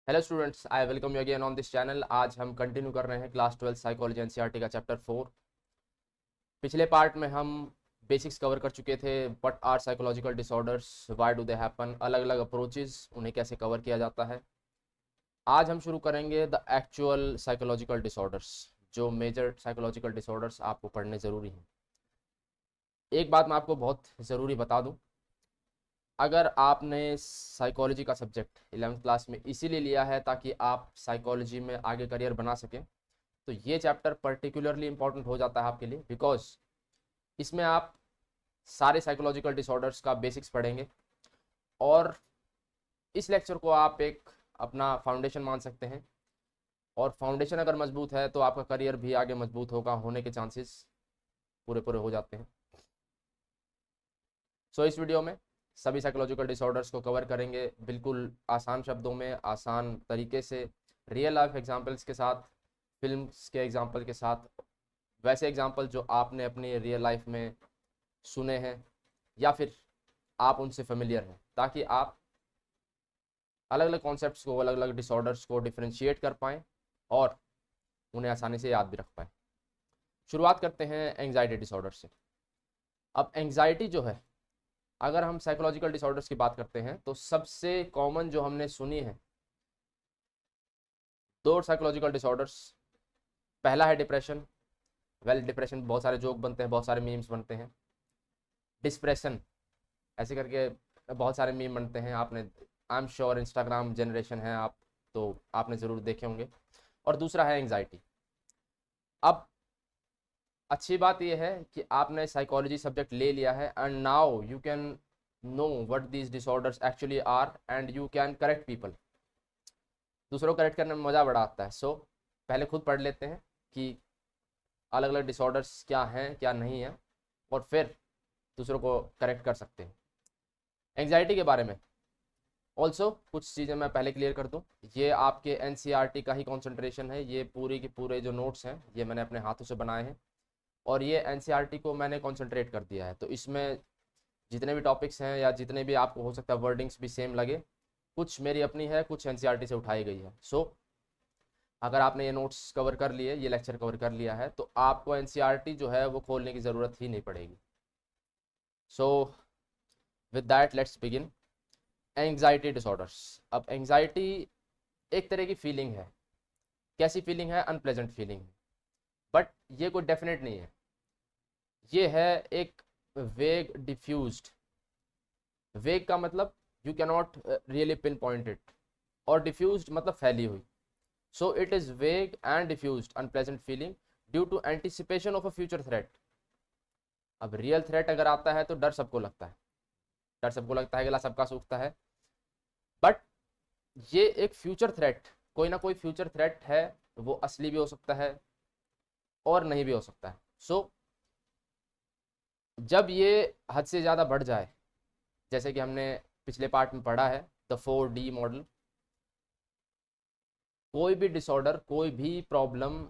Hello students, I welcome you again on this channel. आज हम continue कर रहे हैं क्लास 12 साइकोलॉजी एनसीईआरटी का चैप्टर 4। पिछले पार्ट में हम बेसिक्स कवर कर चुके थे। What are psychological disorders, why do they happen, अलग अलग अप्रोचेस, उन्हें कैसे कवर किया जाता है। आज हम शुरू करेंगे द एक्चुअल साइकोलॉजिकल डिसऑर्डर्स, जो मेजर साइकोलॉजिकल डिसऑर्डर्स आपको पढ़ने ज़रूरी हैं। एक बात मैं आपको बहुत ज़रूरी बता दूं, अगर आपने साइकोलॉजी का सब्जेक्ट 11th क्लास में इसीलिए लिया है ताकि आप साइकोलॉजी में आगे करियर बना सकें, तो ये चैप्टर पर्टिकुलरली इंपॉर्टेंट हो जाता है आपके लिए, बिकॉज इसमें आप सारे साइकोलॉजिकल डिसऑर्डर्स का बेसिक्स पढ़ेंगे। और इस लेक्चर को आप एक अपना फाउंडेशन मान सकते हैं। और फाउंडेशन अगर मजबूत है तो आपका करियर भी आगे मजबूत होगा, होने के चांसेस पूरे पूरे हो जाते हैं। सो इस वीडियो में सभी साइकोलॉजिकल डिसऑर्डर्स को कवर करेंगे, बिल्कुल आसान शब्दों में, आसान तरीके से, रियल लाइफ एग्जांपल्स के साथ, फिल्म्स के एग्जांपल के साथ, वैसे एग्जांपल जो आपने अपनी रियल लाइफ में सुने हैं या फिर आप उनसे फेमिलियर हैं, ताकि आप अलग अलग कॉन्सेप्ट्स को, अलग अलग डिसऑर्डर्स को डिफ्रेंशिएट कर पाएँ और उन्हें आसानी से याद भी रख पाएँ। शुरुआत करते हैं एंग्जाइटी डिसऑर्डर से। अब एंग्जाइटी जो है, अगर हम साइकोलॉजिकल डिसऑर्डर्स की बात करते हैं तो सबसे कॉमन जो हमने सुनी है दो साइकोलॉजिकल डिसऑर्डर्स, पहला है डिप्रेशन। वेल, डिप्रेशन बहुत सारे जोक बनते हैं, बहुत सारे मीम्स बनते हैं। डिस्प्रेशन ऐसे करके बहुत सारे मीम बनते हैं, आपने, I am sure Instagram generation है आप, तो आपने ज़रूर देखे होंगे। और दूसरा है एंग्जाइटी। अब अच्छी बात यह है कि आपने साइकोलॉजी सब्जेक्ट ले लिया है and now you can know what these disorders actually are and you can correct people. दूसरों को करेक्ट करने में मज़ा बड़ा आता है। सो पहले खुद पढ़ लेते हैं कि अलग अलग डिसऑर्डर्स क्या हैं क्या नहीं है, और फिर दूसरों को करेक्ट कर सकते हैं। एंग्जाइटी के बारे में ऑल्सो कुछ चीज़ें मैं पहले क्लियर कर दूं। ये आपके एनसीईआरटी का ही कंसंट्रेशन है, ये पूरी के पूरे जो नोट्स हैं ये मैंने अपने हाथों से बनाए हैं और ये एनसीईआरटी को मैंने कंसंट्रेट कर दिया है। तो इसमें जितने भी टॉपिक्स हैं या जितने भी आपको हो सकता है वर्डिंग्स भी सेम लगे, कुछ मेरी अपनी है, कुछ एनसीईआरटी से उठाई गई है। सो अगर आपने ये नोट्स कवर कर लिए, ये लेक्चर कवर कर लिया है, तो आपको एनसीईआरटी जो है वो खोलने की ज़रूरत ही नहीं पड़ेगी। So with that let's begin. Anxiety disorders. अब एंग्जाइटी एक तरह की फीलिंग है। कैसी फीलिंग है? अनप्लेजेंट फीलिंग है। बट ये कोई डेफिनेट नहीं है, ये है एक वेग डिफ्यूज्ड। वेग का मतलब you cannot really pinpoint it, और डिफ्यूज्ड मतलब फैली हुई। So it is vague and diffused unpleasant feeling due to anticipation of a future threat. अब रियल थ्रेट अगर आता है तो डर सबको लगता है, डर सबको लगता है, गला सबका सूखता है। बट ये एक फ्यूचर थ्रेट, कोई ना कोई फ्यूचर थ्रेट है, वो असली भी हो सकता है और नहीं भी हो सकता है। सो जब ये हद से ज़्यादा बढ़ जाए, जैसे कि हमने पिछले पार्ट में पढ़ा है द 4D मॉडल, कोई भी डिसऑर्डर, कोई भी प्रॉब्लम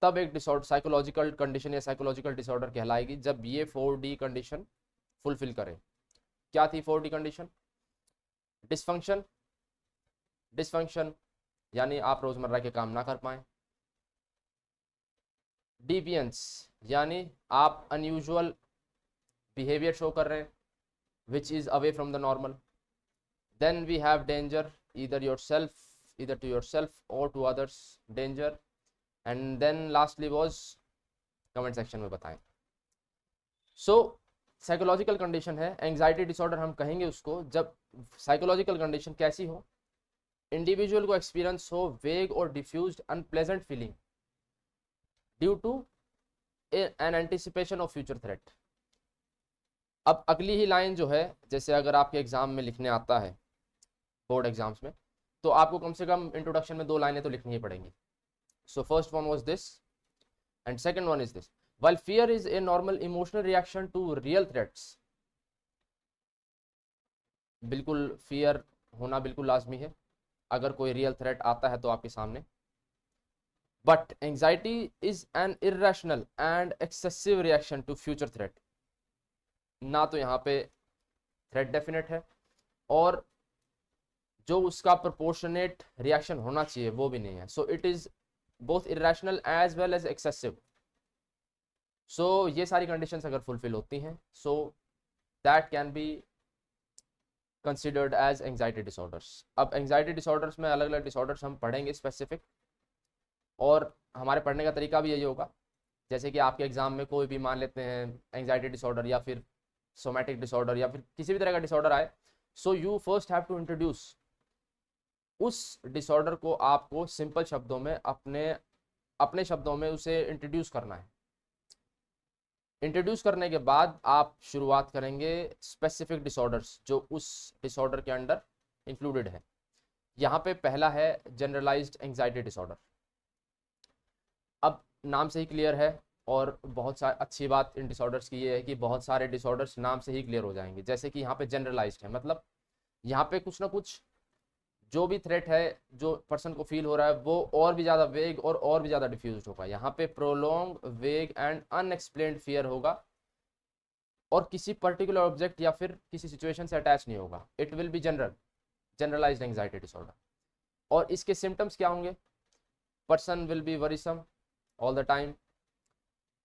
तब एक डिसऑर्डर, साइकोलॉजिकल कंडीशन या साइकोलॉजिकल डिसऑर्डर कहलाएगी जब ये 4D कंडीशन फुलफिल करे। क्या थी 4D कंडीशन? डिसफंक्शन, डिसफंक्शन यानी आप रोजमर्रा के काम ना कर पाए। डिवियंस यानी आप अनयूजुअल बिहेवियर शो कर रहे हैं, which is away from the normal. Then we have danger, either yourself, either to yourself or to others, danger. And then lastly was, comment section में बताएं। सो साइकोलॉजिकल कंडीशन है anxiety disorder, हम कहेंगे उसको जब साइकोलॉजिकल कंडीशन कैसी हो, individual को एक्सपीरियंस हो वेग और diffused unpleasant feeling due to an anticipation of future threat. अब अगली ही लाइन जो है, जैसे अगर आपके एग्जाम में लिखने आता है, बोर्ड एग्जाम्स में, तो आपको कम से कम इंट्रोडक्शन में 2 लाइनें तो लिखनी ही पड़ेंगी। So first one was this and second one is this, while fear is a normal emotional reaction to real threats। बिल्कुल फियर होना बिल्कुल लाजमी है अगर कोई रियल थ्रेट आता है तो आपके सामने। But anxiety is an irrational and excessive reaction to future threat. ना तो यहाँ पे थ्रेट डेफिनेट है, और जो उसका प्रोपोर्शनेट रिएक्शन होना चाहिए वो भी नहीं है. So it is both irrational as well as excessive. So ये सारी कंडीशंस अगर फुलफिल होती हैं so that can be considered as anxiety disorders. अब एंग्जाइटी डिसऑर्डर्स में अलग अलग डिसऑर्डर्स हम पढ़ेंगे स्पेसिफिक, और हमारे पढ़ने का तरीका भी यही होगा. जैसे कि आपके एग्जाम में कोई भी मान लेते हैं एंग्जाइटी डिसऑर्डर या फिर सोमैटिक डिसऑर्डर या फिर किसी भी तरह का डिसऑर्डर आए, so you first have to introduce उस डिसऑर्डर को. आपको सिंपल शब्दों में अपने अपने शब्दों में उसे इंट्रोड्यूस करना है. इंट्रोड्यूस करने के बाद आप शुरुआत करेंगे स्पेसिफिक डिसऑर्डर्स जो उस डिसऑर्डर के अंडर इंक्लूडेड है. यहाँ पे पहला है जनरलाइज्ड एंग्जाइटी डिसऑर्डर. अब नाम से ही क्लियर है, और बहुत सारी अच्छी बात इन डिसऑर्डर्स की ये है कि बहुत सारे डिसऑर्डर्स नाम से ही क्लियर हो जाएंगे. जैसे कि यहाँ पे जनरलाइज्ड है, मतलब यहाँ पे कुछ ना कुछ जो भी थ्रेट है जो पर्सन को फील हो रहा है वो और भी ज़्यादा वेग और भी ज़्यादा डिफ्यूज होगा. यहाँ पे प्रोलॉन्ग वेग एंड अनएक्सप्लेन्ड फियर होगा, और किसी पर्टिकुलर ऑब्जेक्ट या फिर किसी सिचुएशन से अटैच नहीं होगा. It will be generalised anxiety disorder. और इसके सिम्टम्स क्या होंगे? Person will be worrisome all the time.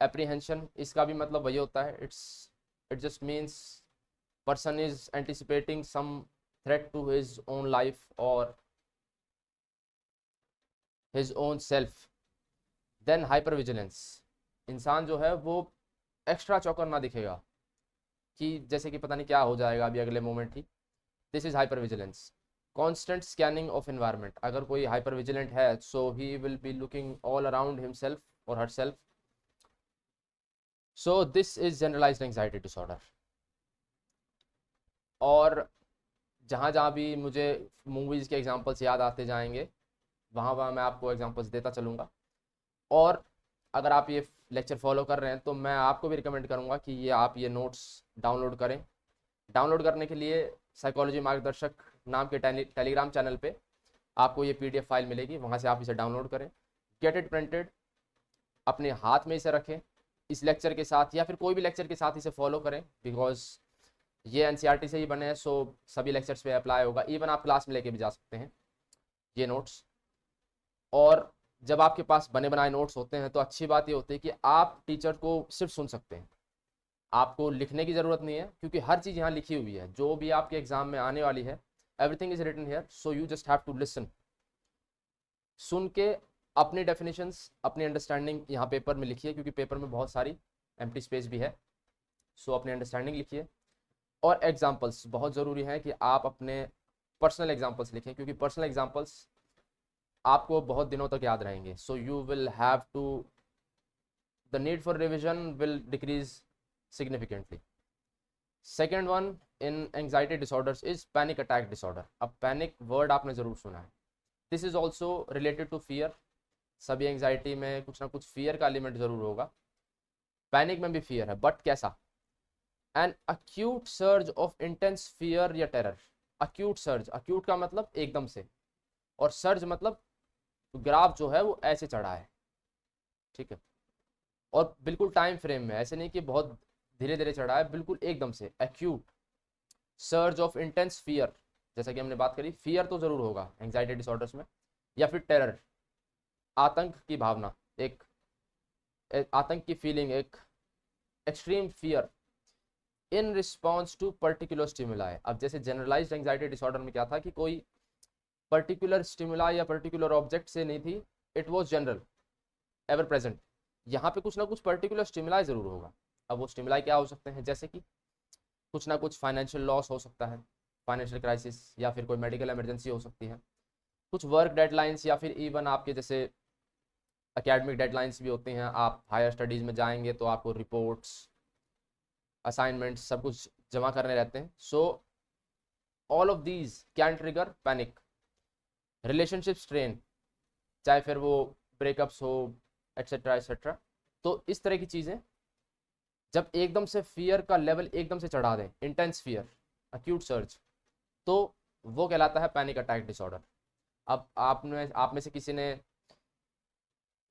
Apprehension, इसका भी मतलब वही होता है, it just means person is anticipating some threat to his own life or his own self. then hypervigilance, इंसान जो है वो एक्स्ट्रा चौकन्ना दिखेगा कि जैसे कि पता नहीं क्या हो जाएगा अभी अगले moment he. This is hypervigilance. constant scanning of environment, अगर कोई hypervigilant है so he will be looking all around himself or herself. so this is generalized anxiety disorder. और जहाँ जहाँ भी मुझे मूवीज़ के एग्जांपल्स याद आते जाएंगे वहाँ वहाँ मैं आपको एग्जांपल्स देता चलूँगा. और अगर आप ये लेक्चर फॉलो कर रहे हैं तो मैं आपको भी रिकमेंड करूँगा कि आप ये नोट्स डाउनलोड करें. डाउनलोड करने के लिए साइकोलॉजी मार्गदर्शक नाम के टेलीग्राम चैनल पे आपको ये PDF फाइल मिलेगी, वहाँ से आप इसे डाउनलोड करें. गेट इट प्रिंटेड, अपने हाथ में इसे रखें इस लेक्चर के साथ या फिर कोई भी लेक्चर के साथ इसे फॉलो करें, बिकॉज ये NCERT से ही बने हैं. सो सभी लेक्चर्स पे अप्लाई होगा. इवन आप क्लास में लेके भी जा सकते हैं ये नोट्स. और जब आपके पास बने बनाए नोट्स होते हैं तो अच्छी बात ये होती है कि आप टीचर को सिर्फ सुन सकते हैं, आपको लिखने की ज़रूरत नहीं है, क्योंकि हर चीज़ यहाँ लिखी हुई है जो भी आपके एग्जाम में आने वाली है. Everything is written here, so you just have to listen. सुन के अपनी डेफिनेशंस, अपनी अंडरस्टैंडिंग यहाँ पेपर में लिखिए, क्योंकि पेपर में बहुत सारी एम्प्टी स्पेस भी है. सो अपनी अंडरस्टैंडिंग लिखिए. और एग्जाम्पल्स बहुत ज़रूरी है कि आप अपने पर्सनल एग्जाम्पल्स लिखें, क्योंकि पर्सनल एग्जाम्पल्स आपको बहुत दिनों तक याद रहेंगे. So you will have to, the need for revision will decrease significantly. Second one in anxiety disorders is panic attack disorder. अब पैनिक वर्ड आपने ज़रूर सुना है. This is also related to fear. सभी एंग्जाइटी में कुछ ना कुछ फियर का एलिमेंट ज़रूर होगा. पैनिक में भी फियर है, बट कैसा? An acute surge of intense fear या टेरर. अक्यूट सर्ज, अक्यूट का मतलब एकदम से, और सर्ज मतलब ग्राफ जो है वो ऐसे चढ़ा है, ठीक है, और बिल्कुल टाइम फ्रेम में, ऐसे नहीं कि बहुत धीरे धीरे चढ़ा है, बिल्कुल एकदम से. Acute surge of intense fear, जैसा कि हमने बात करी, फियर तो जरूर होगा एंग्जाइटी डिसऑर्डर्स में. या फिर टेरर, आतंक की भावना, एक आतंक की फीलिंग, एक extreme fear in response to particular stimuli. अब जैसे जनरलाइज्ड एंग्जाइटी डिसऑर्डर में क्या था कि कोई पर्टिकुलर स्टिमुलाई या पर्टिकुलर ऑब्जेक्ट से नहीं थी, it was general, ever present. यहाँ पे कुछ ना कुछ पर्टिकुलर स्टिमुलाई ज़रूर होगा. अब वो स्टिमुलाई क्या हो सकते हैं? जैसे कि कुछ ना कुछ फाइनेंशियल लॉस हो सकता है, फाइनेंशियल क्राइसिस, या फिर कोई मेडिकल इमरजेंसी हो सकती है, कुछ वर्क डेडलाइंस, या फिर इवन आपके जैसे एकेडमिक डेडलाइंस भी होते हैं. आप हायर स्टडीज़ में जाएंगे तो आपको रिपोर्ट्स, असाइनमेंट्स सब कुछ जमा करने रहते हैं. So all of these can trigger panic. Relationship strain, चाहे फिर वो ब्रेकअप्स हो, एट्सेट्रा एट्सेट्रा. तो इस तरह की चीज़ें जब एकदम से फियर का लेवल एकदम से चढ़ा दें, इंटेंस फियर, अक्यूट सर्ज, तो वो कहलाता है पैनिक अटैक डिसऑर्डर. अब आप में से किसी ने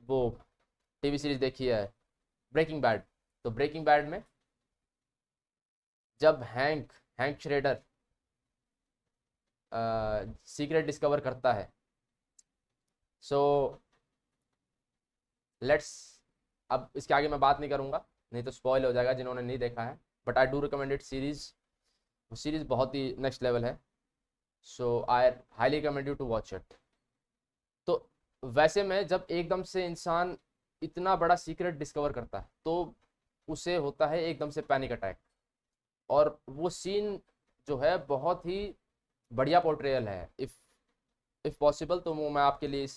वो टीवी सीरीज देखी है ब्रेकिंग बैड, तो ब्रेकिंग बैड में जब हैंक श्रेडर सीक्रेट डिस्कवर करता है। सो लेट्स, अब इसके आगे मैं बात नहीं करूँगा, नहीं तो स्पॉइल हो जाएगा जिन्होंने नहीं देखा है, but I do recommended series. Series बहुत ही नेक्स्ट लेवल है, so I highly recommend you to watch it. तो वैसे में जब एकदम से इंसान इतना बड़ा सीक्रेट डिस्कवर करता है तो उसे होता है एकदम से पैनिक अटैक, और वो सीन जो है बहुत ही बढ़िया पोर्ट्रेयल है। इफ़ पॉसिबल तो वो मैं आपके लिए इस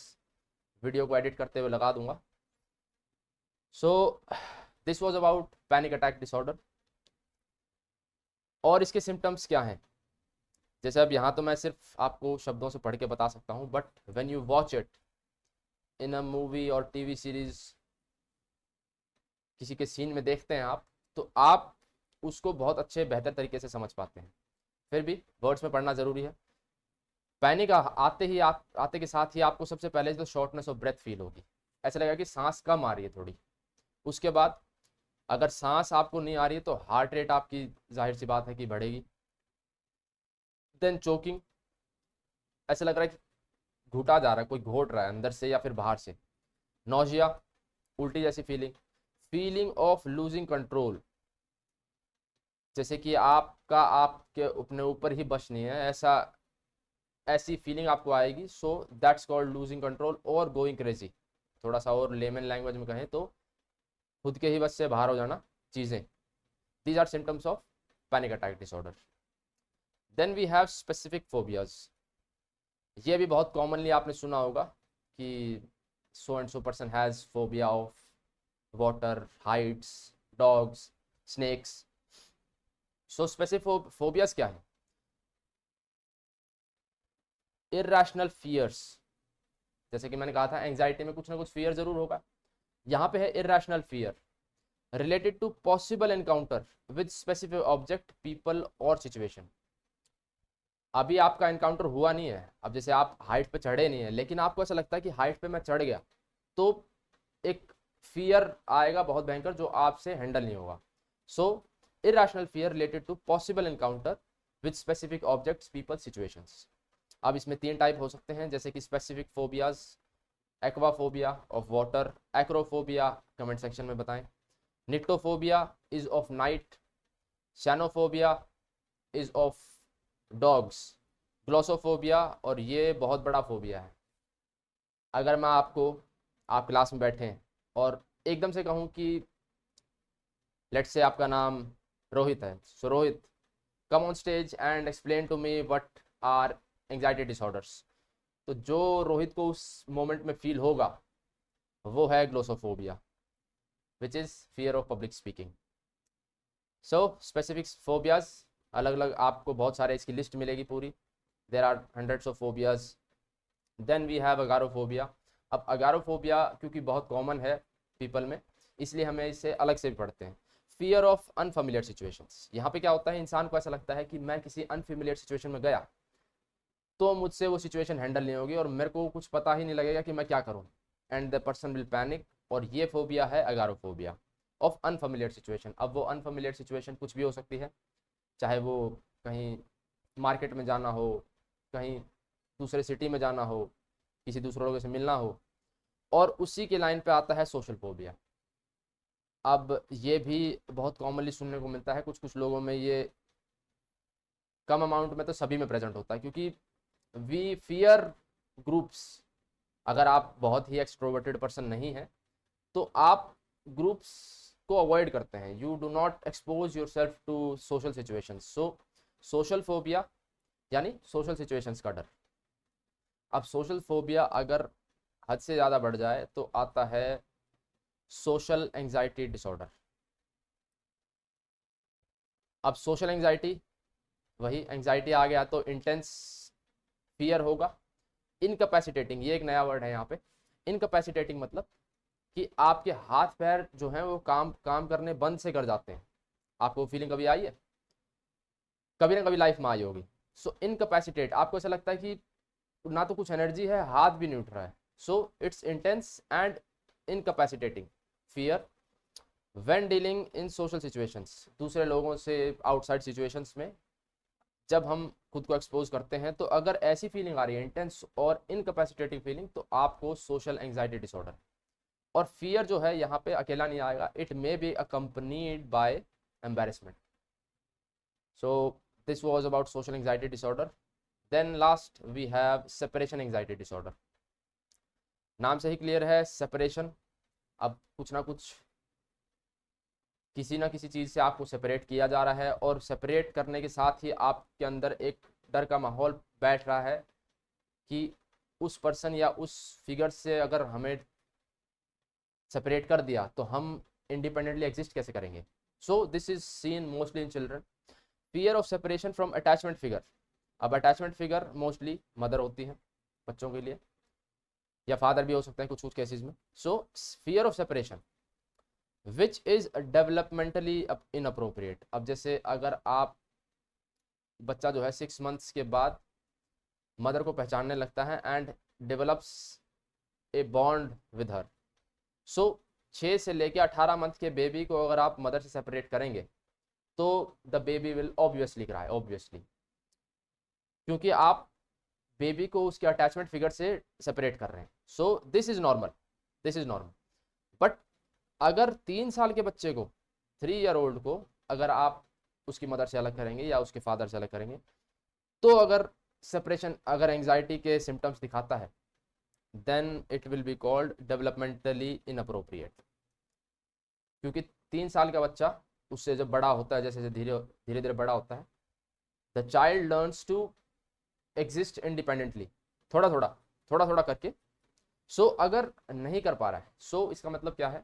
वीडियो को एडिट करते हुए लगा दूंगा। सो this was about panic attack disorder. और इसके सिम्टम्स क्या हैं, जैसे अब यहाँ तो मैं सिर्फ आपको शब्दों से पढ़ के बता सकता हूँ, but when you watch it in a movie और टीवी सीरीज, किसी के सीन में देखते हैं आप, तो आप उसको बहुत अच्छे बेहतर तरीके से समझ पाते हैं। फिर भी वर्ड्स में पढ़ना ज़रूरी है। पैनिक आते के साथ ही आपको सबसे पहले तो शॉर्टनेस ऑफ ब्रेथ फील होगी, ऐसा लगेगा कि सांस कम आ रही है थोड़ी। उसके बाद अगर सांस आपको नहीं आ रही है तो हार्ट रेट आपकी जाहिर सी बात है कि बढ़ेगी। देन चोकिंग, ऐसा लग रहा है कि घुटा जा रहा है, कोई घोट रहा है अंदर से या फिर बाहर से। नौजिया, उल्टी जैसी feeling. Feeling of losing control, जैसे कि आपके अपने ऊपर ही बस नहीं है, ऐसी फीलिंग आपको आएगी। So that's called losing control और गोइंग क्रेजी। थोड़ा सा और लेमन लैंग्वेज में कहें तो खुद के ही बस से बाहर हो जाना चीज़ें। These are symptoms of panic attack disorder. Then we have specific phobias. ये भी बहुत कॉमनली आपने सुना होगा कि so and so person has phobia of water, heights, dogs, snakes. So specific phobias क्या है? इर्रेशनल फियर्स, जैसे कि मैंने कहा था एंजाइटी में कुछ ना कुछ फियर जरूर होगा, यहाँ पे है irrational fear related to possible encounter with specific object, people और सिचुएशन। अभी आपका एनकाउंटर हुआ नहीं है, अब जैसे आप हाइट पे चढ़े नहीं है, लेकिन आपको ऐसा लगता है कि हाइट पे मैं चढ़ गया, तो एक फियर आएगा बहुत भयंकर जो आपसे हैंडल नहीं होगा। So irrational fear related to possible encounter with specific objects, people, situations. अब इसमें 3 टाइप हो सकते हैं, जैसे कि specific phobias, aquaphobia of water, acrophobia comment section में बताएं, nyctophobia is of night, cynophobia is of dogs, glossophobia, और ये बहुत बड़ा फोबिया है। अगर मैं आपको, आप क्लास में बैठे हैं और एकदम से कहूँ कि लेट्स से आपका नाम रोहित है, so Rohit come on stage and explain to me what are anxiety disorders, तो जो रोहित को उस मोमेंट में फील होगा वो है glossophobia, which is fear of public speaking. So specific phobias अलग अलग आपको बहुत सारे इसकी लिस्ट मिलेगी पूरी, there are hundreds of phobias. Then we have agoraphobia. अब अगारोफोबिया क्योंकि बहुत कॉमन है पीपल में, इसलिए हमें इसे अलग से भी पढ़ते हैं। फियर ऑफ अनफेमिलियर सिचुएशंस, यहाँ पे क्या होता है, इंसान को ऐसा लगता है कि मैं किसी अनफेमिलियर सिचुएशन में गया तो मुझसे वो सिचुएशन हैंडल नहीं होगी और मेरे को कुछ पता ही नहीं लगेगा कि मैं क्या करूँ, and the person will panic. और ये फोबिया है अगारोफोबिया ऑफ अनफेमिलियर सिचुएशन। अब वो अनफेमिलियर सिचुएशन कुछ भी हो सकती है, चाहे वो कहीं मार्केट में जाना हो, कहीं दूसरे सिटी में जाना हो, किसी दूसरे लोगों से मिलना हो। और उसी के लाइन पे आता है सोशल फोबिया। अब ये भी बहुत कॉमनली सुनने को मिलता है, कुछ कुछ लोगों में ये कम अमाउंट में तो सभी में प्रेजेंट होता है, क्योंकि वी फियर ग्रुप्स। अगर आप बहुत ही एक्सट्रोवर्टेड पर्सन नहीं है तो आप ग्रुप्स को अवॉइड करते हैं, you do not expose yourself to social situations. So social phobia यानी सोशल सिचुएशंस का डर। अब सोशल फोबिया अगर हद से ज़्यादा बढ़ जाए तो आता है सोशल एंजाइटी डिसऑर्डर। अब सोशल एंजाइटी, वही एंजाइटी आ गया तो इंटेंस फियर होगा। इनकैपेसिटेटिंग, ये एक नया वर्ड है यहाँ पे। इनकैपेसिटेटिंग मतलब कि आपके हाथ पैर जो हैं वो काम करने बंद से कर जाते हैं। आपको फीलिंग कभी आई है? कभी ना कभी लाइफ में आई होगी। सो इनकैपेसिटेट, आपको ऐसा लगता है कि ना तो कुछ एनर्जी है, हाथ भी नहीं उठ रहा है। So it's intense and incapacitating fear when dealing in social situations, दूसरे लोगों से आउटसाइड सिचुएशंस में जब हम खुद को एक्सपोज करते हैं, तो अगर ऐसी फीलिंग आ रही है इंटेंस और इनकैपेसिटेटिव फीलिंग, तो आपको सोशल एंग्जाइटी डिसऑर्डर। और फियर जो है यहाँ पे अकेला नहीं आएगा, it may be accompanied by embarrassment. So this was about social anxiety disorder. Then last we have separation anxiety disorder. नाम से ही क्लियर है, सेपरेशन। अब कुछ ना कुछ, किसी ना किसी चीज़ से आपको सेपरेट किया जा रहा है, और सेपरेट करने के साथ ही आपके अंदर एक डर का माहौल बैठ रहा है कि उस पर्सन या उस फिगर से अगर हमें सेपरेट कर दिया तो हम इंडिपेंडेंटली एग्जिस्ट कैसे करेंगे। सो this is seen mostly in children. Fear of separation from attachment figure. अब अटैचमेंट फिगर मोस्टली मदर होती है बच्चों के लिए, या फादर भी हो सकते हैं कुछ कुछ केसेस में। सो fear of separation which is developmentally inappropriate. अब जैसे अगर आप, बच्चा जो है 6 मंथ्स के बाद मदर को पहचानने लगता है and develops a bond with her. So 6 से लेकर 18 मंथ के बेबी को अगर आप मदर से सेपरेट करेंगे तो the baby will obviously cry, obviously, क्योंकि आप बेबी को उसके अटैचमेंट फिगर से सेपरेट कर रहे हैं। So this is normal, this is normal. But अगर 3 साल के बच्चे को, 3 ईयर ओल्ड को, अगर आप उसकी मदर से अलग करेंगे या उसके फादर से अलग करेंगे, तो अगर सेपरेशन, अगर एंजाइटी के सिम्टम्स दिखाता है, then it will be called developmentally inappropriate. क्योंकि 3 साल का बच्चा उससे जब बड़ा होता है, जैसे धीरे धीरे धीरे बड़ा होता है, the child learns to exist independently, थोड़ा थोड़ा थोड़ा थोड़ा करके। सो अगर नहीं कर पा रहा है, सो इसका मतलब क्या है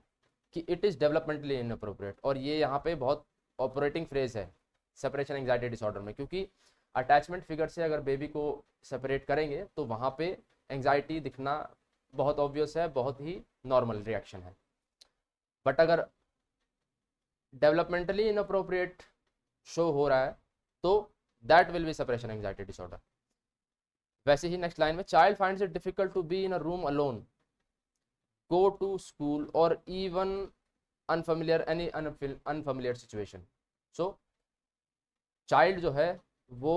कि इट इज़ डेवलपमेंटली इनअप्रोप्रिएट। और ये यहाँ पे बहुत ऑपरेटिंग फ्रेज है सेपरेशन एंग्जाइटी डिसऑर्डर में, क्योंकि अटैचमेंट फिगर से अगर बेबी को सेपरेट करेंगे तो वहाँ पे एंग्जाइटी दिखना बहुत ऑब्वियस है, बहुत ही नॉर्मल रिएक्शन है। बट अगर डेवलपमेंटली इनअप्रोप्रिएट शो हो रहा है तो that will be separation anxiety disorder. वैसे ही नेक्स्ट लाइन में, child finds it difficult to be in a room alone, go to school or even unfamiliar situation. So child जो है वो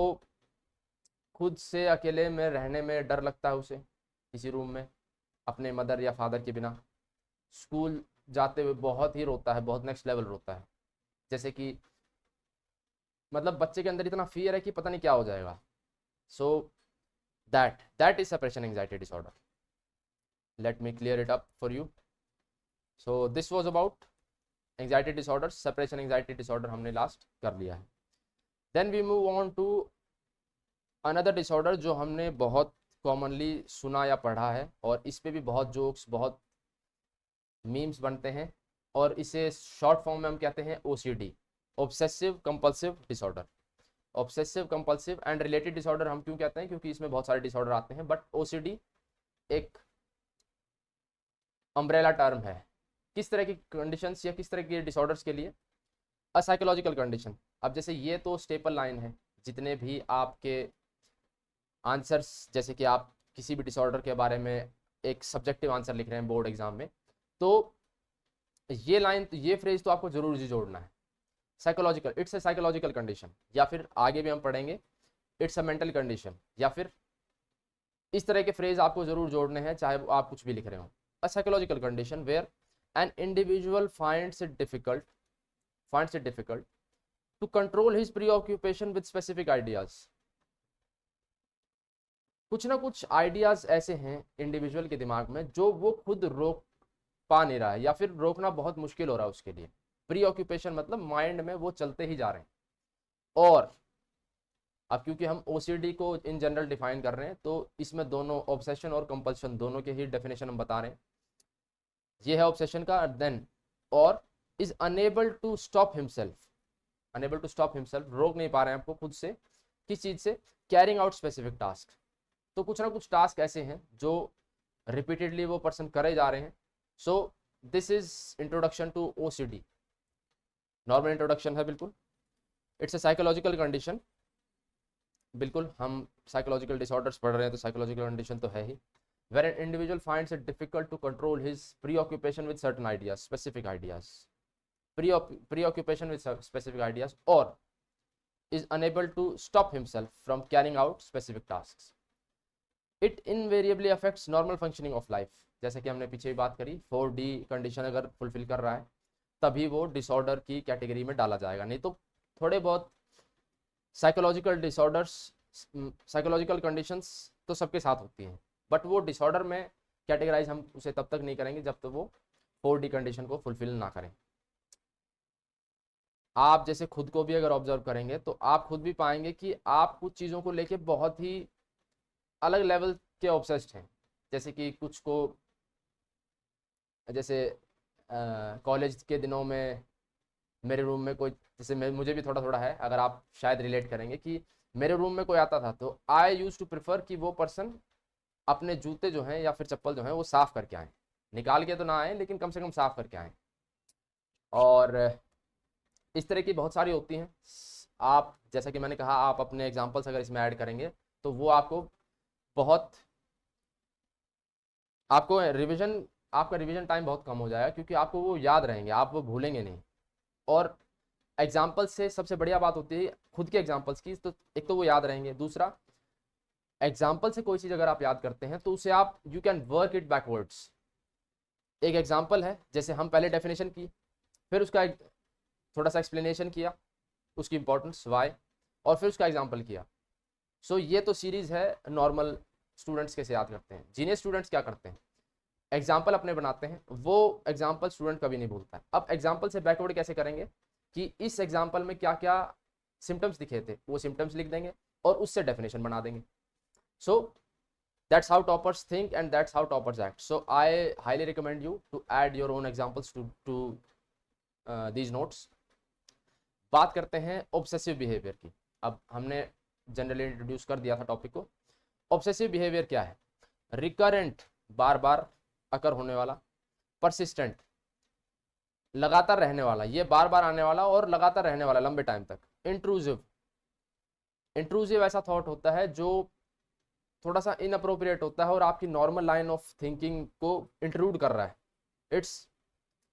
खुद से अकेले में रहने में डर लगता है उसे, किसी रूम में अपने मदर या फादर के बिना। स्कूल जाते हुए बहुत ही रोता है, बहुत नेक्स्ट लेवल रोता है, जैसे कि मतलब बच्चे के अंदर इतना फियर है कि पता नहीं क्या हो जाएगा। सो that is separation anxiety disorder. Let me clear it up for you. So this was about anxiety disorders, separation anxiety disorder हमने लास्ट कर लिया है। Then we move on to another disorder जो हमने बहुत कॉमनली सुना या पढ़ा है, और इस पे भी बहुत जोक्स, बहुत मीम्स बनते हैं, और इसे शॉर्ट फॉर्म में हम कहते हैं OCD, obsessive compulsive disorder. Obsessive compulsive and related disorder हम क्यों कहते हैं, क्योंकि इसमें बहुत सारे डिसऑर्डर आते हैं, बट OCD एक अम्ब्रेला टर्म है किस तरह की कंडीशंस या किस तरह के डिसऑर्डर्स के लिए। A psychological condition. अब जैसे ये तो स्टेपल लाइन है, जितने भी आपके आंसर्स, जैसे कि आप किसी भी डिसऑर्डर के बारे में एक सब्जेक्टिव आंसर लिख रहे हैं बोर्ड एग्जाम में, तो ये लाइन, ये फ्रेज तो आपको जरूर जी जोड़ना है। Psychological, it's a psychological condition, या फिर आगे भी हम पढ़ेंगे इट्स अ मेंटल कंडीशन, या फिर इस तरह के फ्रेज आपको जरूर जोड़ने हैं, चाहे आप कुछ भी लिख रहे हो। A psychological condition where an individual finds it difficult to control his preoccupation with specific ideas. कुछ ना कुछ आइडियाज ऐसे हैं इंडिविजुअल के दिमाग में जो वो खुद रोक पा नहीं रहा है, या फिर रोकना बहुत मुश्किल हो रहा है उसके लिए। प्रीऑक्यूपेशन मतलब माइंड में वो चलते ही जा रहे हैं। और अब क्योंकि हम OCD को इन जनरल डिफाइन कर रहे हैं, तो इसमें दोनों ऑब्सेशन और कंपल्शन दोनों के ही डेफिनेशन हम बता रहे हैं। ये है ऑब्सेशन का। देन और is unable to stop himself, unable to stop himself, रोक नहीं पा रहे हैं आपको खुद से, किस चीज से, कैरिंग आउट स्पेसिफिक टास्क। तो कुछ ना कुछ टास्क ऐसे हैं जो रिपीटेडली वो पर्सन करे जा रहे हैं। So this is introduction to OCD, normal introduction है बिल्कुल। इट्स अ साइकोलॉजिकल कंडीशन, बिल्कुल हम साइकोलॉजिकल डिसऑर्डर्स पढ़ रहे हैं तो साइकोलॉजिकल कंडीशन तो है ही। Where an individual finds it difficult to control his preoccupation with certain ideas, specific ideas, preoccupation with specific ideas, or is unable to stop himself from carrying out specific tasks. It invariably affects normal functioning of life. जैसे कि हमने पीछे भी बात करी, 4D condition अगर fulfil कर रहा है तभी वो डिसऑर्डर की कैटेगरी में डाला जाएगा, नहीं तो थोड़े बहुत साइकोलॉजिकल डिसऑर्डर्स, साइकोलॉजिकल कंडीशंस तो सबके साथ होती हैं, बट वो डिसऑर्डर में कैटेगराइज हम उसे तब तक नहीं करेंगे जब तक वो 4D कंडीशन को फुलफिल ना करें। आप जैसे खुद को भी अगर ऑब्जर्व करेंगे तो आप खुद भी पाएंगे कि आप कुछ चीज़ों को लेके बहुत ही अलग लेवल के ऑब्सेस्ड हैं। जैसे कि कुछ को, जैसे कॉलेज के दिनों में मेरे रूम में कोई, जैसे मुझे भी थोड़ा थोड़ा है, अगर आप शायद रिलेट करेंगे कि मेरे रूम में कोई आता था तो आई यूज टू प्रेफर कि वो पर्सन अपने जूते जो हैं या फिर चप्पल जो हैं वो साफ़ करके आएँ, निकाल के तो ना आए लेकिन कम से कम साफ़ करके आएँ। और इस तरह की बहुत सारी होती हैं। आप जैसा कि मैंने कहा, आप अपने एग्जांपल्स अगर इसमें ऐड करेंगे तो वो आपको बहुत, आपको रिवीजन, आपका रिवीजन टाइम बहुत कम हो जाएगा, क्योंकि आपको वो याद रहेंगे, आप वो भूलेंगे नहीं। और एग्जाम्पल्स से सबसे बढ़िया बात होती है खुद के एग्जाम्पल्स की, तो एक तो वो याद रहेंगे, दूसरा एग्जाम्पल से कोई चीज़ अगर आप याद करते हैं तो उसे आप, you can work it backwards. एक एग्जाम्पल है, जैसे हम पहले डेफिनेशन की, फिर उसका थोड़ा सा एक्सप्लेनेशन किया, उसकी इंपॉर्टेंस वाई, और फिर उसका एग्जाम्पल किया। सो ये तो सीरीज़ है नॉर्मल स्टूडेंट्स कैसे याद करते हैं। जीनियस स्टूडेंट्स क्या करते हैं, एग्जाम्पल अपने बनाते हैं, वो एग्जाम्पल स्टूडेंट कभी नहीं भूलता है। अब एग्जाम्पल से बैकवर्ड कैसे करेंगे कि इस एग्जाम्पल में क्या क्या सिम्टम्स दिखे थे, वो सिम्टम्स लिख देंगे और उससे डेफिनेशन बना देंगे। सो that's how toppers think and that's how toppers act. So I highly recommend you to add your own examples to these notes. बात करते हैं ऑब्सेसिव बिहेवियर की। अब हमने जनरली इंट्रोड्यूस कर दिया था टॉपिक को। ऑब्सेसिव बिहेवियर क्या है, रिकरेंट, बार बार अकर होने वाला, परसिस्टेंट, लगातार रहने वाला, ये बार बार आने वाला और लगातार रहने वाला लंबे टाइम तक। इंट्रूसिव, इंट्रूसिव ऐसा थॉट होता है जो थोड़ा सा इनअप्रोप्रिएट होता है और आपकी नॉर्मल लाइन ऑफ थिंकिंग को इंट्रूड कर रहा है। It's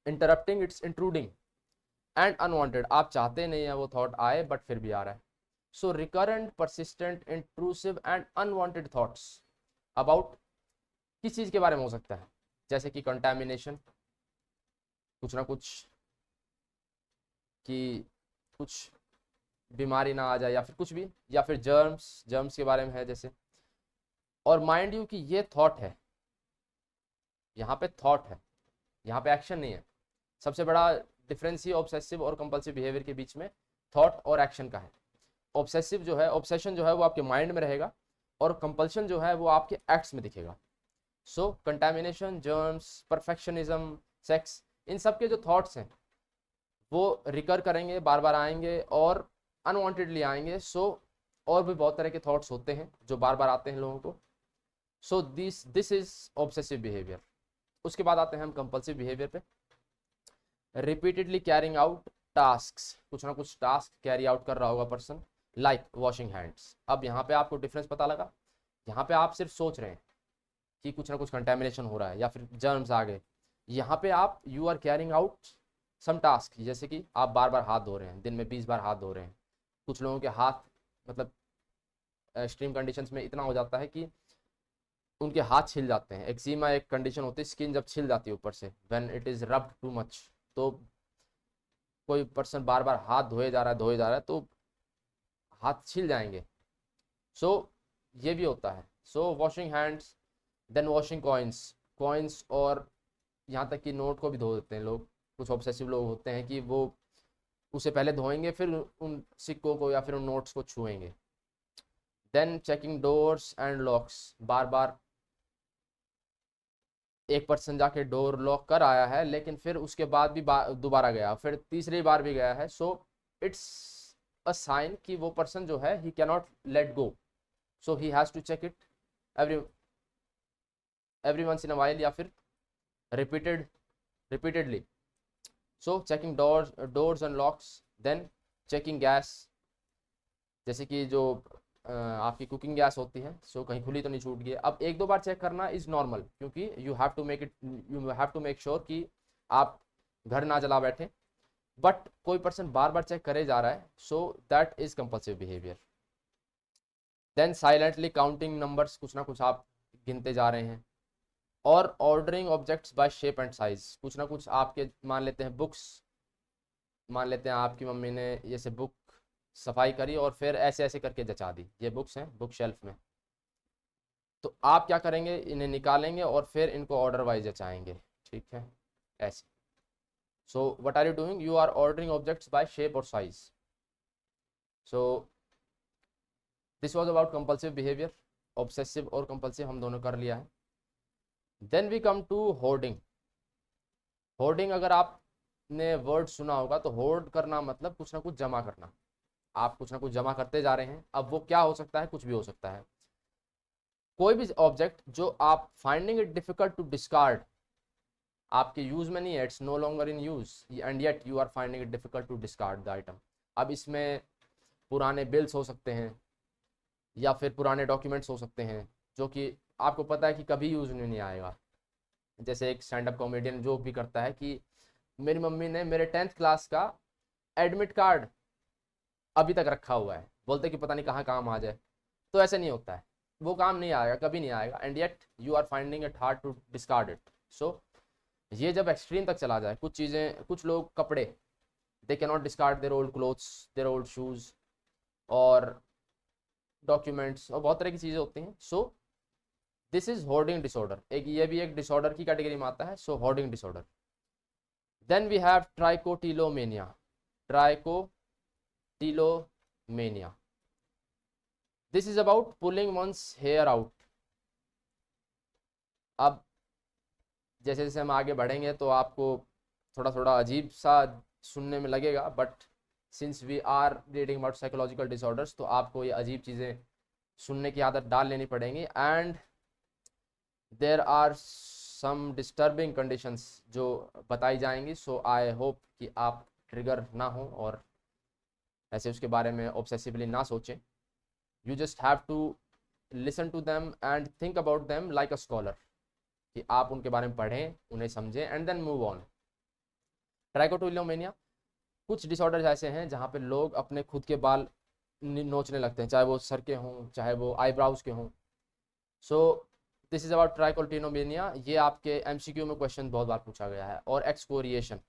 interrupting, it's intruding. And unwanted, आप चाहते नहीं है वो थॉट आए बट फिर भी आ रहा है। So recurrent, persistent, intrusive and unwanted thoughts about किस चीज़ के बारे में हो सकता है, जैसे कि कंटामिनेशन, कुछ ना कुछ, कि कुछ बीमारी ना आ जाए या फिर कुछ भी, या फिर जर्म्स, जर्म्स के बारे में है जैसे। और माइंड यू कि ये थॉट है, यहाँ पे थॉट है, यहाँ पे एक्शन नहीं है। सबसे बड़ा डिफरेंस ही ऑब्सेसिव और कंपल्सिव बिहेवियर के बीच में थॉट और एक्शन का है। ऑब्सेसिव जो है, ऑब्सेशन जो है वो आपके माइंड में रहेगा और कंपल्शन जो है वो आपके एक्ट्स में दिखेगा। सो कंटामिनेशन, जर्म्स, परफेक्शनिज्म, सेक्स, इन सब के जो थॉट्स हैं वो रिकर करेंगे, बार बार आएंगे और अनवांटेडली आएंगे। सो और भी बहुत तरह के थॉट्स होते हैं जो बार बार आते हैं लोगों को। सो दिस इज ऑब्सेसिव बिहेवियर। उसके बाद आते हैं हम कंपल्सिव बिहेवियर पे। रिपीटेडली कैरिंग आउट टास्क्स, कुछ ना कुछ टास्क कैरी आउट कर रहा होगा पर्सन, लाइक वॉशिंग हैंड्स। अब यहाँ पे आपको डिफरेंस पता लगा, यहाँ पे आप सिर्फ सोच रहे हैं कि कुछ ना कुछ कंटेमिनेशन हो रहा है या फिर जर्म्स आ गए। यहाँ पे आप, you are carrying out some task, जैसे कि आप बार बार हाथ धो रहे हैं, दिन में 20 बार हाथ धो रहे हैं। कुछ लोगों के हाथ, मतलब एक्सट्रीम कंडीशंस में इतना हो जाता है कि उनके हाथ छिल जाते हैं। एक्जिमा एक कंडीशन होती है, स्किन जब छिल जाती है ऊपर से, when it is rubbed too much. तो कोई पर्सन बार बार हाथ धोए जा रहा है तो हाथ छिल जाएंगे। सो ये भी होता है। So washing hands, then washing coins, और यहाँ तक कि नोट को भी धो देते हैं लोग। कुछ ऑब्सेसिव लोग होते हैं कि वो उसे पहले धोएंगे फिर उन सिक्कों को या फिर उन नोट्स को छुएंगे। Then checking doors and locks, बार बार एक पर्सन जाके डोर लॉक कर आया है लेकिन फिर उसके बाद भी दोबारा गया, फिर तीसरी बार भी गया है। सो इट्स अ साइन कि वो पर्सन जो है he can not let go, so he has to check it every once in a while या फिर repeatedly. So checking doors and locks. Then checking gas, जैसे कि जो आपकी कुकिंग गैस होती है, सो कहीं खुली तो नहीं छूट गई। अब एक दो बार चेक करना इज़ नॉर्मल, क्योंकि you have to make sure कि आप घर ना जला बैठे। बट कोई पर्सन बार बार चेक करे जा रहा है, so that is compulsive behaviour. Then silently counting numbers, कुछ ना कुछ आप गिनते जा रहे हैं। और ordering objects by shape and size, कुछ ना कुछ आपके, मान लेते हैं बुक्स, मान लेते हैं आपकी मम्मी ने ये से बुक सफाई करी और फिर ऐसे ऐसे करके जचा दी, ये बुक्स हैं बुक शेल्फ में, तो आप क्या करेंगे, इन्हें निकालेंगे और फिर इनको ऑर्डर वाइज जचाएंगे, ठीक है, ऐसे। So what are you doing, you are ordering objects by shape और size. So this was about compulsive behaviour. Obsessive और कंपल्सिव हम दोनों कर लिया है। Then we come to hoarding. Hoarding, अगर आपने वर्ड सुना होगा तो होर्ड करना मतलब कुछ ना कुछ जमा करना। आप कुछ ना कुछ जमा करते जा रहे हैं, अब वो क्या हो सकता है, कुछ भी हो सकता है। कोई भी ऑब्जेक्ट जो आप finding it difficult to discard, आपके यूज में नहीं है, it's no longer in use, and yet you are finding it difficult to discard the item. अब इसमें पुराने बिल्स हो सकते हैं या फिर पुराने डॉक्यूमेंट्स हो सकते हैं जो कि आपको पता है कि कभी यूज में नहीं आएगा। जैसे एक स्टैंड अप कॉमेडियन जोक भी करता है कि मेरी मम्मी ने मेरे 10th क्लास का एडमिट कार्ड अभी तक रखा हुआ है, बोलते कि पता नहीं कहाँ काम आ जाए। तो ऐसे नहीं होता है, वो काम नहीं आएगा, कभी नहीं आएगा, and yet you are finding it hard to discard it. So ये जब एक्सट्रीम तक चला जाए, कुछ चीज़ें, कुछ लोग कपड़े, they can not discard their old clothes, their old shoes और डॉक्यूमेंट्स और बहुत तरह की चीज़ें होती हैं। So this is hoarding disorder, एक ये भी एक डिसऑर्डर की कैटेगरी में आता है। So hoarding disorder. Then we have trichotillomania. Trichotillomania, this is about pulling one's hair out. अब जैसे जैसे हम आगे बढ़ेंगे तो आपको थोड़ा थोड़ा अजीब सा सुनने में लगेगा, but since we are reading about psychological disorders तो आपको ये अजीब चीज़ें सुनने की आदत डाल लेनी पड़ेंगी। And there are some disturbing conditions जो बताई जाएंगी। सो आई होप कि आप ट्रिगर ना हो और ऐसे उसके बारे में ऑब्सेसिवली ना सोचें। You just have to listen to them and think about them like a scholar, कि आप उनके बारे में पढ़ें, उन्हें समझें and then move on. Trichotillomania, कुछ डिसऑर्डर्स ऐसे हैं जहाँ पे लोग अपने खुद के बाल नोचने लगते हैं, चाहे वो सर के हों चाहे वो आईब्राउज के हों। सो दिस इज अबाउट ट्राइकोटिलोमेनिया। ये आपके एमसीक्यू में क्वेश्चन बहुत बार पूछा गया है। और एक्सकोरिएशन,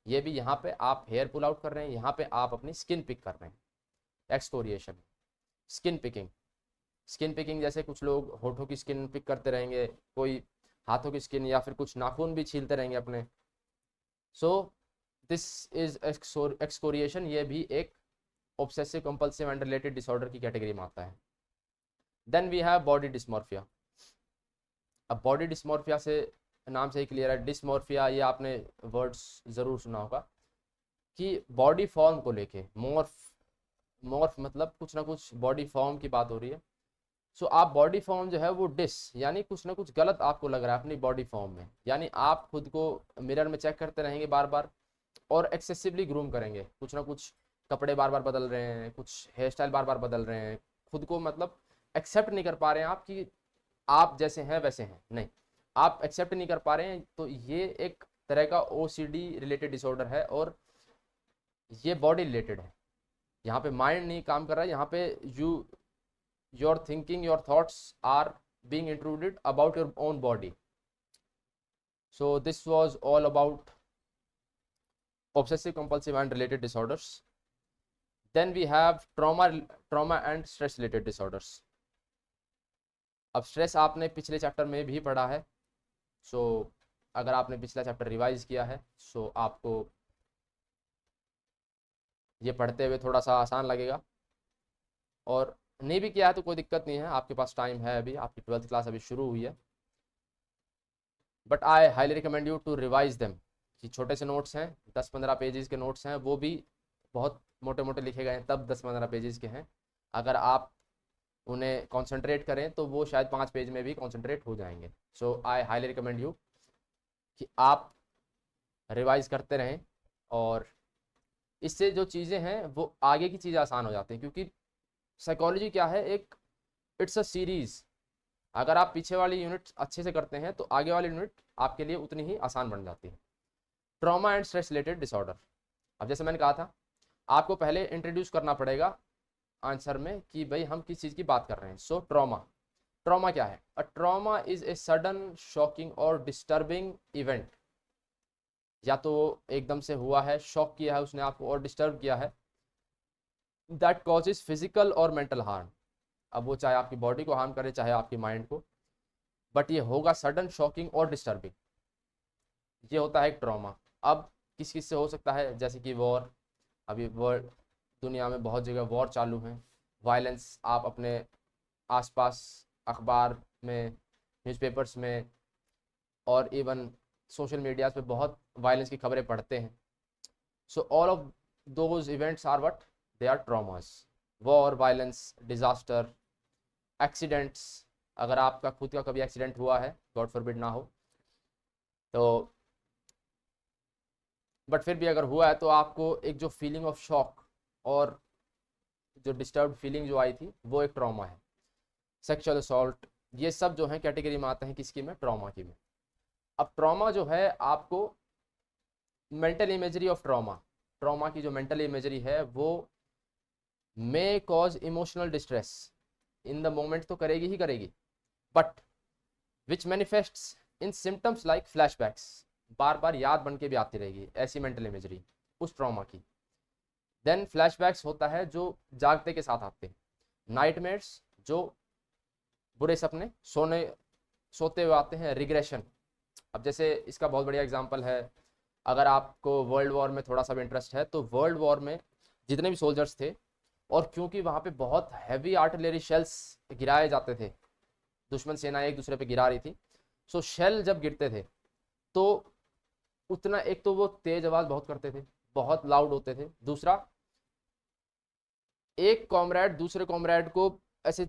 ये भी यहाँ पे आप हेयर पुल आउट कर रहे हैं, यहाँ पे आप अपनी स्किन पिक कर रहे हैं। Excoriation, skin picking. Skin picking जैसे कुछ लोग होठों की स्किन पिक करते रहेंगे, कोई हाथों की स्किन, या फिर कुछ नाखून भी छीलते रहेंगे अपने। सो दिस इज एक्सकोरिएशन, ये भी एक obsessive compulsive and related disorder की कैटेगरी में आता है। Then we have body dysmorphia. अब बॉडी डिस्मॉर्फिया से नाम से ही क्लियर है, डिस्मॉर्फिया ये आपने वर्ड्स ज़रूर सुना होगा कि बॉडी फॉर्म को लेके, मॉर्फ, मॉर्फ मतलब कुछ ना कुछ बॉडी फॉर्म की बात हो रही है। सो आप बॉडी फॉर्म जो है वो यानी कुछ ना कुछ गलत आपको लग रहा है अपनी बॉडी फॉर्म में, यानी आप खुद को मिरर में चेक करते रहेंगे बार बार और एक्सेसिवली ग्रूम करेंगे, कुछ ना कुछ कपड़े बार बार बदल रहे हैं, कुछ हेयर स्टाइल बार बार बदल रहे हैं, खुद को मतलब एक्सेप्ट नहीं कर पा रहे हैं आप कि आप जैसे हैं वैसे हैं, नहीं, आप एक्सेप्ट नहीं कर पा रहे हैं। तो ये एक तरह का ओसीडी रिलेटेड डिसऑर्डर है और ये बॉडी रिलेटेड है। यहाँ पे माइंड नहीं काम कर रहा है, यहाँ पे your thinking, your thoughts are being intruded about your own body. So this was all about obsessive compulsive and related disorders. Then we have trauma and stress related disorders. अब स्ट्रेस आपने पिछले चैप्टर में भी पढ़ा है। सो अगर आपने पिछला चैप्टर रिवाइज किया है सो आपको ये पढ़ते हुए थोड़ा सा आसान लगेगा, और नहीं भी किया है तो कोई दिक्कत नहीं है, आपके पास टाइम है, अभी आपकी 12th क्लास अभी शुरू हुई है। But I highly recommend you to revise them, कि छोटे से नोट्स हैं, 10-15 पेजेस के नोट्स हैं, वो भी बहुत मोटे मोटे लिखे गए हैं तब 10-15 पेजेस के हैं। अगर आप उन्हें कॉन्सेंट्रेट करें तो वो शायद 5 पेज में भी कॉन्सेंट्रेट हो जाएंगे। सो आई हाईली रिकमेंड यू कि आप रिवाइज करते रहें, और इससे जो चीज़ें हैं वो आगे की चीज़ें आसान हो जाती हैं, क्योंकि साइकोलॉजी क्या है, एक इट्स अ सीरीज़। अगर आप पीछे वाली यूनिट अच्छे से करते हैं तो आगे वाली यूनिट आपके लिए उतनी ही आसान बन जाती है। Trauma and stress related disorder, अब जैसे मैंने कहा था, आपको पहले इंट्रोड्यूस करना पड़ेगा आंसर में कि भाई हम किस चीज़ की बात कर रहे हैं। सो ट्रॉमा, ट्रॉमा क्या है? A trauma is a sudden shocking और डिस्टर्बिंग इवेंट। या तो एकदम से हुआ है, शॉक किया है उसने आपको और डिस्टर्ब किया है, दैट कॉजेज फिजिकल और मेंटल हार्म। अब वो चाहे आपकी बॉडी को हार्म करे चाहे आपकी माइंड को, बट ये होगा सडन, शॉकिंग और डिस्टर्बिंग। ये होता है एक ट्रॉमा। अब किस किस से हो सकता है? जैसे कि वॉर, अभी वर्ल्ड दुनिया में बहुत जगह वॉर चालू हैं, वायलेंस आप अपने आसपास अखबार में, न्यूज़पेपर्स में और इवन सोशल मीडिया पे बहुत वायलेंस की खबरें पढ़ते हैं। So all of those events are what? They are traumas. War, violence, disaster, accidents. अगर आपका खुद का कभी एक्सीडेंट हुआ है, गॉड फॉरबिड ना हो तो, बट फिर भी अगर हुआ है तो आपको एक जो फीलिंग ऑफ शॉक और जो डिस्टर्ब फीलिंग जो आई थी वो एक ट्रॉमा है। सेक्सुअल असॉल्ट, ये सब जो है कैटेगरी में आते हैं किसकी में? ट्रॉमा की में। अब ट्रॉमा जो है आपको mental imagery of trauma, trauma की जो मेंटल इमेजरी है वो may cause emotional distress in the moment, तो करेगी ही करेगी, but which manifests in symptoms like flashbacks, बार बार याद बन के भी आती रहेगी ऐसी मेंटल इमेजरी उस ट्रॉमा की। देन फ्लैशबैक्स होता है जो जागते के साथ आते हैं, नाइटमेयर्स जो बुरे सपने सोते हुए आते हैं, रिग्रेशन। अब जैसे इसका बहुत बढ़िया एग्जांपल है, अगर आपको वर्ल्ड वॉर में थोड़ा सा भी इंटरेस्ट है तो वर्ल्ड वॉर में जितने भी सोल्जर्स थे, और क्योंकि वहाँ पे बहुत हैवी आर्टिलरी शेल्स गिराए जाते थे, दुश्मन सेनाएं एक दूसरे पे गिरा रही थी, सो शेल जब गिरते थे तो उतना, एक तो वो तेज आवाज़ बहुत करते थे, बहुत लाउड होते थे, दूसरा एक कॉमरेड दूसरे कॉमरेड को ऐसे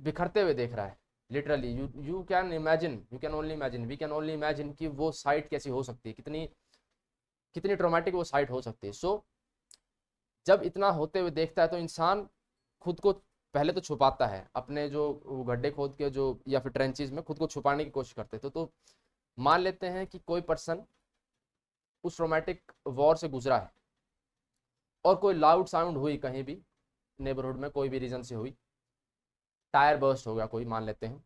बिखरते हुए देख रहा है, literally you can imagine, you can only imagine, we can only imagine कि वो साइट कैसी हो सकती है, कितनी कितनी ट्रोमेटिक वो साइट हो सकती है। सो जब इतना होते हुए देखता है तो इंसान खुद को पहले तो छुपाता है, अपने जो गड्ढे खोद के जो या फिर ट्रेंचेस में खुद को छुपाने की कोशिश करते थे। तो मान लेते हैं कि कोई पर्सन उस ट्रोमेटिक वॉर से गुजरा है और कोई लाउड साउंड हुई कहीं भी नेबरहुड में, कोई भी रीजन से हुई, टायर बर्स्ट हो गया कोई, मान लेते हैं,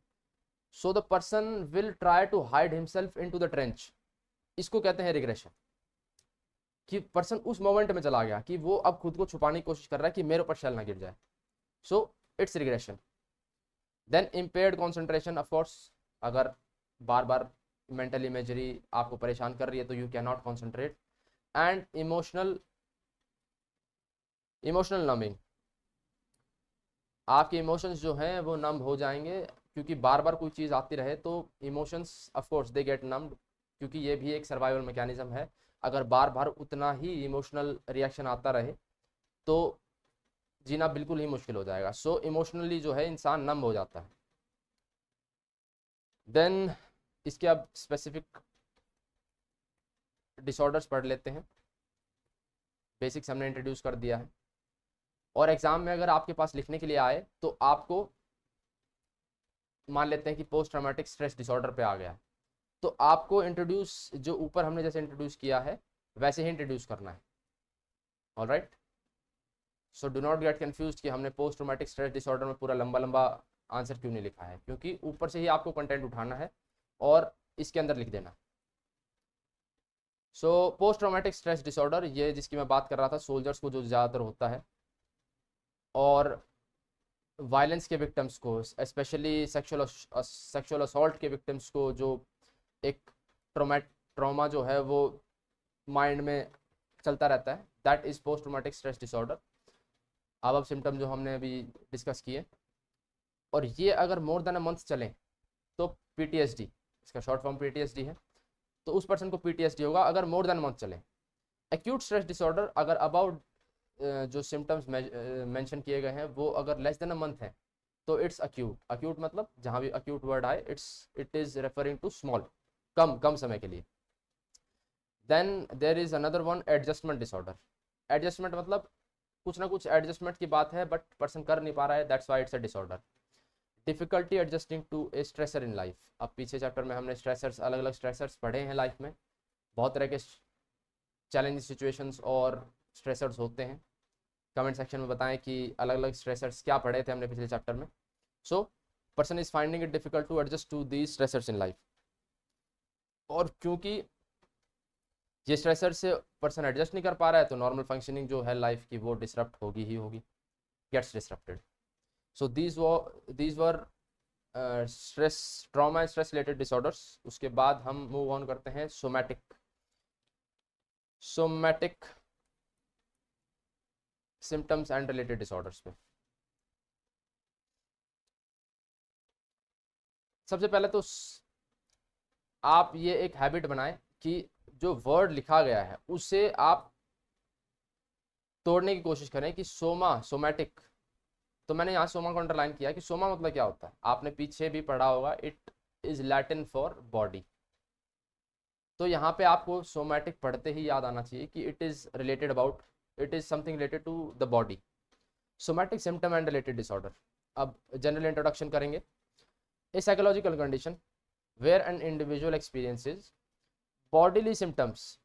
so the person will try to hide himself into the trench. इसको कहते हैं रिग्रेशन, कि पर्सन उस मोमेंट में चला गया कि वो अब खुद को छुपाने की कोशिश कर रहा है कि मेरे ऊपर शेल ना गिर जाए। So it's regression. Then impaired concentration, of course अगर बार बार मेंटल इमेजरी आपको परेशान कर रही है तो you can not concentrate. And emotional numbing, आपके इमोशंस जो हैं वो नम हो जाएंगे, क्योंकि बार बार कोई चीज़ आती रहे तो emotions of course they get numbed, क्योंकि ये भी एक सर्वाइवल मैकेनिज्म है। अगर बार बार उतना ही इमोशनल रिएक्शन आता रहे तो जीना बिल्कुल ही मुश्किल हो जाएगा। सो इमोशनली जो है इंसान नम हो जाता है। देन इसके अब स्पेसिफिक डिसऑर्डर्स पढ़ लेते हैं, बेसिक्स हमने इंट्रोड्यूस कर दिया है, और एग्जाम में अगर आपके पास लिखने के लिए आए तो आपको मान लेते हैं कि पोस्ट ट्रॉमेटिक स्ट्रेस डिसऑर्डर पे आ गया है, तो आपको इंट्रोड्यूस जो ऊपर हमने जैसे इंट्रोड्यूस किया है वैसे ही इंट्रोड्यूस करना है। Alright, so do not gate confused कि हमने पोस्ट ट्रॉमेटिक स्ट्रेस डिसऑर्डर में पूरा लंबा लंबा आंसर क्यों नहीं लिखा है, क्योंकि ऊपर से ही आपको कंटेंट उठाना है और इसके अंदर लिख देना। So post traumatic stress disorder, ये जिसकी मैं बात कर रहा था, सोल्जर्स को जो ज़्यादातर होता है, और वायलेंस के विक्टिम्स को, स्पेशली सेक्सुअल असॉल्ट के विक्टिम्स को, जो एक ट्रॉमा जो है वो माइंड में चलता रहता है, that is post traumatic stress disorder. अब सिम्टम जो हमने अभी डिस्कस किए, और ये अगर मोर देन अ मंथ चलें तो पीटीएसडी, इसका शॉर्ट फॉर्म पीटीएसडी है, तो उस पर्सन को पीटीएसडी होगा अगर मोर देन मंथ चले। एक्यूट स्ट्रेस डिसऑर्डर, अगर अबाउट जो सिम्टम्स मेंशन किए गए हैं वो अगर लेस देन अ मंथ है तो इट्स अक्यूट। अक्यूट मतलब जहाँ भी अक्यूट वर्ड आए it is referring to small, कम कम समय के लिए। Then there is another one, adjustment disorder. Adjustment मतलब कुछ ना कुछ एडजस्टमेंट की बात है बट पर्सन कर नहीं पा रहा है, that's why it's a disorder. Difficulty adjusting to a stressor in life, अब पीछे चैप्टर में हमने स्ट्रेसर्स, अलग अलग स्ट्रेसर्स पढ़े हैं लाइफ में, बहुत तरह के चैलेंजिंग सिचुएशंस और स्ट्रेसर्स होते हैं। कमेंट सेक्शन में बताएं कि अलग अलग स्ट्रेसर्स क्या पढ़े थे हमने पिछले चैप्टर में। So person is finding it difficult to adjust to these stressors in life, और क्योंकि ये स्ट्रेसर से पर्सन एडजस्ट नहीं कर पा रहा है तो नॉर्मल फंक्शनिंग जो है लाइफ की वो डिसरप्ट होगी ही होगी, gets disrupted. So these were stress trauma and stress related disorders. उसके बाद हम मूव ऑन करते हैं somatic symptoms and related disorders पे। सबसे पहले तो आप ये एक हैबिट बनाएं कि जो वर्ड लिखा गया है उसे आप तोड़ने की कोशिश करें कि सोमैटिक। तो मैंने यहाँ सोमा को अंडरलाइन किया कि सोमा मतलब क्या होता है, आपने पीछे भी पढ़ा होगा, it is Latin for body. तो यहाँ पे आपको सोमैटिक पढ़ते ही याद आना चाहिए कि it is related about, it is something related to the body. Somatic symptom and related disorder. अब जनरल इंट्रोडक्शन करेंगे। A psychological condition where an individual experiences bodily symptoms.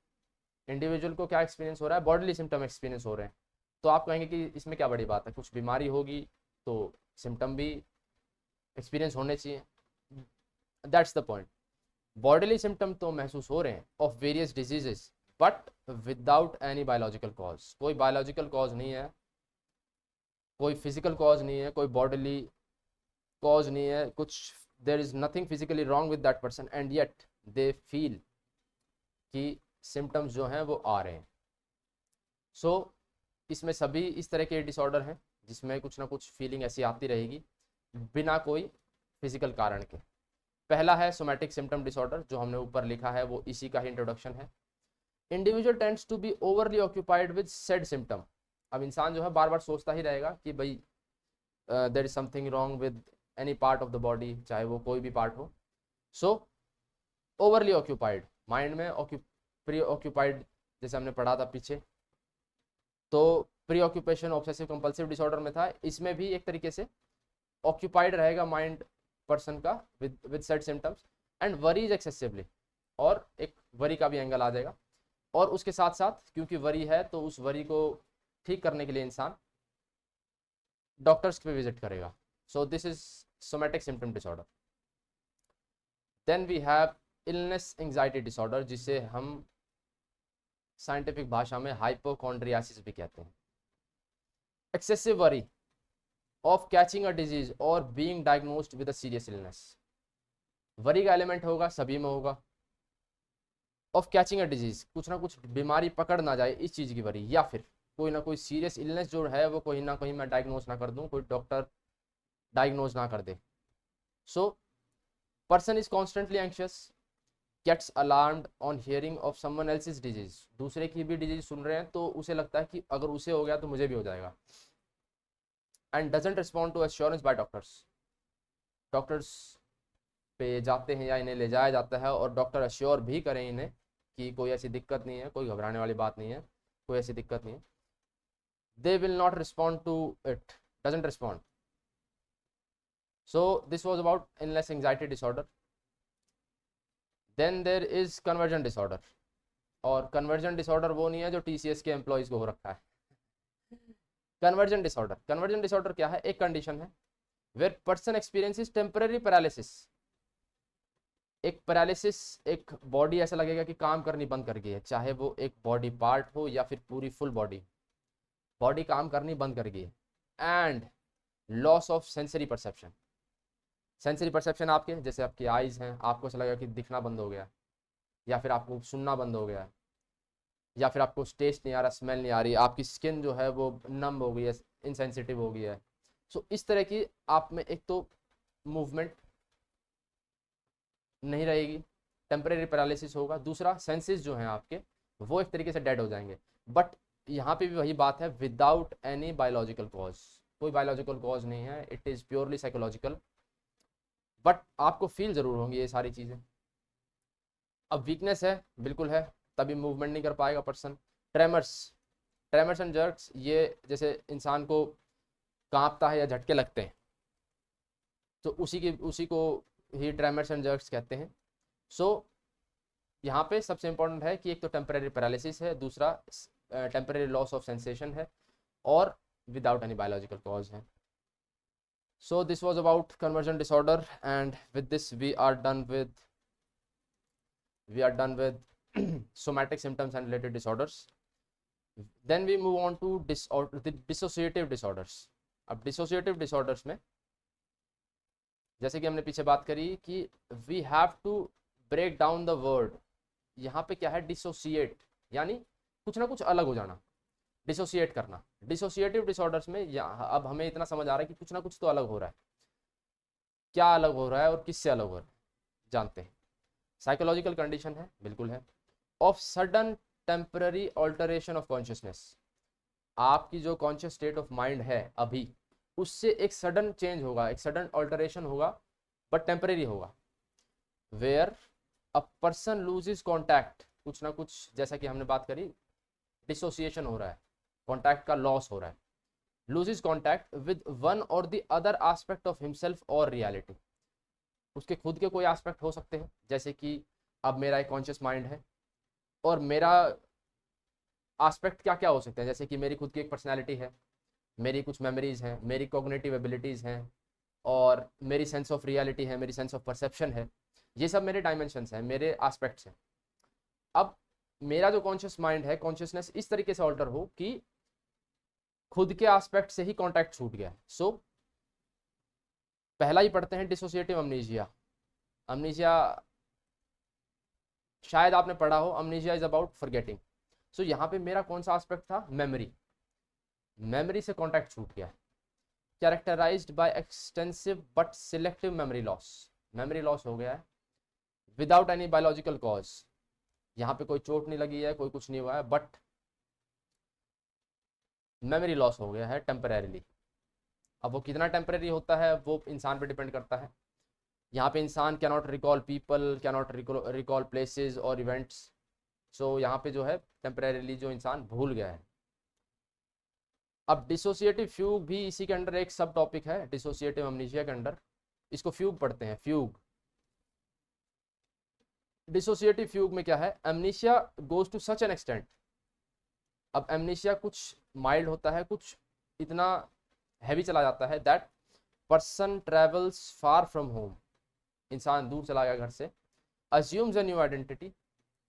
Individual को क्या एक्सपीरियंस हो रहा है, बॉडीली सिम्टम एक्सपीरियंस हो रहे हैं। तो आप कहेंगे कि इसमें क्या बड़ी बात है, कुछ बीमारी होगी तो सिम्टम भी एक्सपीरियंस होने चाहिए। That's the point. Bodily symptom तो महसूस हो रहे हैं of various diseases but without any biological cause. कोई बायोलॉजिकल कॉज नहीं है, कोई फिजिकल कॉज नहीं है, कोई बॉडीली कॉज नहीं है, कुछ there is nothing physically wrong with that person and yet they feel कि सिम्टम्स जो हैं वो आ रहे हैं। सो इसमें सभी इस तरह के डिसऑर्डर हैं जिसमें कुछ ना कुछ फीलिंग ऐसी आती रहेगी बिना कोई फिजिकल कारण के। पहला है सोमैटिक सिम्टम डिसऑर्डर, जो हमने ऊपर लिखा है वो इसी का ही इंट्रोडक्शन है। Individual tends to be overly occupied with said symptom. अब इंसान जो है बार बार सोचता ही रहेगा कि भाई there is something wrong with any part of the body, चाहे वो कोई भी पार्ट हो। सो ओवरली ऑक्यूपाइड, माइंड में प्री ऑक्यूपाइड, जैसे हमने पढ़ा था पीछे। तो preoccupation obsessive compulsive disorder में था, इसमें भी एक तरीके से ऑक्यूपाइड रहेगा माइंड पर्सन का with said symptoms and worries excessively, और एक वरी का भी एंगल आ जाएगा। और उसके साथ साथ क्योंकि वरी है तो उस वरी को ठीक करने के लिए इंसान डॉक्टर्स पे विजिट करेगा। So this is somatic symptom disorder. Then we have illness anxiety disorder, जिसे हम साइंटिफिक भाषा में हाइपोकॉन्ड्रियासिस भी कहते हैं। Excessive worry of catching a disease और being diagnosed with a serious illness. Worry का एलिमेंट होगा, सभी में होगा। ऑफ कैचिंग अ डिजीज, कुछ ना कुछ बीमारी पकड़ ना जाए, इस चीज़ की वरी, या फिर कोई ना कोई सीरियस इलनेस जो है वो कहीं ना कहीं मैं डायग्नोज ना कर दूं, कोई डॉक्टर डायग्नोज ना कर दे। So person is constantly anxious, gets alarmed on hearing of someone else's disease. दूसरे की भी डिजीज सुन रहे हैं तो उसे लगता है कि अगर उसे हो गया तो मुझे भी हो जाएगा। And doesn't respond to assurance by doctors. Doctors पे जाते हैं या इन्हें ले जाया जाता है और डॉक्टर अश्योर भी करें इन्हें कि कोई ऐसी दिक्कत नहीं है, कोई घबराने वाली बात नहीं है, कोई ऐसी दिक्कत नहीं है। They will not respond to it, doesn't respond. So this was about illness anxiety disorder. Then there is conversion disorder. और कन्वर्जन डिसऑर्डर वो नहीं है जो टीसीएस के एम्प्लॉयज को हो रखा है। कन्वर्जन डिसऑर्डर क्या है, एक कंडीशन है where person experiences temporary paralysis. एक पैरालिसिस, एक बॉडी ऐसा लगेगा कि काम करनी बंद कर गई है, चाहे वो एक बॉडी पार्ट हो या फिर पूरी फुल बॉडी काम करनी बंद कर गई है। And loss of sensory perception. Sensory perception आपके, जैसे आपकी आईज हैं, आपको ऐसा लगेगा कि दिखना बंद हो गया, या फिर आपको सुनना बंद हो गया, या फिर आपको टेस्ट नहीं आ रहा, स्मेल नहीं आ रही, आपकी स्किन जो है वो नम हो गई है, इनसेंसिटिव हो गई है। सो इस तरह की आप में एक तो मूवमेंट नहीं रहेगी, टेम्परेरी पैरालिसिस होगा। दूसरा, सेंसेस जो हैं आपके वो एक तरीके से डेड हो जाएंगे। बट यहाँ पे भी वही बात है, विदाउट एनी बायोलॉजिकल कॉज। कोई बायोलॉजिकल कॉज नहीं है, it is purely psychological, but आपको फील ज़रूर होंगी ये सारी चीज़ें। अब वीकनेस है, बिल्कुल है, तभी मूवमेंट नहीं कर पाएगा पर्सन। ट्रेमर्स एंड जर्क्स, ये जैसे इंसान को कांपता है या झटके लगते हैं तो उसी को ही ट्रेमर्स एंड जर्क्स कहते हैं। सो यहाँ पे सबसे इंपॉर्टेंट है कि एक तो टेम्परेरी पैरालिसिस है, दूसरा टेम्परेरी लॉस ऑफ सेंसेशन है, और विदाउट एनी बायोलॉजिकल कॉज है. So this was about conversion disorder, and with this we are done with somatic symptoms and related disorders. Then we move on to the dissociative disorders. अब dissociative disorders में जैसे कि हमने पीछे बात करी कि we have to break down the word. यहाँ पे क्या है, dissociate यानी कुछ ना कुछ अलग हो जाना, डिसोसिएट करना. डिसोसिएटिव डिसऑर्डर्स में अब हमें इतना समझ आ रहा है कि कुछ ना कुछ तो अलग हो रहा है. क्या अलग हो रहा है और किससे अलग हो रहा है जानते हैं. साइकोलॉजिकल कंडीशन है, बिल्कुल है. Of sudden temporary alteration of consciousness, आपकी जो कॉन्शियस स्टेट ऑफ माइंड है अभी, उससे एक सडन चेंज होगा, एक सडन ऑल्टरेशन होगा, बट टेम्पररी होगा. Where a person loses contact, कुछ ना कुछ जैसा कि हमने बात करी, डिसोसिएशन हो रहा है, कॉन्टैक्ट का लॉस हो रहा है. लूजेस कॉन्टैक्ट विद वन और the other aspect of himself और रियलिटी, उसके खुद के कोई एस्पेक्ट हो सकते हैं, जैसे कि अब मेरा एक कॉन्शियस माइंड है और मेरा एस्पेक्ट क्या क्या हो सकते हैं, जैसे कि मेरी खुद की एक पर्सनैलिटी है, मेरी कुछ मेमोरीज हैं, मेरी कॉग्निटिव एबिलिटीज़ हैं, और मेरी सेंस ऑफ रियलिटी है, मेरी सेंस ऑफ परसेप्शन है. ये सब मेरे डायमेंशंस हैं, मेरे एस्पेक्ट्स हैं. अब मेरा जो कॉन्शियस माइंड है, कॉन्शियसनेस इस तरीके से ऑल्टर हो कि खुद के एस्पेक्ट से ही कॉन्टैक्ट छूट गया. सो पहला ही पढ़ते हैं, डिसोसिएटिव अमनीजिया. अमनीजिया शायद आपने पढ़ा हो, अमनीजिया इज अबाउट फॉरगेटिंग. सो यहाँ पे मेरा कौन सा एस्पेक्ट था, मेमोरी. मेमोरी से कॉन्टैक्ट छूट गया. Characterized by extensive but selective memory loss, memory loss हो गया है विदाउट एनी बायोलॉजिकल कॉज. यहाँ पे कोई चोट नहीं लगी है, कोई कुछ नहीं हुआ है, बट मेमोरी लॉस हो गया है टेम्परेरीली. अब वो कितना टेम्परेरी होता है वो इंसान पे डिपेंड करता है. यहाँ पे इंसान can not recall people, can not recall places और इवेंट्स. सो यहाँ पे जो है टेम्परेरीली जो इंसान भूल गया है. अब डिसोसिएटिव फ्यूग भी इसी के अंडर एक सब टॉपिक है, डिसोसिएटिव अमनीशिया के अंडर. इसको फ्यूग पढ़ते हैं, फ्यूग. डिसोसिएटिव फ्यूग में क्या है, amnesia goes to such an extent. अब एमनीशिया कुछ माइल्ड होता है, कुछ इतना हैवी चला जाता है that person travels far from home, इंसान दूर चला गया घर से. अज्यूम्स अ न्यू आइडेंटिटी,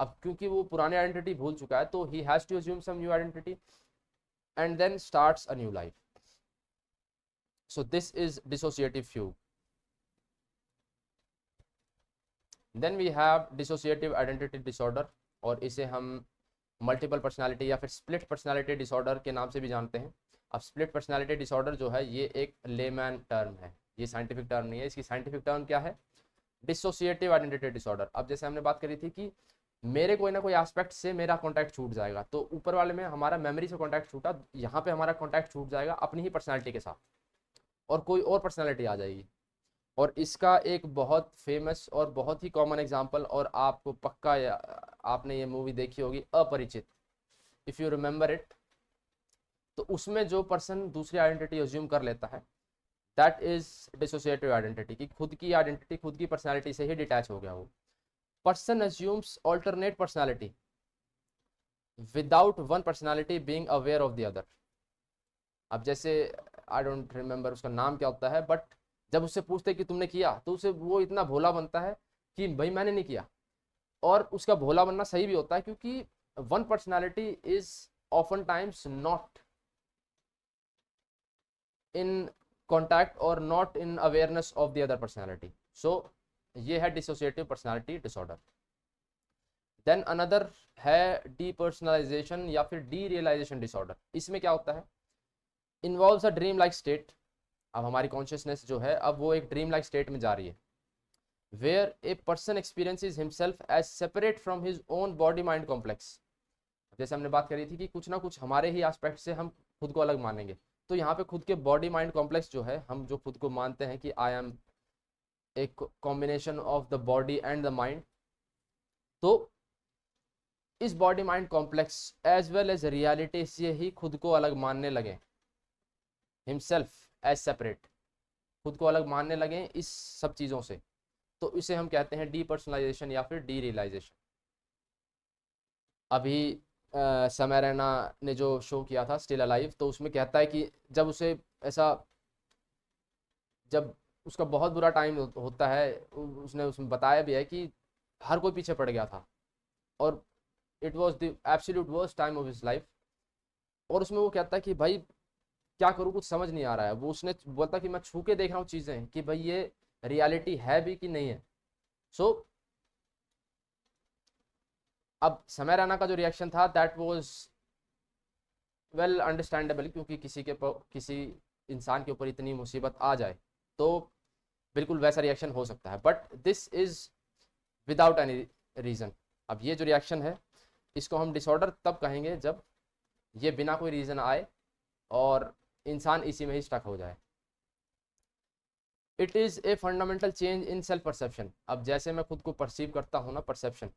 अब क्योंकि वो पुरानी आइडेंटिटी भूल चुका है तो ही has to assume some new identity and then starts a new life. So this is dissociative fugue. Then we have dissociative identity disorder, और इसे हम मल्टीपल पर्सनालिटी या फिर स्प्लिट पर्सनालिटी डिसऑर्डर के नाम से भी जानते हैं. अब स्प्लिट पर्सनालिटी डिसऑर्डर जो है ये एक लेमैन टर्म है, ये साइंटिफिक टर्म नहीं है. इसकी साइंटिफिक टर्म क्या है, डिसोसिएटिव आइडेंटिटी डिसऑर्डर. अब जैसे हमने बात करी थी कि मेरे कोई ना कोई एस्पेक्ट से मेरा कॉन्टैक्ट छूट जाएगा, तो ऊपर वाले में हमारा मेमोरी से कॉन्टैक्ट छूटा, यहाँ पे हमारा कॉन्टैक्ट छूट जाएगा अपनी ही पर्सनैलिटी के साथ, और कोई और पर्सनैलिटी आ जाएगी. और इसका एक बहुत फेमस और बहुत ही कॉमन एग्जांपल, और आपको पक्का आपने ये मूवी देखी होगी अपरिचित, इफ़ यू रिमेंबर इट. तो उसमें जो पर्सन दूसरी आइडेंटिटी अज्यूम कर लेता है, दैट इज डिसोसिएटिव आइडेंटिटी, कि खुद की आइडेंटिटी खुद की पर्सनैलिटी से ही डिटैच हो गया वो. Person assumes alternate personality without one personality being aware of the other. अब जैसे आई डोंट रिमेंबर उसका नाम क्या होता है, बट जब उससे पूछते कि तुमने किया, तो उसे वो इतना भोला बनता है कि भाई मैंने नहीं किया. और उसका भोला बनना सही भी होता है, क्योंकि one personality is often times not in contact और not in awareness of the other personality. So ये है dissociative personality disorder. Then another है डीपर्सनलाइजेशन या फिर डीरियलाइजेशन डिसऑर्डर. इसमें क्या होता है, involves a dream like state. अब हमारी कॉन्शियसनेस जो है अब वो एक ड्रीम लाइक स्टेट में जा रही है, where a person experiences himself as separate from his own body mind complex. जैसे हमने बात करी थी कि कुछ ना कुछ हमारे ही एस्पेक्ट से हम खुद को अलग मानेंगे, तो यहाँ पे खुद के बॉडी माइंड कॉम्प्लेक्स जो है, हम जो खुद को मानते हैं कि I am a combination of the body and the mind, तो इस body mind complex as well as reality से ही खुद को अलग मानने लगे, हिमसेल्फ एज सेपरेट, खुद को अलग मानने लगे इस सब चीज़ों से. तो इसे हम कहते हैं डीपर्सनलाइजेशन या फिर डीरियलाइजेशन. अभी समय रैना ने जो शो किया था स्टिल अलाइव, तो उसमें कहता है कि जब उसे ऐसा, जब उसका बहुत बुरा टाइम होता है, उसने उसमें बताया भी है कि हर कोई पीछे पड़ गया था और it was the absolute worst time of his life. और उसमें वो कहता है कि भाई क्या करूँ, कुछ समझ नहीं आ रहा है। वो उसने बोलता कि मैं छू के देख रहा हूँ चीज़ें कि भाई ये रियलिटी है भी कि नहीं है। सो अब समय रैना का जो रिएक्शन था दैट वाज वेल अंडरस्टैंडेबल, क्योंकि किसी इंसान के ऊपर इतनी मुसीबत आ जाए तो बिल्कुल वैसा रिएक्शन हो सकता है, but this is without any reason. अब ये जो रिएक्शन है इसको हम डिसऑर्डर तब कहेंगे जब ये बिना कोई रीज़न आए और इंसान इसी में ही स्टक हो जाए। It is a fundamental change in self perception. अब जैसे मैं खुद को परसीव करता हूँ ना, परसेप्शन,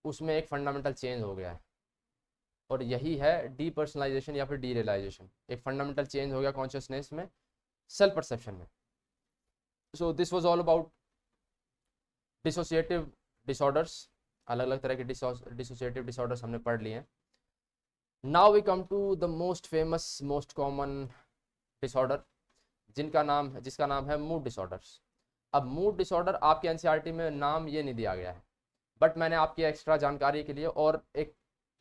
उसमें एक फंडामेंटल चेंज हो गया है और यही है डीपर्सनलाइजेशन या फिर डीरियलाइजेशन। एक फंडामेंटल चेंज हो गया कॉन्शियसनेस में, सेल्फ परसेप्शन में। सो this was all about dissociative disorders. अलग अलग तरह के डिसोसिएटिव डिसऑर्डर्स हमने पढ़ लिए हैं। Now we come to the most famous most common disorder जिसका नाम है मूड डिसऑर्डर्स। अब मूड डिसऑर्डर आपके एनसीईआरटी में नाम ये नहीं दिया गया है, बट मैंने आपकी एक्स्ट्रा जानकारी के लिए और एक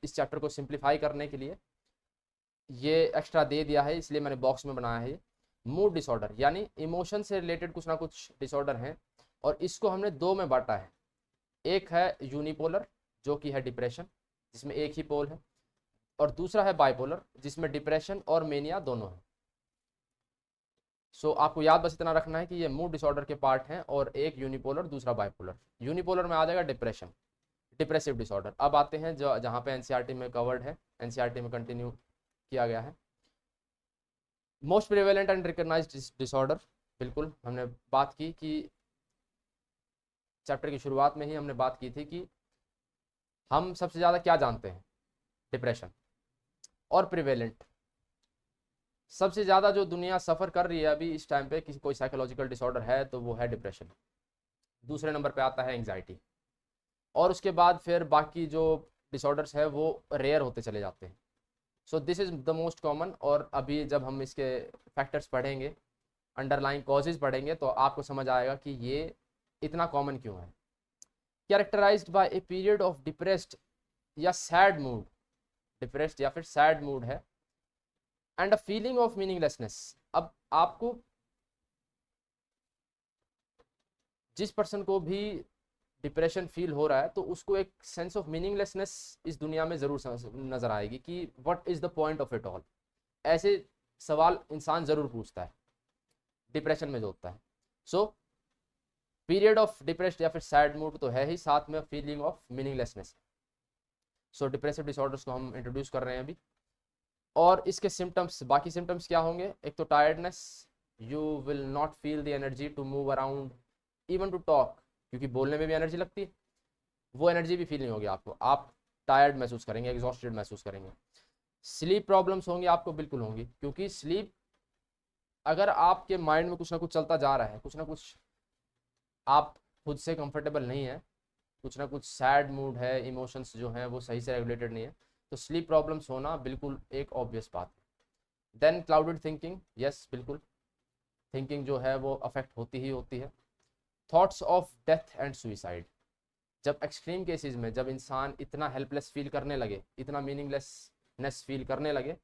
इस चैप्टर को सिंप्लीफाई करने के लिए ये एक्स्ट्रा दे दिया है, इसलिए मैंने बॉक्स में बनाया है। मूड डिसऑर्डर यानी इमोशन से रिलेटेड कुछ ना कुछ डिसऑर्डर हैं और इसको हमने दो में बांटा है। एक है यूनिपोलर जो कि है डिप्रेशन, जिसमें एक ही पोल है, और दूसरा है बाइपोलर जिसमें डिप्रेशन और मेनिया दोनों है। सो आपको याद बस इतना रखना है कि ये मूड डिसऑर्डर के पार्ट हैं और एक यूनिपोलर दूसरा बाइपोलर। यूनिपोलर में आ जाएगा डिप्रेशन, डिप्रेसिव डिसऑर्डर। अब आते हैं जो जहाँ पे एनसीईआरटी में कवर्ड है, एनसीईआरटी में कंटिन्यू किया गया है। Most prevalent and recognized disorder, बिल्कुल हमने बात की कि चैप्टर की शुरुआत में ही हमने बात की थी कि हम सबसे ज़्यादा क्या जानते हैं, डिप्रेशन। और प्रिवेलेंट, सबसे ज़्यादा जो दुनिया सफ़र कर रही है अभी इस टाइम पे किसी कोई साइकोलॉजिकल डिसऑर्डर है तो वो है डिप्रेशन। दूसरे नंबर पे आता है एंग्जाइटी, और उसके बाद फिर बाकी जो डिसऑर्डर्स है वो रेयर होते चले जाते हैं। So this is the most common. और अभी जब हम इसके फैक्टर्स पढ़ेंगे, अंडरलाइन कॉजेज पढ़ेंगे, तो आपको समझ आएगा कि ये इतना कॉमन क्यों है। Characterized by a period of depressed या सैड मूड, डिप्रेस्ड या फिर सैड मूड है, and a feeling of meaninglessness. अब आपको, जिस पर्सन को भी डिप्रेशन फील हो रहा है तो उसको एक सेंस ऑफ मीनिंगलेसनेस इस दुनिया में ज़रूर नज़र आएगी कि what is the point of it all. ऐसे सवाल इंसान ज़रूर पूछता है डिप्रेशन में जो होता है। सो पीरियड ऑफ डिप्रेस्ड या फिर सैड मूड तो है ही, साथ में feeling of meaninglessness. So depressive disorders को हम इंट्रोड्यूस कर रहे हैं अभी। और इसके सिम्टम्स, बाकी सिम्टम्स क्या होंगे? एक तो tiredness, you will not feel the energy to move around, even to talk, क्योंकि बोलने में भी एनर्जी लगती है, वो एनर्जी भी फील नहीं होगी आपको, आप टायर्ड महसूस करेंगे, एग्जॉस्टेड महसूस करेंगे। स्लीप प्रॉब्लम्स होंगी आपको, बिल्कुल होंगी, क्योंकि स्लीप, अगर आपके माइंड में कुछ ना कुछ चलता जा रहा है, कुछ ना कुछ आप खुद से कंफर्टेबल नहीं है, कुछ ना कुछ सैड मूड है, इमोशंस जो हैं वो सही से रेगुलेटेड नहीं है, तो स्लीप प्रॉब्लम्स होना बिल्कुल एक ऑब्वियस बात है। देन क्लाउडेड थिंकिंग, यस बिल्कुल, थिंकिंग जो है वो अफेक्ट होती ही होती है। Thoughts of death and suicide, जब एक्सट्रीम केसेस में जब इंसान इतना हेल्पलेस फील करने लगे, इतना मीनिंगलेसनेस फील करने लगे,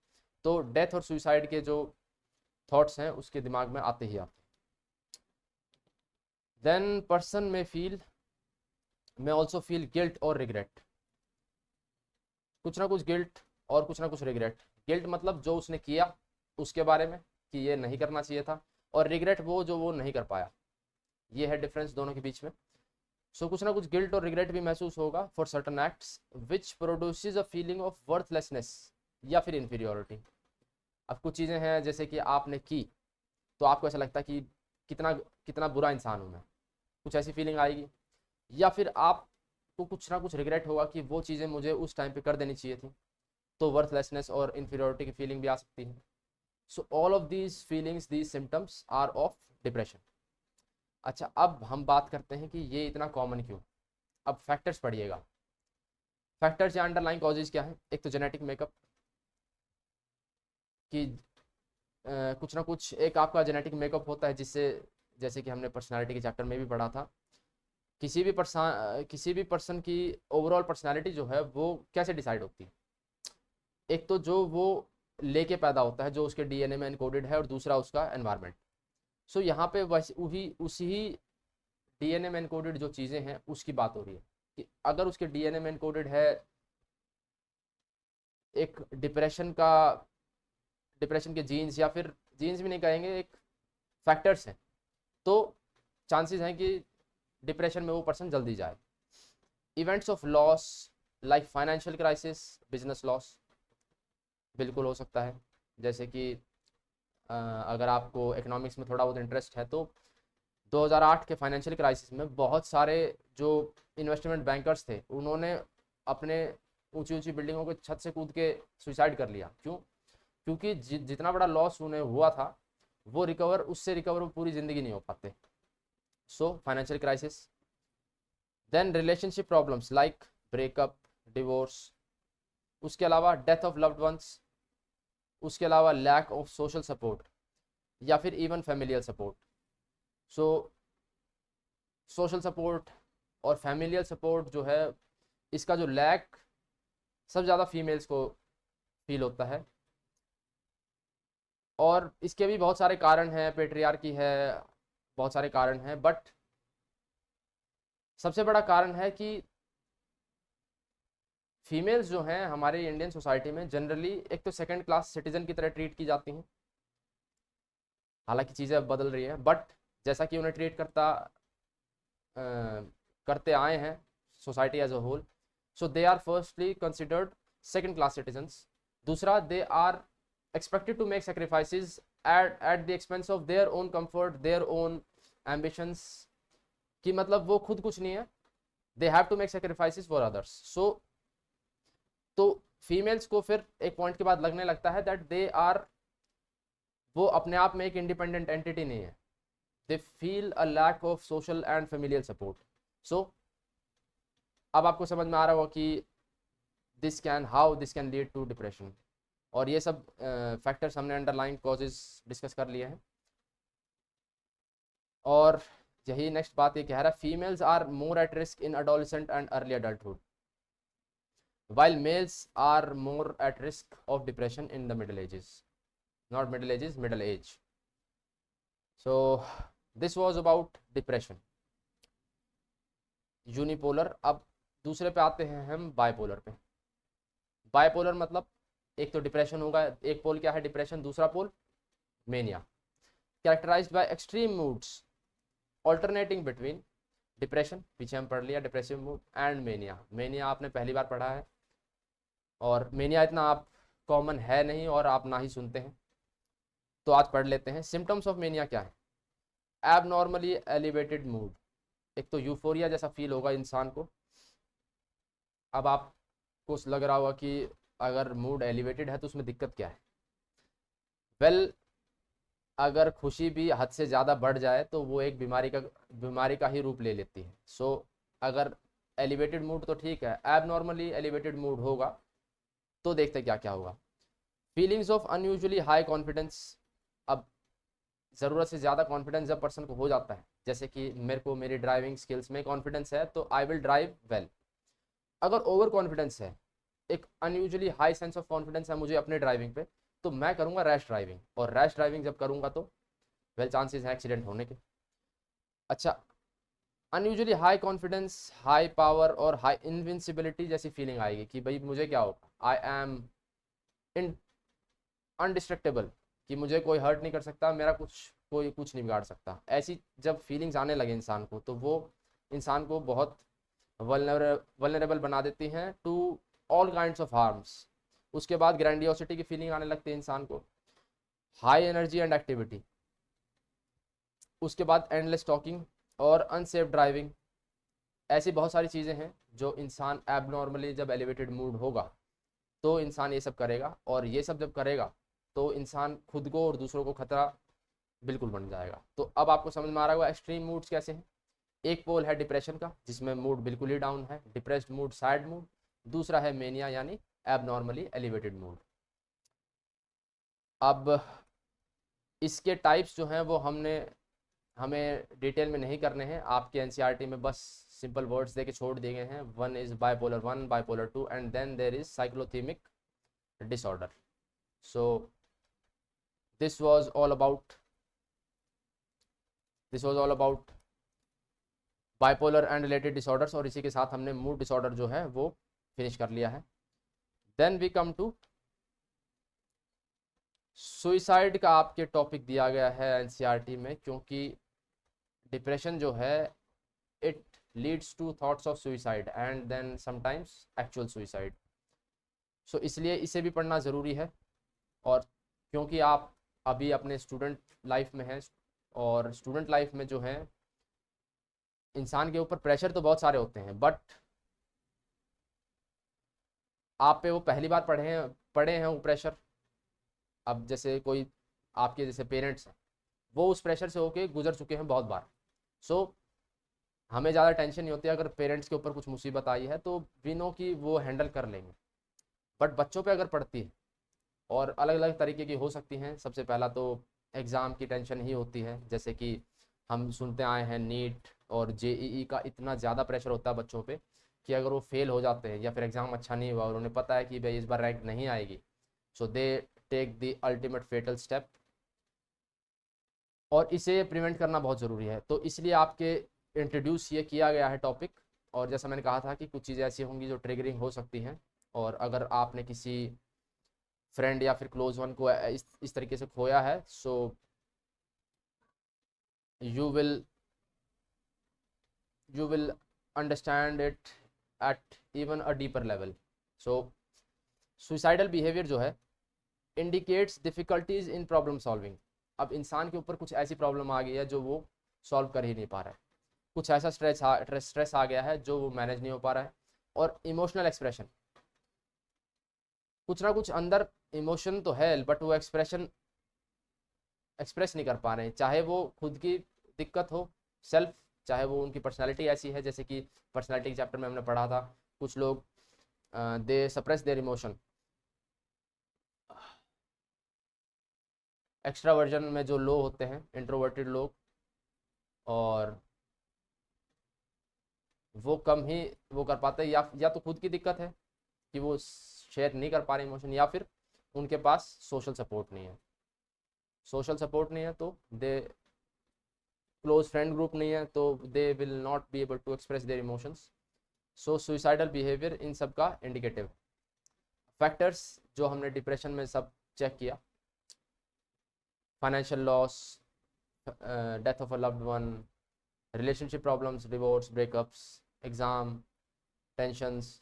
तो डेथ और सुइसाइड के जो थॉट्स हैं उसके दिमाग में आते ही आते हैं। देन पर्सन में ऑल्सो फील गिल्ट और रिग्रेट, कुछ ना कुछ गिल्ट और कुछ ना कुछ रिग्रेट। गिल्ट मतलब जो उसने किया उसके बारे में कि ये नहीं करना चाहिए था, और रिग्रेट वो जो वो नहीं कर पाया। ये है डिफरेंस दोनों के बीच में। सो कुछ ना कुछ गिल्ट और रिग्रेट भी महसूस होगा for certain acts which produces a feeling of worthlessness या फिर इन्फीरियोरिटी। अब कुछ चीज़ें हैं जैसे कि आपने की तो आपको ऐसा लगता है कि कितना कितना बुरा इंसान हूँ मैं, कुछ ऐसी फीलिंग आएगी। या फिर आपको कुछ ना कुछ रिग्रेट होगा कि वो चीज़ें मुझे उस टाइम पे कर देनी चाहिए थी, तो वर्थलेसनेस और इन्फीरियोरिटी की फीलिंग भी आ सकती है। So all of these feelings, these symptoms are of depression. अच्छा, अब हम बात करते हैं कि ये इतना कॉमन क्यों। अब फैक्टर्स पढ़िएगा। फैक्टर्स या अंडरलाइन कॉजेज क्या है? एक तो जेनेटिक मेकअप कि कुछ ना कुछ एक आपका जेनेटिक मेकअप होता है, जिससे जैसे कि हमने पर्सनालिटी के चैप्टर में भी पढ़ा था, किसी भी पर्सन की ओवरऑल पर्सनालिटी जो है वो कैसे डिसाइड होती है? एक तो जो वो लेके पैदा होता है, जो उसके डीएनए में एनकोडेड है, और दूसरा उसका एनवायरनमेंट। सो यहाँ पे वही उसी डीएनए में एनकोडेड जो चीज़ें हैं उसकी बात हो रही है कि अगर उसके डीएनए में एनकोडेड है एक डिप्रेशन के जीन्स, या फिर जीन्स भी नहीं कहेंगे, एक फैक्टर्स हैं, तो चांसेस हैं कि डिप्रेशन में वो पर्सन जल्दी जाए। Events of loss like financial crisis, business loss, बिल्कुल हो सकता है। जैसे कि अगर आपको इकोनॉमिक्स में थोड़ा बहुत इंटरेस्ट है तो 2008 के फाइनेंशियल क्राइसिस में बहुत सारे जो इन्वेस्टमेंट बैंकर्स थे उन्होंने अपने ऊंची ऊंची बिल्डिंगों के छत से कूद के सुसाइड कर लिया। क्यों? क्योंकि जितना बड़ा लॉस उन्हें हुआ था वो उससे रिकवर वो पूरी ज़िंदगी नहीं हो पाते। So financial crisis, then relationship problems like breakup, divorce, उसके अलावा डेथ ऑफ लव्ड वंस, उसके अलावा लैक ऑफ सोशल सपोर्ट या फिर इवन फैमिलियल सपोर्ट। सो सोशल सपोर्ट और फैमिलियल सपोर्ट जो है, इसका जो लैक सबसे ज़्यादा फीमेल्स को फील होता है। और इसके भी बहुत सारे कारण हैं, पेट्रियार्की है, बहुत सारे कारण हैं, बट सबसे बड़ा कारण है कि फीमेल्स जो हैं हमारे इंडियन सोसाइटी में जनरली एक तो सेकंड क्लास सिटीजन की तरह ट्रीट की जाती हैं। हालांकि चीज़ें अब बदल रही हैं, बट जैसा कि उन्हें ट्रीट करते आए हैं society as a whole, so they are firstly considered second class citizens. दूसरा, they are expected to make sacrifices at the expense of their own comfort, their own ambitions, कि मतलब वो खुद कुछ नहीं है, they have to make sacrifices for others. So तो females को फिर एक पॉइंट के बाद लगने लगता है दैट वो अपने आप में एक इंडिपेंडेंट एंटिटी नहीं है, they feel a lack of social and familial support. So अब आपको समझ में आ रहा होगा कि how this can lead to depression. और ये सब फैक्टर्स हमने अंडरलाइन कॉजेज डिस्कस कर लिए हैं। और यही नेक्स्ट बात ये कह रहा है, females are more at risk in adolescent and early adulthood, while males are more at risk of depression in the middle ages, not middle ages, middle age. So this was about depression, unipolar. अब दूसरे पे आते हैं हम bipolar पे। Bipolar मतलब एक तो डिप्रेशन होगा, एक पोल क्या है डिप्रेशन, दूसरा pole mania, characterised by extreme moods alternating between depression, पीछे हम पढ़ लिया depressive mood, and mania. Mania आपने पहली बार पढ़ा है, और मेनिया इतना आप कॉमन है नहीं और आप ना ही सुनते हैं, तो आज पढ़ लेते हैं। सिम्टम्स ऑफ मेनिया क्या है? एबनॉर्मली एलिवेटेड मूड, एक तो यूफोरिया जैसा फील होगा इंसान को। अब आपको लग रहा होगा कि अगर मूड एलिवेटेड है तो उसमें दिक्कत क्या है? वेल अगर खुशी भी हद से ज़्यादा बढ़ जाए तो वो एक बीमारी का ही रूप ले लेती है। सो अगर एलिवेटेड मूड तो ठीक है, एबनॉर्मली एलिवेटेड मूड होगा तो देखते क्या क्या होगा। Feelings of unusually high confidence, अब ज़रूरत से ज़्यादा कॉन्फिडेंस जब पर्सन को हो जाता है, जैसे कि मेरे को मेरी ड्राइविंग स्किल्स में कॉन्फिडेंस है तो आई विल ड्राइव वेल। अगर ओवर कॉन्फिडेंस है, एक unusually high sense of confidence है मुझे अपने ड्राइविंग पे, तो मैं करूँगा रैश ड्राइविंग, और रैश ड्राइविंग जब करूँगा तो वेल चांसेस हैं एक्सीडेंट होने के। अच्छा, unusually high confidence, high power और हाई इनविंसिबिलिटी जैसी फीलिंग आएगी कि भाई मुझे क्या होगा, आई एम इन अनडिस्ट्रक्टेबल, कि मुझे कोई हर्ट नहीं कर सकता, कोई कुछ नहीं बिगाड़ सकता। ऐसी जब फीलिंग्स आने लगे इंसान को, तो वो इंसान को बहुत वल्नरेबल बना देती हैं to all kinds of harms. उसके बाद ग्रैंडियोसिटी की फीलिंग आने लगती है इंसान को, हाई एनर्जी एंड एक्टिविटी, उसके बाद एंडलेस टॉकिंग और अनसेफ ड्राइविंग। ऐसी बहुत सारी चीज़ें हैं जो इंसान एबनॉर्मली जब एलिवेटेड मूड होगा तो इंसान ये सब करेगा, और ये सब जब करेगा तो इंसान खुद को और दूसरों को खतरा बिल्कुल बन जाएगा। तो अब आपको समझ में आ रहा होगा एक्सट्रीम मूड्स कैसे हैं। एक पोल है डिप्रेशन का जिसमें मूड बिल्कुल ही डाउन है, डिप्रेस्ड मूड, सैड मूड, दूसरा है मेनिया यानी एबनॉर्मली एलिवेटेड मूड। अब इसके टाइप्स जो हैं वो हमें डिटेल में नहीं करने हैं, आपके एनसीईआरटी में बस सिंपल वर्ड्स देके छोड़ दिए गए हैं। One is bipolar 1, bipolar 2 and then there is cyclothymic disorder. So this was all about bipolar and related disorders, और इसी के साथ हमने मूड डिसऑर्डर जो है वो फिनिश कर लिया है। Then we come to suicide का आपके टॉपिक दिया गया है एनसीईआरटी में, क्योंकि डिप्रेशन जो है it leads to thoughts of suicide and then sometimes actual suicide. So इसलिए इसे भी पढ़ना ज़रूरी है। और क्योंकि आप अभी अपने स्टूडेंट लाइफ में हैं, और स्टूडेंट लाइफ में जो है इंसान के ऊपर प्रेशर तो बहुत सारे होते हैं, बट आप पे वो पहली बार पढ़े हैं वो प्रेशर। अब जैसे कोई आपके जैसे पेरेंट्स हैं, वो उस प्रेशर से होके गुजर चुके हैं बहुत बार। सो हमें ज़्यादा टेंशन नहीं होती अगर पेरेंट्स के ऊपर कुछ मुसीबत आई है, तो वी नो कि वो हैंडल कर लेंगे। बट बच्चों पे अगर पड़ती है, और अलग अलग तरीके की हो सकती हैं। सबसे पहला तो एग्ज़ाम की टेंशन ही होती है, जैसे कि हम सुनते आए हैं नीट और जेईई का इतना ज़्यादा प्रेशर होता है बच्चों पे कि अगर वो फेल हो जाते हैं या फिर एग्ज़ाम अच्छा नहीं हुआ और उन्हें पता है कि भाई इस बार रैंक नहीं आएगी, so they take the ultimate fatal step, और इसे प्रिवेंट करना बहुत ज़रूरी है। तो इसलिए आपके इंट्रोड्यूस ये किया गया है टॉपिक। और जैसा मैंने कहा था कि कुछ चीज़ें ऐसी होंगी जो ट्रिगरिंग हो सकती हैं, और अगर आपने किसी फ्रेंड या फिर क्लोज वन को इस तरीके से खोया है, सो you will understand it at even a deeper level. So suicidal behaviour जो है इंडिकेट्स डिफ़िकल्टीज इन प्रॉब्लम सॉल्विंग। अब इंसान के ऊपर कुछ ऐसी प्रॉब्लम आ गई है जो वो सॉल्व कर ही नहीं पा रहा है, कुछ ऐसा स्ट्रेस आ गया है जो वो मैनेज नहीं हो पा रहा है। और इमोशनल एक्सप्रेशन, कुछ ना कुछ अंदर इमोशन तो है बट वो एक्सप्रेस नहीं कर पा रहे हैं, चाहे वो खुद की दिक्कत हो सेल्फ, चाहे वो उनकी पर्सनैलिटी ऐसी है, जैसे कि पर्सनैलिटी के चैप्टर में हमने पढ़ा था कुछ लोग दे सप्रेस देयर इमोशन। एक्स्ट्रावर्जन में जो लोग होते हैं, इंट्रोवर्टेड लोग, और वो कम ही वो कर पाते हैं, या तो खुद की दिक्कत है कि वो शेयर नहीं कर पा रहे इमोशन, या फिर उनके पास सोशल सपोर्ट नहीं है। सोशल सपोर्ट नहीं है तो दे क्लोज फ्रेंड ग्रुप नहीं है तो they will not be able to express their emotions. So suicidal behaviour इन सब का इंडिकेटिव फैक्टर्स जो हमने डिप्रेशन में सब चेक किया: financial loss, death of a loved one, relationship problems, divorce, breakups, exam tensions,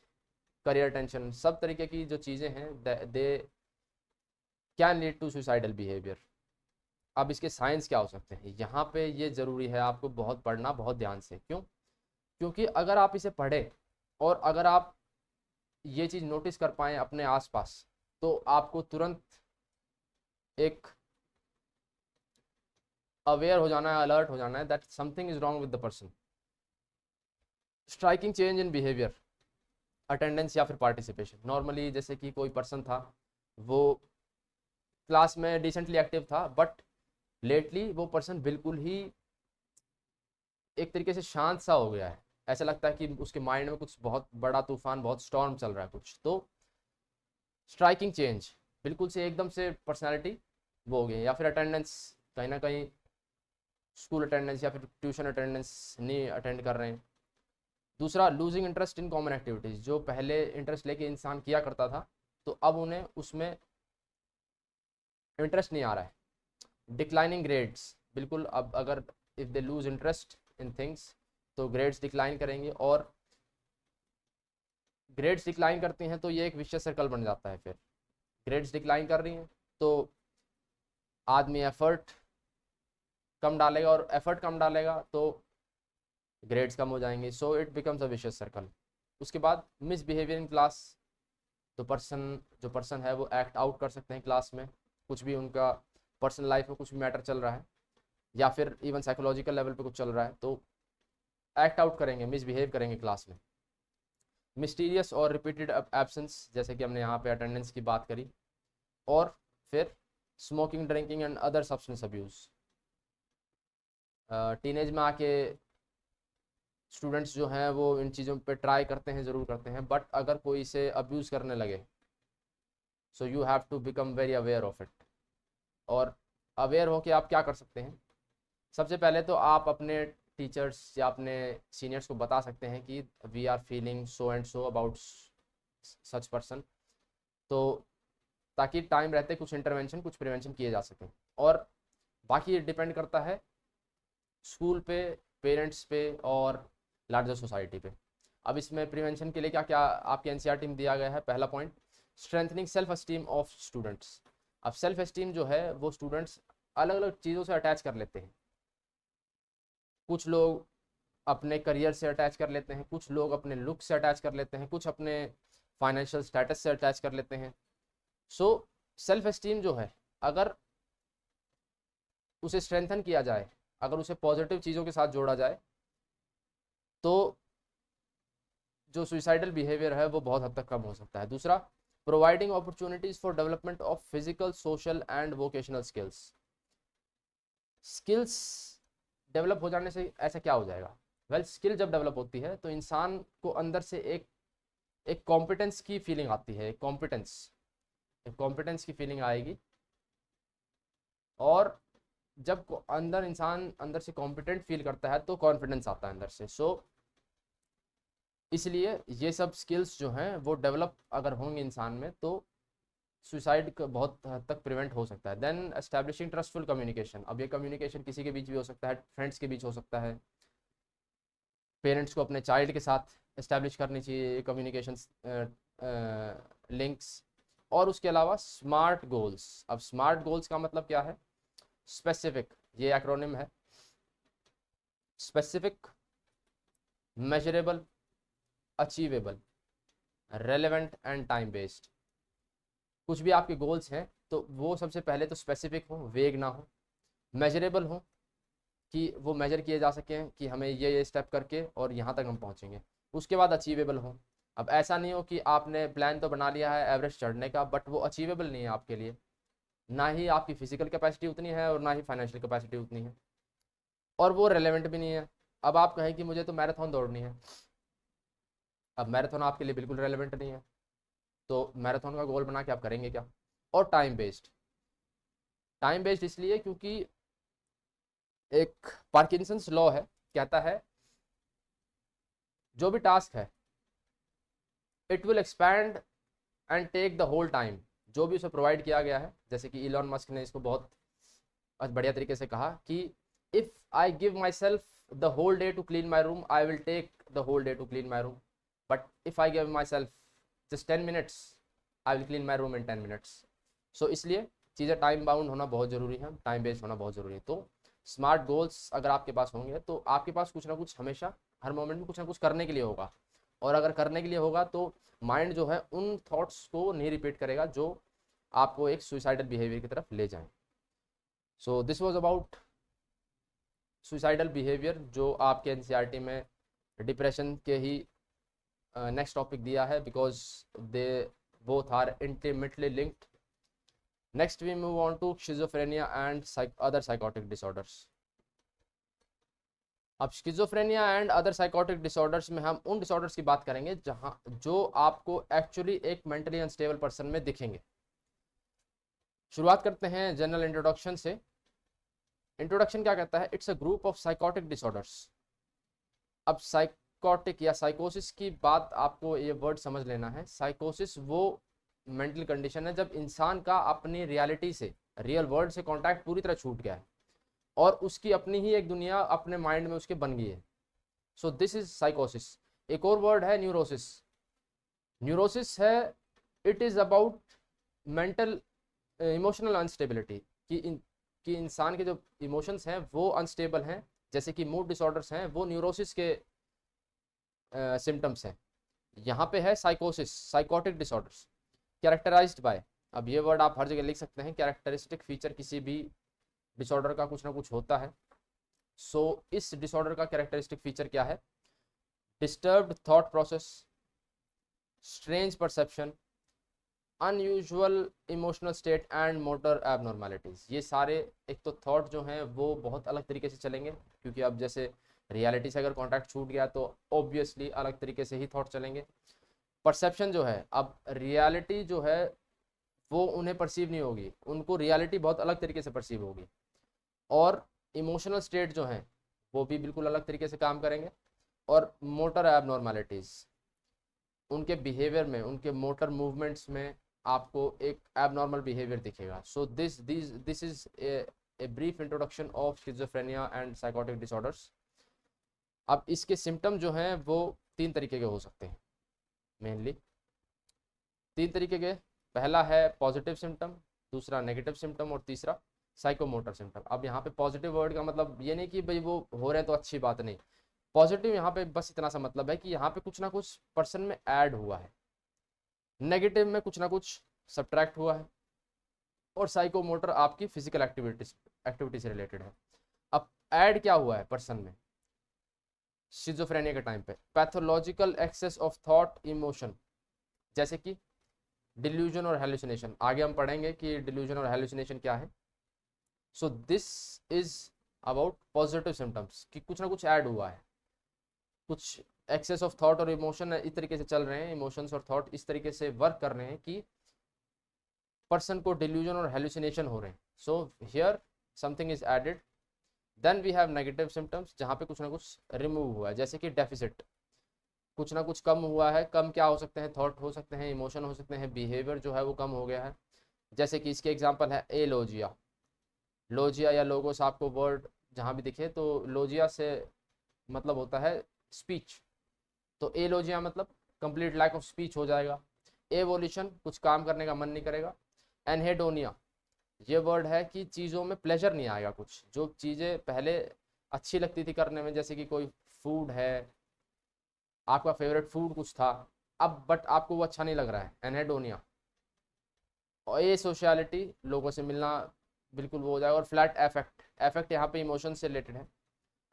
career tension, सब तरीके की जो चीज़ें हैं they can lead to suicidal behaviour. अब इसके साइंस क्या हो सकते हैं, यहाँ पे ये ज़रूरी है आपको बहुत पढ़ना, बहुत ध्यान से। क्यों? क्योंकि अगर आप इसे पढ़ें और अगर आप ये चीज़ नोटिस कर पाएँ अपने आसपास, तो आपको तुरंत एक अवेयर हो जाना है, अलर्ट हो जाना है that something is wrong with the person. Striking change in behaviour, attendance या फिर पार्टिसिपेशन। नॉर्मली जैसे कि कोई पर्सन था, वो क्लास में डिसेंटली एक्टिव था, बट लेटली वो पर्सन बिल्कुल ही एक तरीके से शांत सा हो गया है। ऐसा लगता है कि उसके माइंड में कुछ बहुत बड़ा तूफान, बहुत स्टॉर्म चल रहा है कुछ। तो स्ट्राइकिंग चेंज, बिल्कुल से एकदम से पर्सनैलिटी वो हो गई। या फिर अटेंडेंस, कहीं ना कहीं स्कूल अटेंडेंस या फिर ट्यूशन अटेंडेंस नहीं अटेंड कर रहे हैं। दूसरा, losing interest in common activities, जो पहले इंटरेस्ट लेके इंसान किया करता था तो अब उन्हें उसमें इंटरेस्ट नहीं आ रहा है। डिक्लाइनिंग ग्रेड्स, बिल्कुल अब अगर if they lose interest in things तो ग्रेड्स डिक्लाइन करेंगे, और ग्रेड्स डिक्लाइन करती हैं तो ये एक विशियस सर्कल बन जाता है। फिर ग्रेड्स डिक्लाइन कर रही हैं तो आदमी एफर्ट कम डालेगा, और एफर्ट कम डालेगा तो ग्रेड्स कम हो जाएंगे। So it becomes a vicious circle. उसके बाद मिसबिहेवियर इन क्लास, तो जो पर्सन है वो एक्ट आउट कर सकते हैं क्लास में, कुछ भी उनका पर्सनल लाइफ में कुछ भी मैटर चल रहा है या फिर इवन साइकोलॉजिकल लेवल पे कुछ चल रहा है तो एक्ट आउट करेंगे, मिसबिहेव करेंगे क्लास में। मिस्टीरियस और रिपीटेड एब्सेंस, जैसे कि हमने यहाँ पे अटेंडेंस की बात करी, और फिर smoking, drinking and other substance abuse. Teenage में आके स्टूडेंट्स जो हैं वो इन चीज़ों पे ट्राई करते हैं, ज़रूर करते हैं, बट अगर कोई इसे अब्यूज़ करने लगे, so you have to become very aware of it. और अवेयर हो के आप क्या कर सकते हैं, सबसे पहले तो आप अपने टीचर्स या अपने सीनियर्स को बता सकते हैं कि we are feeling so and so about such person, तो ताकि टाइम रहते कुछ इंटरवेंशन, कुछ प्रिवेंशन किए जा सकें। और बाकी ये डिपेंड करता है स्कूल पे, पेरेंट्स पे और लार्जर सोसाइटी पे। अब इसमें प्रिवेंशन के लिए क्या क्या आपके एनसीईआरटी में दिया गया है। पहला point, strengthening self esteem of students. अब सेल्फ एस्टीम जो है वो स्टूडेंट्स अलग अलग चीज़ों से अटैच कर लेते हैं। कुछ लोग अपने करियर से अटैच कर लेते हैं, कुछ लोग अपने लुक से अटैच कर लेते हैं, कुछ अपने फाइनेंशियल स्टेटस से अटैच कर लेते हैं। सो सेल्फ एस्टीम जो है, अगर उसे स्ट्रेंथन किया जाए, अगर उसे पॉजिटिव चीज़ों के साथ जोड़ा जाए, तो जो सुइसाइडल बिहेवियर है वो बहुत हद तक कम हो सकता है। दूसरा, providing opportunities for development of physical, social and vocational skills. Skills develop हो जाने से ऐसा क्या हो जाएगा, वेल स्किल जब डेवलप होती है तो इंसान को अंदर से एक कॉम्पिटेंस की फीलिंग आती है, एक कॉम्पिटेंस की फीलिंग आएगी। और जब अंदर इंसान अंदर से कॉम्पिटेंट फील करता है तो कॉन्फिडेंस आता है अंदर से। सो इसलिए ये सब स्किल्स जो हैं वो डेवलप अगर होंगे इंसान में तो सुसाइड बहुत हद तक प्रिवेंट हो सकता है। Then establishing trustful communication. अब ये कम्युनिकेशन किसी के बीच भी हो सकता है, फ्रेंड्स के बीच हो सकता है, पेरेंट्स को अपने चाइल्ड के साथ एस्टैब्लिश करनी चाहिए कम्युनिकेशन लिंक्स। और उसके अलावा स्मार्ट गोल्स। अब स्मार्ट गोल्स का मतलब क्या है, स्पेसिफिक, ये एक्रोनिम है, specific, measurable, achievable, relevant and time based. कुछ भी आपके गोल्स हैं तो वो सबसे पहले तो स्पेसिफिक हो, वेग ना हो, मेजरेबल हो कि वो मेजर किए जा सकें कि हमें ये स्टेप करके और यहाँ तक हम पहुँचेंगे। उसके बाद अचीवेबल हो। अब ऐसा नहीं हो कि आपने प्लान तो बना लिया है एवरेस्ट चढ़ने का, बट वो अचीवेबल नहीं है आपके लिए, ना ही आपकी फिजिकल कैपेसिटी उतनी है और ना ही फाइनेंशियल कैपेसिटी उतनी है, और वो रेलेवेंट भी नहीं है। अब आप कहें कि मुझे तो मैराथन दौड़नी है, अब मैराथन आपके लिए बिल्कुल रेलेवेंट नहीं है, तो मैराथन का गोल बना के आप करेंगे क्या। और टाइम बेस्ड, टाइम बेस्ड इसलिए क्योंकि एक पार्किंसंस लॉ है, कहता है जो भी टास्क है it will expand and take the whole time. जो भी उसे प्रोवाइड किया गया है, जैसे कि इलॉन मस्क ने इसको बहुत बढ़िया तरीके से कहा कि if I give myself the whole day to clean my room, I will take the whole day to clean my room, but if I give myself just 10 minutes, I will clean my room in 10 minutes। So इसलिए चीज़ें time bound होना बहुत ज़रूरी है, time based होना बहुत ज़रूरी है। तो स्मार्ट गोल्स अगर आपके पास होंगे तो आपके पास कुछ ना कुछ हमेशा, हर मोमेंट में कुछ ना कुछ करने के लिए होगा। और अगर करने के लिए होगा तो माइंड जो है उन थॉट्स को नहीं रिपीट करेगा जो आपको एक सुइसाइडल बिहेवियर की तरफ ले जाएं। सो this was about suicidal behaviour, जो आपके एनसीईआरटी में डिप्रेशन के ही नेक्स्ट टॉपिक दिया है, because they both are intimately linked. Next we move on to schizophrenia and other psychotic disorders. अब schizophrenia and other psychotic disorders में हम उन disorders की बात करेंगे जहां जो आपको एक्चुअली एक mentally unstable पर्सन में दिखेंगे। शुरुआत करते हैं जनरल इंट्रोडक्शन से। इंट्रोडक्शन क्या कहता है, it's a group of psychotic disorders. अब साइकोटिक या साइकोसिस की बात आपको ये वर्ड समझ लेना है। साइकोसिस वो मेंटल कंडीशन है जब इंसान का अपनी रियलिटी से, रियल वर्ल्ड से कांटेक्ट पूरी तरह छूट गया है और उसकी अपनी ही एक दुनिया अपने माइंड में उसके बन गई है। सो दिस इज साइकोसिस। एक और वर्ड है न्यूरोसिस। न्यूरोसिस है, it is about mental emotional unstability, कि इंसान के जो इमोशंस हैं वो अनस्टेबल हैं, जैसे कि मूड डिसऑर्डर्स हैं, वो न्यूरोसिस के सिम्टम्स हैं। यहाँ पे है साइकोसिस, साइकोटिक डिसऑर्डर्स कैरेक्टराइज्ड बाय। अब ये वर्ड आप हर जगह लिख सकते हैं, कैरेक्टरिस्टिक फीचर किसी भी डिसऑर्डर का कुछ ना कुछ होता है। सो इस डिसऑर्डर का कैरेक्टरिस्टिक फीचर क्या है, disturbed thought process, strange perception, unusual emotional state and motor abnormalities. ये सारे एक तो थॉट जो हैं वो बहुत अलग तरीके से चलेंगे, क्योंकि अब जैसे रियलिटी से अगर कॉन्टैक्ट छूट गया तो ऑब्वियसली अलग तरीके से ही थॉट चलेंगे। परसेप्शन जो है, अब रियलिटी जो है वो उन्हें परसीव नहीं होगी, उनको रियलिटी बहुत अलग तरीके से परसीव होगी। और इमोशनल स्टेट जो है वो भी बिल्कुल अलग तरीके से काम करेंगे। और मोटर एबनॉर्मेलिटीज़, उनके बिहेवियर में, उनके मोटर मूवमेंट्स में आपको एक एबनॉर्मल बिहेवियर दिखेगा। सो this is a brief introduction of schizophrenia and psychotic disorders. अब इसके सिम्टम जो हैं वो 3 तरीके के हो सकते हैं, मेनली 3 तरीके के। पहला है पॉजिटिव सिम्टम, दूसरा नेगेटिव सिम्टम और तीसरा साइकोमोटर सिम्टम। अब यहाँ पे पॉजिटिव वर्ड का मतलब ये नहीं कि भाई वो हो रहे हैं तो अच्छी बात नहीं। पॉजिटिव यहाँ पे बस इतना सा मतलब है कि यहाँ पे कुछ ना कुछ पर्सन में ऐड हुआ है, नेगेटिव में कुछ ना कुछ सब्ट्रैक्ट हुआ है, और साइकोमोटर आपकी फिजिकल एक्टिविटी से रिलेटेड है। अब ऐड क्या हुआ है पर्सन में शिज़ोफ्रेनिया के टाइम पे? Pathological excess of thought emotion, जैसे कि डिल्यूजन और हेलुसिनेशन। आगे हम पढ़ेंगे कि डिल्यूजन और हेलुसिनेशन क्या है। So this is about positive symptoms, कि कुछ ना कुछ ऐड हुआ है, कुछ एक्सेस ऑफ थॉट और इमोशन इस तरीके से चल रहे हैं, इमोशंस और थॉट इस तरीके से वर्क कर रहे हैं कि पर्सन को डिल्यूजन और हेलुसिनेशन हो रहे हैं। So here something is added. Then we have negative symptoms, जहाँ पे कुछ ना कुछ रिमूव हुआ है, जैसे कि डेफिसिट, कुछ ना कुछ कम हुआ है। कम क्या हो सकते हैं? थॉट हो सकते हैं, इमोशन हो सकते हैं, बिहेवियर जो है वो कम हो गया है। जैसे कि इसके एग्जांपल है एलोजिया। लोजिया या लोगोस आपको वर्ड जहाँ भी दिखे तो लोजिया से मतलब होता है स्पीच, तो एलोजिया मतलब कंप्लीट लैक ऑफ स्पीच हो जाएगा। एवोल्यूशन, कुछ काम करने का मन नहीं करेगा। एनहेडोनिया, ये वर्ड है कि चीज़ों में प्लेजर नहीं आएगा, कुछ जो चीज़ें पहले अच्छी लगती थी करने में, जैसे कि कोई फूड है, आपका फेवरेट फूड कुछ था अब, बट आपको वो अच्छा नहीं लग रहा है, एनहेडोनिया। और ये सोशलिटी, लोगों से मिलना बिल्कुल वो हो जाएगा। और फ्लैट एफेक्ट, एफेक्ट यहाँ पे इमोशन से रिलेटेड है।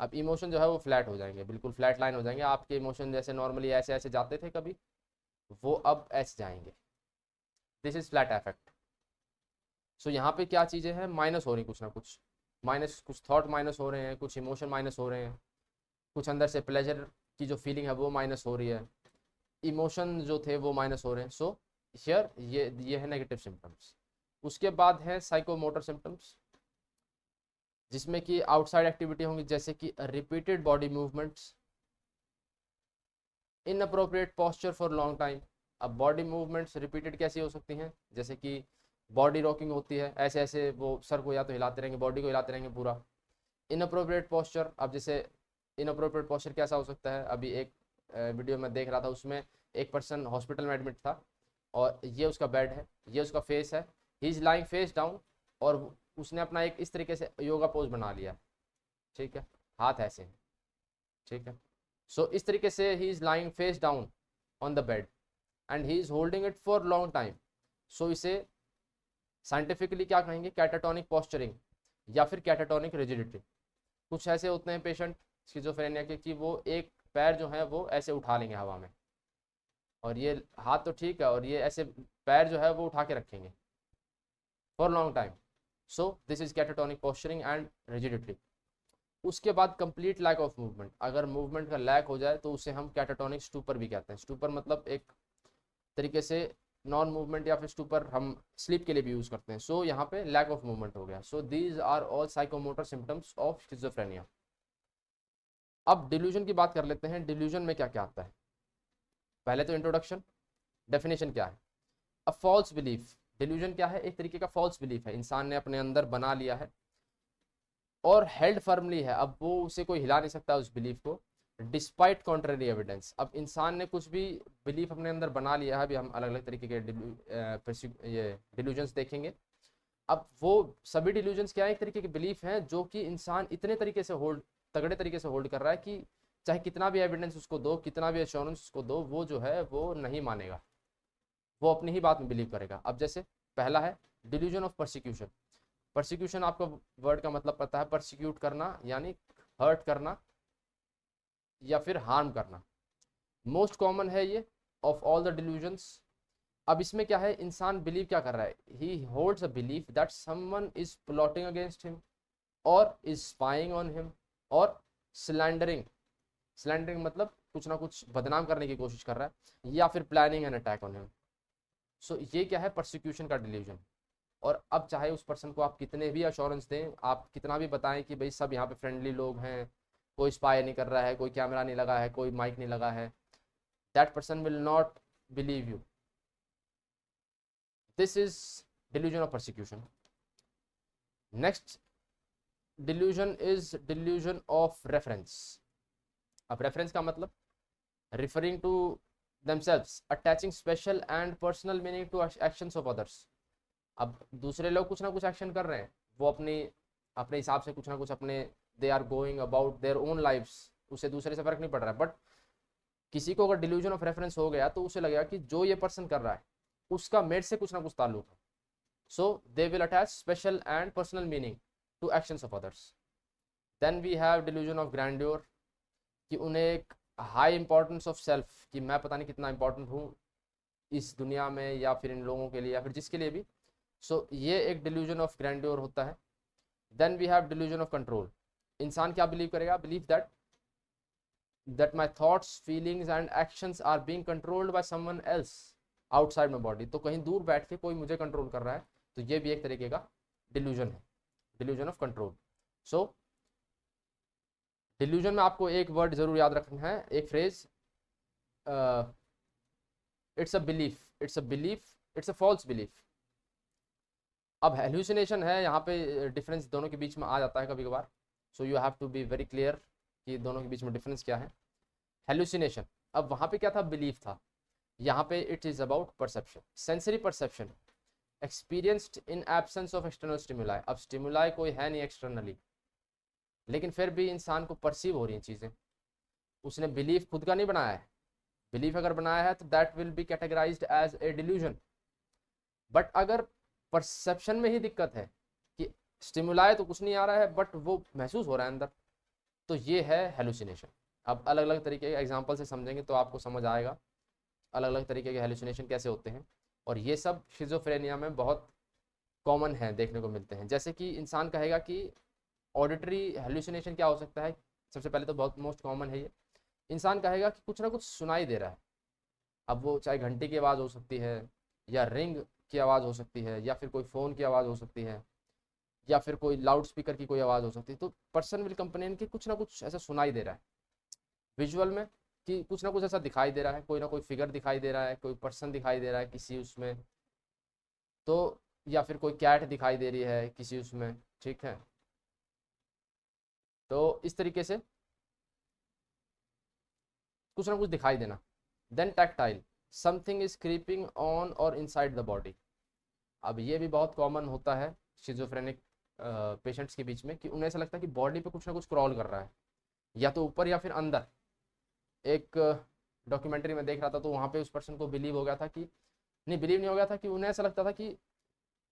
अब इमोशन जो है वो फ्लैट हो जाएंगे, बिल्कुल फ्लैट लाइन हो जाएंगे। आपके इमोशन जैसे नॉर्मली ऐसे ऐसे जाते थे कभी, वो अब ऐसे जाएंगे। This is flat affect. So यहाँ पे क्या चीज़ें हैं? माइनस हो रही कुछ ना कुछ, माइनस कुछ थॉट माइनस हो रहे हैं, कुछ इमोशन माइनस हो रहे हैं, कुछ अंदर से प्लेजर की जो फीलिंग है वो माइनस हो रही है, इमोशन जो थे वो माइनस हो रहे हैं। सो हियर ये है नेगेटिव सिम्टम्स। उसके बाद है साइकोमोटर सिम्टम्स, जिसमें कि आउटसाइड एक्टिविटी होंगी, जैसे कि repeated body movements, inappropriate posture for long time. अब बॉडी मूवमेंट्स रिपीटेड कैसी हो सकती हैं? जैसे कि बॉडी रॉकिंग होती है, ऐसे ऐसे वो सर को या तो हिलाते रहेंगे, बॉडी को हिलाते रहेंगे पूरा। इनअप्रोप्रिएट पोस्चर, अब जैसे इनअप्रोप्रिएट पोस्चर कैसा हो सकता है? अभी एक वीडियो में देख रहा था, उसमें एक पर्सन हॉस्पिटल में एडमिट था और ये उसका बेड है, ये उसका फेस है, ही इज़ लाइंग फेस डाउन, और उसने अपना एक इस तरीके से योगा पोज बना लिया, ठीक है, हाथ ऐसे हैं, ठीक है। सो इस तरीके से ही is lying face down on the bed and he is holding it for long time. So इसे साइंटिफिकली क्या कहेंगे? कैटाटोनिक पोस्चरिंग या फिर कैटाटोनिक रिजिडिटी। कुछ ऐसे होते हैं पेशेंट स्किज़ोफ्रेनिया के कि वो एक पैर जो है वो ऐसे उठा लेंगे हवा में, और ये हाथ तो ठीक है, और ये ऐसे पैर जो है वो उठा के रखेंगे for long time. So this is catatonic posturing and rigidity. उसके बाद कंप्लीट लैक ऑफ मूवमेंट, अगर मूवमेंट का लैक हो जाए तो उसे हम कैटाटोनिक स्टूपर भी कहते हैं। स्टूपर मतलब एक तरीके से नॉन मूवमेंट, या फिर स्टूपर हम स्लीप के लिए भी यूज़ करते हैं। सो यहाँ पे लैक ऑफ मूवमेंट हो गया। So these are all psychomotor symptoms of schizophrenia. अब डिल्यूजन की बात कर लेते हैं। डिल्यूजन में क्या क्या आता है? पहले तो इंट्रोडक्शन, डेफिनेशन क्या है? अ फॉल्स बिलीफ। डिल्यूजन क्या है? एक तरीके का फॉल्स बिलीफ है, इंसान ने अपने अंदर बना लिया है और हेल्ड फर्मली है, अब वो उसे कोई हिला नहीं सकता उस बिलीफ को, डिस्पाइट कॉन्ट्ररी एविडेंस। अब इंसान ने कुछ भी बिलीफ अपने अंदर बना लिया है, अभी हम अलग अलग तरीके के ये डिल्यूजन्स देखेंगे। अब वो सभी डिल्यूजन्स क्या है? एक तरीके के बिलीफ हैं जो कि इंसान इतने तरीके से होल्ड, तगड़े तरीके से होल्ड कर रहा है कि चाहे कितना भी एविडेंस उसको दो, कितना भी एश्योरेंस उसको दो, वो जो है वो नहीं मानेगा, वो अपनी ही बात में बिलीव करेगा। अब जैसे पहला है डिल्यूजन ऑफ परसिक्यूशन। परसिक्यूशन आपको वर्ड का मतलब पता है, परसिक्यूट करना यानी हर्ट करना या फिर हार्म करना। मोस्ट कॉमन है ये ऑफ ऑल द डिल्यूजन्स। अब इसमें क्या है, इंसान बिलीव क्या कर रहा है, ही holds a belief that someone is plotting against him और इज स्पाइंग ऑन हिम और स्लैंडरिंग, स्लैंडरिंग मतलब कुछ ना कुछ बदनाम करने की कोशिश कर रहा है, या फिर planning an attack on him. So ये क्या है, परसिक्यूशन का डिल्यूजन। और अब चाहे उस पर्सन को आप कितने भी अश्योरेंस दें, आप कितना भी बताएं कि भाई सब यहाँ पे फ्रेंडली लोग हैं, कोई स्पाई नहीं कर रहा है, कोई कैमरा नहीं लगा है, कोई माइक नहीं लगा है, that person will not believe you. This is delusion of persecution. Next delusion is delusion of reference. अब रेफरेंस का मतलब referring to themselves, attaching special and personal meaning to actions of others। अब दूसरे लोग कुछ ना कुछ एक्शन कर रहे हैं, वो अपने अपने हिसाब से कुछ ना कुछ अपने, they are going about their own lifes, उसे दूसरे से फर्क नहीं पड़ रहा है। बट किसी को अगर डिल्यूजन ऑफ रेफरेंस हो गया तो उसे लगेगा कि जो ये पर्सन कर रहा है उसका मेरे से कुछ ना कुछ ताल्लुक है। So they will attach special and personal meaning to actions of others. Then we have delusion of grandeur, कि उन्हें एक हाई इंपॉर्टेंस ऑफ सेल्फ, कि मैं पता नहीं कितना इंपॉर्टेंट हूँ इस दुनिया में या फिर इन लोगों के लिए या फिर जिसके लिए भी। सो ये एक डिल्यूजन ऑफ ग्रैंड्योर होता है। Then we have delusion of control. इंसान क्या बिलीव करेगा, believe that my thoughts feelings and actions are being controlled by someone else outside my body. तो कहीं दूर बैठ के कोई मुझे कंट्रोल कर रहा है, तो ये भी एक तरीके का डिल्यूजन है, delusion of control. So delusion में आपको एक वर्ड जरूर याद रखना है, एक phrase, it's a belief, it's a belief, it's a false belief. अब हेल्यूसिनेशन है, यहाँ पे डिफरेंस दोनों के बीच में आ जाता है कभी कभार। So you have to be very clear कि दोनों के बीच में डिफरेंस क्या है। हेल्यूसिनेशन, अब वहाँ पे क्या था, बिलीफ था, यहाँ पे it is about perception, sensory perception experienced in absence of external stimuli. अब स्टिमुलाई कोई है नहीं एक्सटर्नली, लेकिन फिर भी इंसान को परसीव हो रही हैं चीज़ें। उसने बिलीफ खुद का नहीं बनाया है, बिलीफ अगर बनाया है तो that will be categorized as a delusion. But अगर परसेप्शन में ही दिक्कत है कि स्टिमुलाई तो कुछ नहीं आ रहा है बट वो महसूस हो रहा है अंदर, तो ये है हेलुसिनेशन। अब अलग अलग तरीके के एग्जांपल से समझेंगे तो आपको समझ आएगा अलग अलग तरीके के हेलुसिनेशन कैसे होते हैं। और ये सब शिजोफ्रेनिया में बहुत कॉमन है, देखने को मिलते हैं। जैसे कि इंसान कहेगा कि ऑडिटरी हेलुसिनेशन क्या हो सकता है, सबसे पहले तो बहुत मोस्ट कॉमन है ये, इंसान कहेगा कि कुछ ना कुछ सुनाई दे रहा है। अब वो चाहे घंटी की आवाज़ हो सकती है, या रिंग की आवाज़ हो सकती है, या फिर कोई फ़ोन की आवाज़ हो सकती है, या फिर कोई लाउड स्पीकर की कोई आवाज़ हो सकती है। तो पर्सन विल कंप्लेन कि कुछ ना कुछ ऐसा सुनाई दे रहा है विजुअल में, कि कुछ ना कुछ ऐसा दिखाई दे रहा है, कोई ना कोई फिगर दिखाई दे रहा है, कोई पर्सन दिखाई दे रहा है किसी उसमें, तो या फिर कोई कैट दिखाई दे रही है किसी उसमें, ठीक है। तो इस तरीके से कुछ ना कुछ दिखाई देना। Then tactile, something is creeping on और इनसाइड द बॉडी। अब ये भी बहुत कॉमन होता है शिजोफ्रेनिक पेशेंट्स के बीच में, कि उन्हें ऐसा लगता है कि बॉडी पे कुछ ना कुछ क्रॉल कर रहा है, या तो ऊपर या फिर अंदर। एक डॉक्यूमेंट्री में देख रहा था तो वहाँ पे उस पर्सन को बिलीव हो गया था कि, नहीं बिलीव नहीं हो गया था, कि उन्हें ऐसा लगता था कि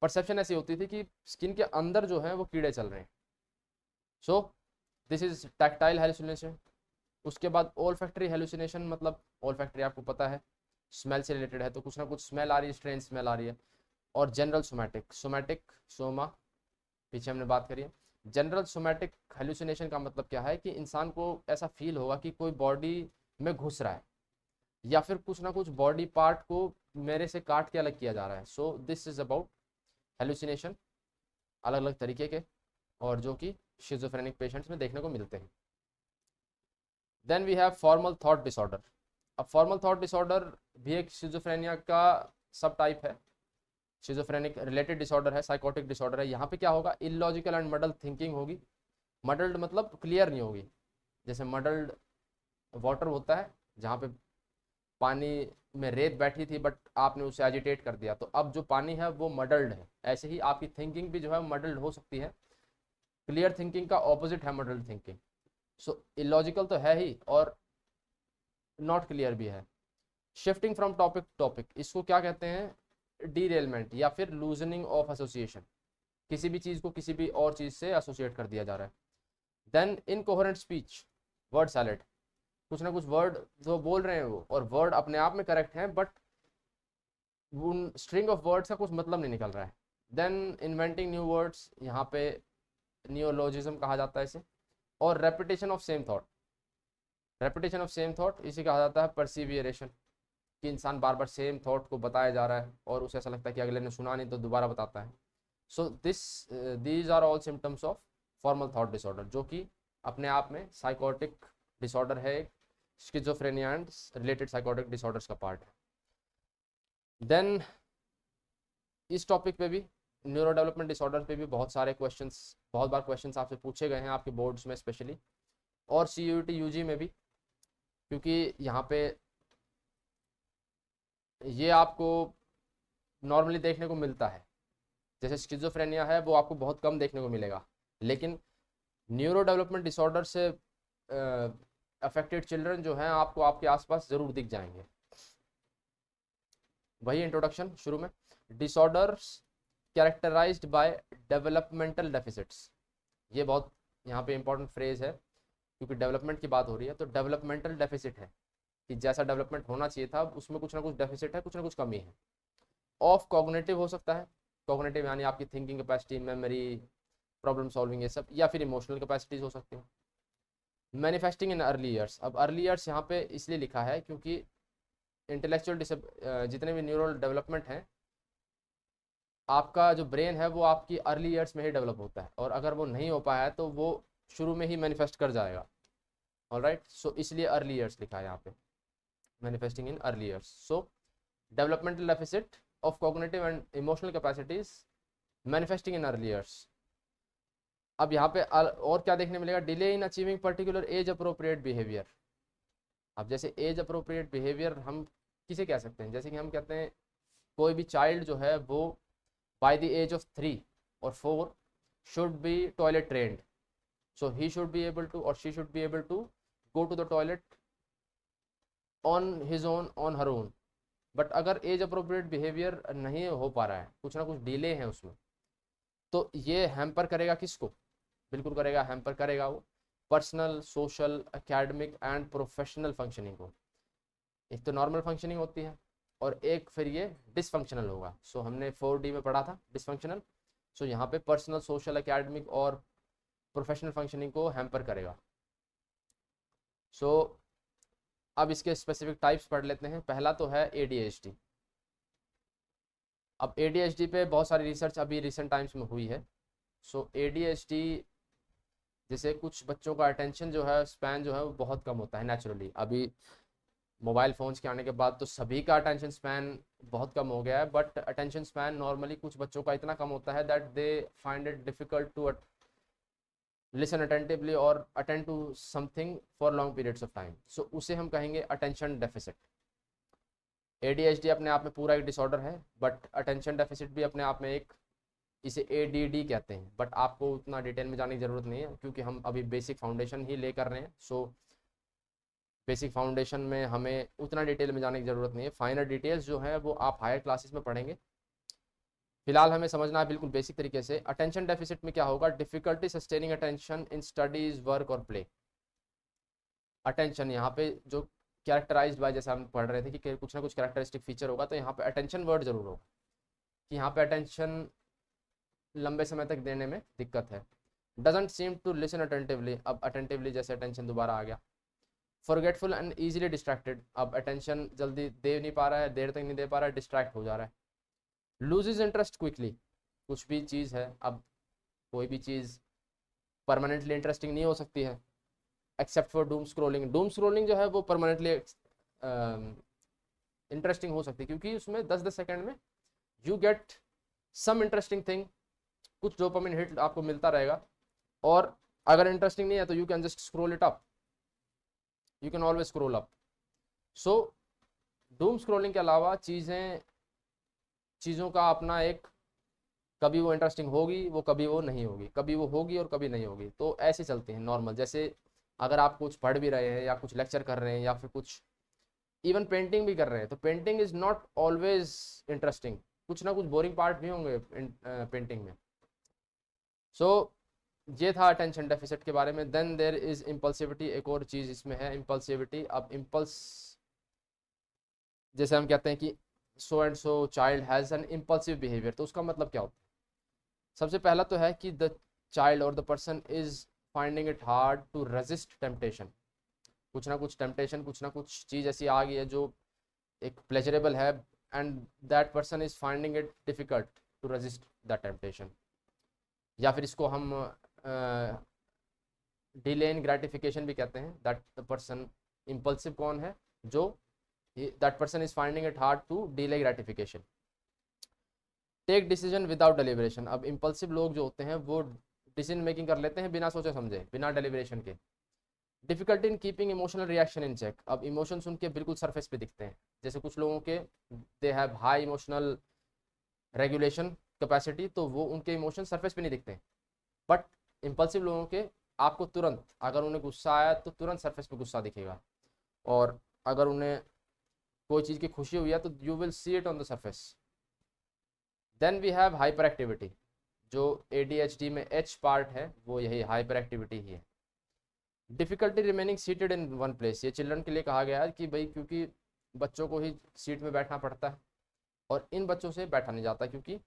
परसेप्शन ऐसी होती थी कि स्किन के अंदर जो है वो कीड़े चल रहे हैं। So this is tactile hallucination. उसके बाद ओल फैक्ट्री हेलुसिनेशन, मतलब ओल फैक्ट्री आपको पता है स्मेल से रिलेटेड है, तो कुछ ना कुछ स्मेल आ रही है, स्ट्रेंज स्मेल आ रही है। और जनरल सोमैटिक, सोमैटिक सोमा पीछे हमने बात करी है। जनरल सोमैटिक हेलुसिनेशन का मतलब क्या है, कि इंसान को ऐसा फील होगा कि कोई बॉडी में घुस रहा है, या फिर कुछ ना कुछ बॉडी पार्ट को मेरे से काट के अलग किया जा रहा है। So this is about hallucination, अलग अलग तरीके के, और जो कि शिजोफ्रेनिक पेशेंट्स में देखने को मिलते हैं। Then we have formal thought disorder. अब फॉर्मल थॉट डिसऑर्डर भी एक शिजोफ्रेनिया का सब टाइप है, शिजोफ्रेनिक रिलेटेड डिसऑर्डर है, साइकोटिक डिसऑर्डर है। यहाँ पे क्या होगा, इलॉजिकल एंड मडल्ड थिंकिंग होगी। मडल्ड मतलब क्लियर नहीं होगी, जैसे मडल्ड वाटर होता है जहाँ पे पानी में रेत बैठी थी बट आपने उसे एजिटेट कर दिया, तो अब जो पानी है वो मडल्ड है। ऐसे ही आपकी थिंकिंग भी जो है मडल्ड हो सकती है। क्लियर थिंकिंग का ऑपोजिट है मडल्ड थिंकिंग। सो इलॉजिकल तो है ही, और नॉट क्लियर भी है। Shifting from topic to topic, इसको क्या कहते हैं, डीरेलमेंट या फिर लूजनिंग ऑफ एसोसिएशन, किसी भी चीज़ को किसी भी और चीज़ से एसोसिएट कर दिया जा रहा है। Then incoherent speech, word salad, कुछ ना कुछ वर्ड जो बोल रहे हैं वो, और वर्ड अपने आप में करेक्ट हैं, बट उन स्ट्रिंग ऑफ वर्ड्स का कुछ मतलब नहीं निकल रहा है। देन इन्वेंटिंग न्यू वर्ड्स, यहाँ पे नियोलॉजिज्म कहा जाता है इसे। और repetition of same thought, repetition of same thought इसे कहा जाता है परसिवियरेशन, कि इंसान बार बार सेम थॉट को बताया जा रहा है और उसे ऐसा लगता है कि अगले ने सुना नहीं तो दोबारा बताता है। So these are all symptoms of formal thought disorder, जो कि अपने आप में साइकोटिक डिसऑर्डर है, schizophrenia and related psychotic disorders का पार्ट है। देन इस टॉपिक पे भी, न्यूरो डेवलपमेंट डिसऑर्डर पे भी बहुत सारे क्वेश्चंस, बहुत बार क्वेश्चंस आपसे पूछे गए हैं आपके बोर्ड्स में स्पेशली, और CUET UG में भी, क्योंकि यहाँ पे ये आपको नॉर्मली देखने को मिलता है। जैसे स्किज़ोफ्रेनिया है वो आपको बहुत कम देखने को मिलेगा, लेकिन न्यूरो डेवलपमेंट डिसऑर्डर से अफेक्टेड चिल्ड्रन जो हैं आपको आपके आसपास ज़रूर दिख जाएंगे। वही इंट्रोडक्शन शुरू में, disorders characterized by developmental deficits, ये बहुत यहाँ पे इंपॉर्टेंट फ्रेज है, क्योंकि डेवलपमेंट की बात हो रही है। तो डेवलपमेंटल डेफिसिट है कि जैसा डेवलपमेंट होना चाहिए था उसमें कुछ ना कुछ डेफिसिट है, कुछ ना कुछ कमी है। ऑफ कॉग्निटिव हो सकता है, कॉग्निटिव यानी आपकी thinking capacity, memory, problem solving, ये सब, या फिर इमोशनल कैपेसिटीज हो सकती हैं। मैनिफेस्टिंग इन अर्ली ईयर्स, अब अर्ली ईयर्स यहाँ पे इसलिए लिखा है क्योंकि इंटेलेक्चुअल जितने भी न्यूरल डेवलपमेंट हैं, आपका जो ब्रेन है वो आपकी अर्ली ईयर्स में ही डेवलप होता है, और अगर वो नहीं हो पाया है तो वो शुरू में ही मैनिफेस्ट कर जाएगा। ऑलराइट, सो इसलिए अर्ली ईयर्स लिखा है यहाँ पे, manifesting in early years. So developmental deficit of cognitive and emotional capacities manifesting in early years. अब यहाँ पे और क्या देखने मिलेगा, delay in achieving particular age appropriate behaviour. अब जैसे एज अप्रोप्रिएट बिहेवियर हम किसे कह सकते हैं, जैसे कि हम कहते हैं कोई भी चाइल्ड जो है वो बाय द एज ऑफ 3 और 4 should be toilet trained, so he should be able to और she should be able to go to the toilet on his own, on her own. But अगर age appropriate behaviour नहीं हो पा रहा है, कुछ ना कुछ डिले है उसमें, तो ये हैम्पर करेगा किसको, बिल्कुल करेगा, हैम्पर करेगा वो personal, social, academic and professional functioning को। एक तो नॉर्मल फंक्शनिंग होती है और एक फिर ये डिसफंक्शनल होगा। सो हमने 4D में पढ़ा था डिसफंक्शनल, सो यहाँ पे पर्सनल, सोशल, एकेडमिक और प्रोफेशनल फंक्शनिंग को हैम्पर करेगा। सो अब इसके स्पेसिफिक टाइप्स पढ़ लेते हैं। पहला तो है ADHD। अब ADHD पे बहुत सारी रिसर्च अभी रिसेंट टाइम्स में हुई है। सो ADHD, जैसे कुछ बच्चों का अटेंशन जो है, स्पैन जो है वो बहुत कम होता है नेचुरली। अभी मोबाइल फ़ोन्स के आने के बाद तो सभी का अटेंशन स्पैन बहुत कम हो गया है, बट अटेंशन स्पैन नॉर्मली कुछ बच्चों का इतना कम होता है that they find it difficult to listen attentively और attend to something for long periods of time. So उसे हम कहेंगे अटेंशन डेफिसिट। ADHD अपने आप में पूरा एक डिसऑर्डर है, बट अटेंशन डेफिसिट भी अपने आप में एक, इसे ADD कहते हैं, बट आपको उतना डिटेल में जाने की ज़रूरत नहीं है क्योंकि हम अभी बेसिक फाउंडेशन ही ले कर रहे हैं। सो बेसिक फाउंडेशन में हमें उतना डिटेल में जाने की ज़रूरत नहीं है, फाइनल डिटेल्स जो है वो आप हायर क्लासेस में पढ़ेंगे। फिलहाल हमें समझना है बिल्कुल बेसिक तरीके से, अटेंशन डेफिसिट में क्या होगा, difficulty sustaining attention in studies, work और प्ले। अटेंशन यहाँ पे जो कैरेक्टराइज्ड बाय, जैसे हम पढ़ रहे थे कि कुछ ना कुछ कैरेक्टरिस्टिक फीचर होगा, तो यहाँ पे अटेंशन वर्ड जरूर होगा कि यहाँ पे अटेंशन लंबे समय तक देने में दिक्कत है। Doesn't seem to listen attentively, अब अटेंटिवली जैसे अटेंशन दोबारा आ गया। फॉरगेटफुल एंड ईजिली डिस्ट्रैक्टेड, अब अटेंशन जल्दी दे नहीं पा रहा है, देर तक नहीं दे पा रहा है, डिस्ट्रैक्ट हो जा रहा है। लूजेज इंटरेस्ट क्विकली, कुछ भी चीज़ है, अब कोई भी चीज़ परमानेंटली इंटरेस्टिंग नहीं हो सकती है, except for doom scrolling. Doom scrolling जो है वो परमानेंटली इंटरेस्टिंग हो सकती है क्योंकि उसमें 10-10 सेकंड में you get some interesting thing, कुछ डोपामिन हिट आपको मिलता रहेगा, और अगर इंटरेस्टिंग नहीं है तो you can just scroll it up, you can always scroll up. So doom scrolling के अलावा चीज़ों का अपना एक, कभी वो इंटरेस्टिंग होगी, वो कभी वो नहीं होगी, कभी वो होगी और कभी नहीं होगी, तो ऐसे चलते हैं नॉर्मल। जैसे अगर आप कुछ पढ़ भी रहे हैं या कुछ लेक्चर कर रहे हैं या फिर कुछ इवन पेंटिंग भी कर रहे हैं, तो painting is not always interesting, कुछ ना कुछ बोरिंग पार्ट भी होंगे पेंटिंग में। सो ये था अटेंशन डेफिसिट के बारे में। देन देयर इज इम्पल्सिविटी, एक और चीज़ इसमें है इम्पल्सिविटी। अब इम्पल्स, जैसे हम कहते हैं कि so and so child has an impulsive behaviour, तो उसका मतलब क्या होता है? सबसे पहला तो है कि द चाइल्ड और the person is finding it hard to resist temptation. कुछ ना कुछ टेम्पटेशन, कुछ ना कुछ चीज़ ऐसी आ गई है जो एक प्लेजरेबल है, and that person is finding it difficult to resist that temptation. या फिर इसको हम डिले इन ग्रेटिफिकेशन भी कहते हैं। दैट द पर्सन, इम्पल्सिव कौन है? जो that person is finding it hard to delay gratification. Take decision without deliberation. अब इम्पल्सिव लोग जो होते हैं वो डिसीजन मेकिंग कर लेते हैं बिना सोचे समझे, बिना डेलिब्रेशन के। Difficulty in keeping emotional reaction in check. अब इमोशंस उनके बिल्कुल सरफेस पे दिखते हैं। जैसे कुछ लोगों के they have high emotional regulation capacity, तो वो उनके इमोशन सरफेस पे नहीं दिखते हैं। बट इम्पल्सिव लोगों के आपको तुरंत, अगर उन्हें गुस्सा आया तो तुरंत सरफेस पे गुस्सा दिखेगा, और अगर उन्हें कोई चीज़ की खुशी हुई है तो you will see it on the surface. Then we have hyper activity. जो ADHD में H पार्ट है वो यही हाइपर एक्टिविटी ही है। Difficulty remaining seated in one place. ये चिल्ड्रन के लिए कहा गया है कि भाई क्योंकि बच्चों को ही सीट में बैठना पड़ता है, और इन बच्चों से बैठा नहीं जाता क्योंकि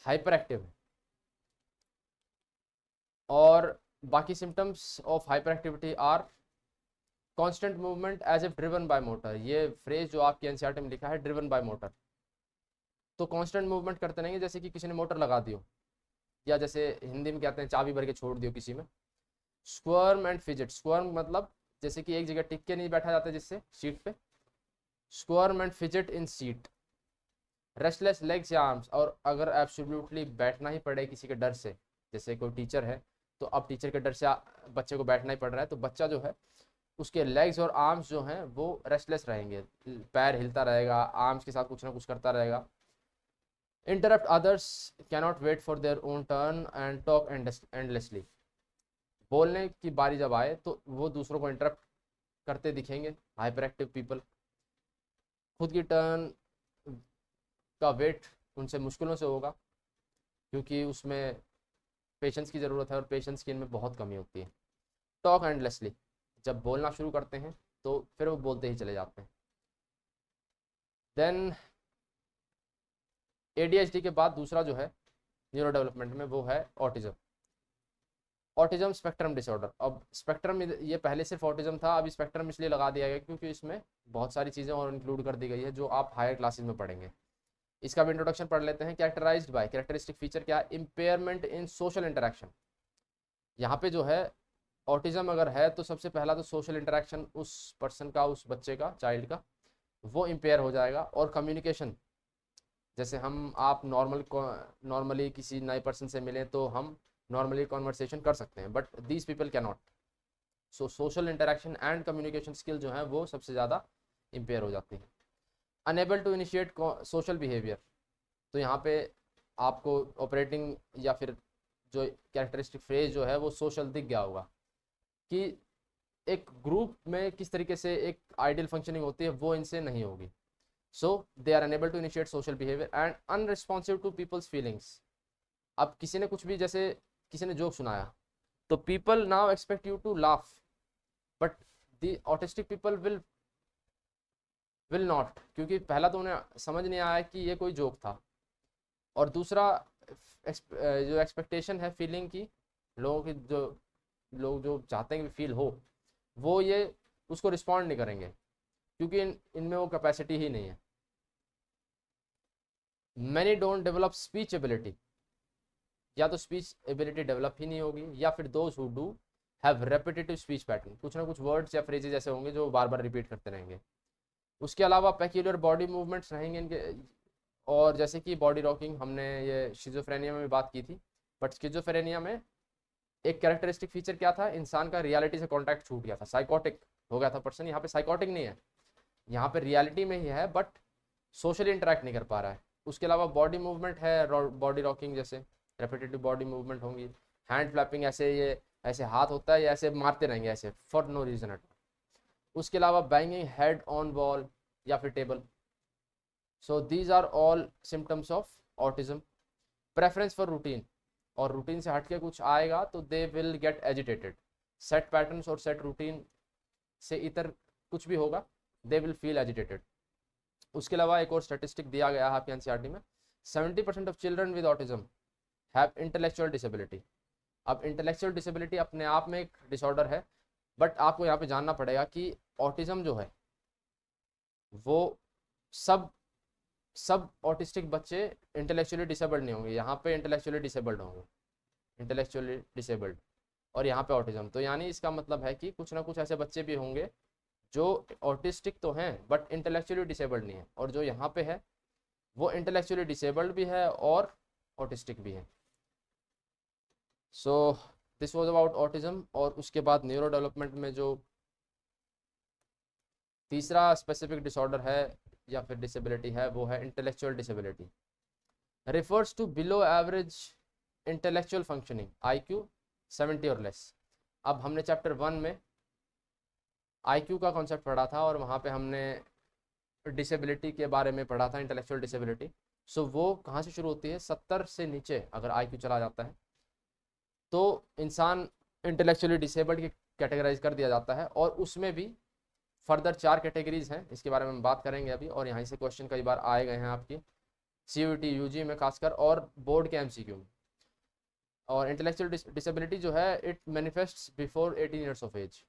हाइपर एक्टिव है। और बाकी symptoms of hyper activity are constant movement as a driven by motor. ये फ्रेज जो आपकी NCERT में लिखा है ड्रिवन बाय मोटर, तो कांस्टेंट मूवमेंट करते रहेंगे जैसे कि किसी ने मोटर लगा दी हो, या जैसे हिंदी में कहते हैं चाबी भर के छोड़ दियो किसी में। स्क्वर्म एंड फिजिट। स्क्वर्म मतलब जैसे कि एक जगह टिक के नहीं बैठा जाता जिससे सीट पे। Squirm and fidget in seat. Restless legs या आर्म्स। और अगर एब्सोल्युटली बैठना ही पड़े किसी के डर से, जैसे कोई टीचर है तो अब टीचर के डर से बच्चे को बैठना ही पड़ रहा है, तो बच्चा जो है उसके लेग्स और आर्म्स जो हैं वो रेस्टलेस रहेंगे, पैर हिलता रहेगा, आर्म्स के साथ कुछ ना कुछ करता रहेगा। Interrupt others, cannot wait for their own turn and talk endlessly. बोलने की बारी जब आए तो वो दूसरों को इंटरप्ट करते दिखेंगे हाइपर एक्टिव पीपल। खुद की टर्न का वेट उनसे मुश्किलों से होगा क्योंकि उसमें पेशेंस की ज़रूरत है, और पेशेंस की इनमें बहुत कमी होती है। Talk endlessly. जब बोलना शुरू करते हैं तो फिर वो बोलते ही चले जाते हैं। देन ADHD के बाद दूसरा जो है न्यूरो डेवलपमेंट में वो है ऑटिज्म। Autism spectrum disorder. अब स्पेक्ट्रम, ये पहले सिर्फ ऑटिज्म था, अभी स्पेक्ट्रम इसलिए लगा दिया गया क्योंकि इसमें बहुत सारी चीज़ें और इंक्लूड कर दी गई है जो आप हायर क्लासेज में पढ़ेंगे। इसका भी इंट्रोडक्शन पढ़ लेते हैं। कैरेक्टराइज्ड बाय, कैरेक्टरिस्टिक फीचर क्या है? इम्पेयरमेंट इन सोशल इंटरेक्शन। यहाँ पे जो है ऑटिज्म अगर है तो सबसे पहला तो सोशल इंटरेक्शन उस पर्सन का, उस बच्चे का, चाइल्ड का, वो इम्पेयर हो जाएगा। और कम्युनिकेशन, जैसे हम आप नॉर्मली किसी नए पर्सन से मिलें तो हम नॉर्मली कॉन्वर्सेशन कर सकते हैं, but these people can not. So social interaction and communication skill जो है वो सबसे ज़्यादा इम्पेयर हो जाती है। Unable to initiate social behaviour. तो यहाँ पे आपको ऑपरेटिंग या फिर जो कैरेक्टरिस्टिक फ्रेज जो है वो सोशल दिख गया होगा कि एक ग्रुप में किस तरीके से एक आइडियल फंक्शनिंग होती है, वो इनसे नहीं होगी। So they are unable to initiate social behaviour and unresponsive to people's feelings. अब किसी ने कुछ भी, जैसे किसी ने जोक सुनाया तो people now expect you to laugh, but the autistic people will not, क्योंकि पहला तो उन्हें समझ नहीं आया कि ये कोई जोक था, और दूसरा जो एक्सपेक्टेशन है फीलिंग की, लोगों की, जो लोग जो चाहते हैं कि फील हो, वो ये उसको रिस्पॉन्ड नहीं करेंगे क्योंकि इनमें वो कैपेसिटी ही नहीं है। Many don't develop speech ability. या तो स्पीच एबिलिटी डेवलप ही नहीं होगी, या फिर those who do have repetitive speech pattern. कुछ ना कुछ वर्ड्स या फ्रेजेस ऐसे होंगे जो बार बार रिपीट करते रहेंगे। उसके अलावा पेक्यूलर बॉडी मूवमेंट्स रहेंगे इनके, और जैसे कि बॉडी रॉकिंग, हमने ये शिजोफ्रेनिया में भी बात की थी। बट शिजोफ्रेनिया में एक कैरेक्टरिस्टिक फीचर क्या था? इंसान का रियलिटी से कॉन्टैक्ट छूट गया था, साइकोटिक हो गया था पर्सन। यहाँ पे साइकोटिक नहीं है, यहाँ पे रियलिटी में ही है, बट सोशली इंटरेक्ट नहीं कर पा रहा है। उसके अलावा बॉडी मूवमेंट है, बॉडी रॉकिंग जैसे रेपिटेटिव बॉडी मूवमेंट होंगी। हैंड फ्लैपिंग, ऐसे ये ऐसे हाथ होता है, ये ऐसे मारते रहेंगे ऐसे फॉर नो रीजन एट। उसके अलावा बैंगिंग हेड ऑन वॉल या फिर table. So these are all symptoms of autism. Preference for routine. और रूटीन से हटके कुछ आएगा तो they will get agitated. Set patterns और सेट रूटीन से इतर कुछ भी होगा, दे विल फील एजिटेटेड। उसके अलावा एक और स्टेटिस्टिक दिया गया है आपके एनसीईआरटी में, 70% of children with autism have intellectual disability. अब इंटेलेक्चुअल डिसेबिलिटी अपने आप में एक डिसऑर्डर है, बट आपको यहाँ पे जानना पड़ेगा कि ऑटिज्म जो है वो सब ऑटिस्टिक बच्चे इंटेलेक्चुअली डिसेबल्ड नहीं होंगे। यहाँ पे इंटेलेक्चुअली डिसेबल्ड होंगे, इंटेलेक्चुअली डिसेबल्ड, और यहाँ पे ऑटिज्म। तो यानी इसका मतलब है कि कुछ ना कुछ ऐसे बच्चे भी होंगे जो ऑटिस्टिक तो हैं बट इंटेलेक्चुअली डिसेबल्ड नहीं है, और जो यहाँ पे है वो इंटेलेक्चुअली डिसेबल्ड भी है और ऑटिस्टिक भी है। So this was about autism. और उसके बाद न्यूरो डेवलपमेंट में जो तीसरा स्पेसिफिक डिसऑर्डर है या फिर डिसेबिलिटी है वो है intellectual disability. Refers to below average intellectual functioning, IQ 70 और लेस। अब हमने चैप्टर 1 में IQ का कॉन्सेप्ट पढ़ा था और वहाँ पे हमने डिसेबिलिटी के बारे में पढ़ा था, इंटेलेक्चुअल डिसेबिलिटी। सो वो कहाँ से शुरू होती है, 70 से नीचे अगर IQ चला जाता है तो इंसान इंटेलेक्चुअली डिसेबल्ड की कैटेगराइज कर दिया जाता है। और उसमें भी फर्दर 4 कैटेगरीज हैं, इसके बारे में हम बात करेंगे अभी। और यहाँ से क्वेश्चन कई बार आए गए हैं आपकी CUET UG में खासकर, और बोर्ड के MCQ में। और इंटेलेक्चुअल डिसेबिलिटी जो है it manifests before 18 years of age,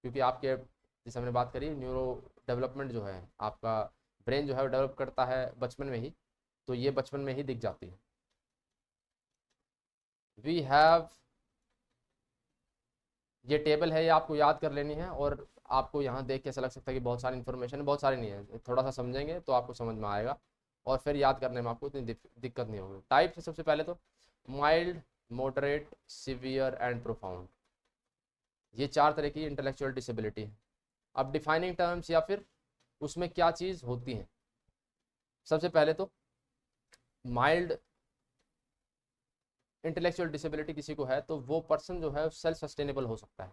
क्योंकि आपके जैसे हमने बात करी न्यूरो डेवलपमेंट जो है, आपका ब्रेन जो है वो डेवलप करता है बचपन में ही, तो ये बचपन में ही दिख जाती है। वी हैव, ये टेबल है, ये आपको याद कर लेनी है। और आपको यहाँ देख के ऐसा लग सकता है कि बहुत सारी इन्फॉर्मेशन है, बहुत सारी नहीं है, थोड़ा सा समझेंगे तो आपको समझ में आएगा और फिर याद करने में आपको इतनी दिक्कत नहीं होगी। टाइप है सबसे पहले तो mild, moderate, severe and profound, ये 4 तरह की इंटेलेक्चुअल डिसेबिलिटी है। अब डिफाइनिंग टर्म्स या फिर उसमें क्या चीज़ होती है, सबसे पहले तो माइल्ड इंटेलेक्चुअल डिसेबिलिटी किसी को है तो वो पर्सन जो है सेल्फ सस्टेनेबल हो सकता है,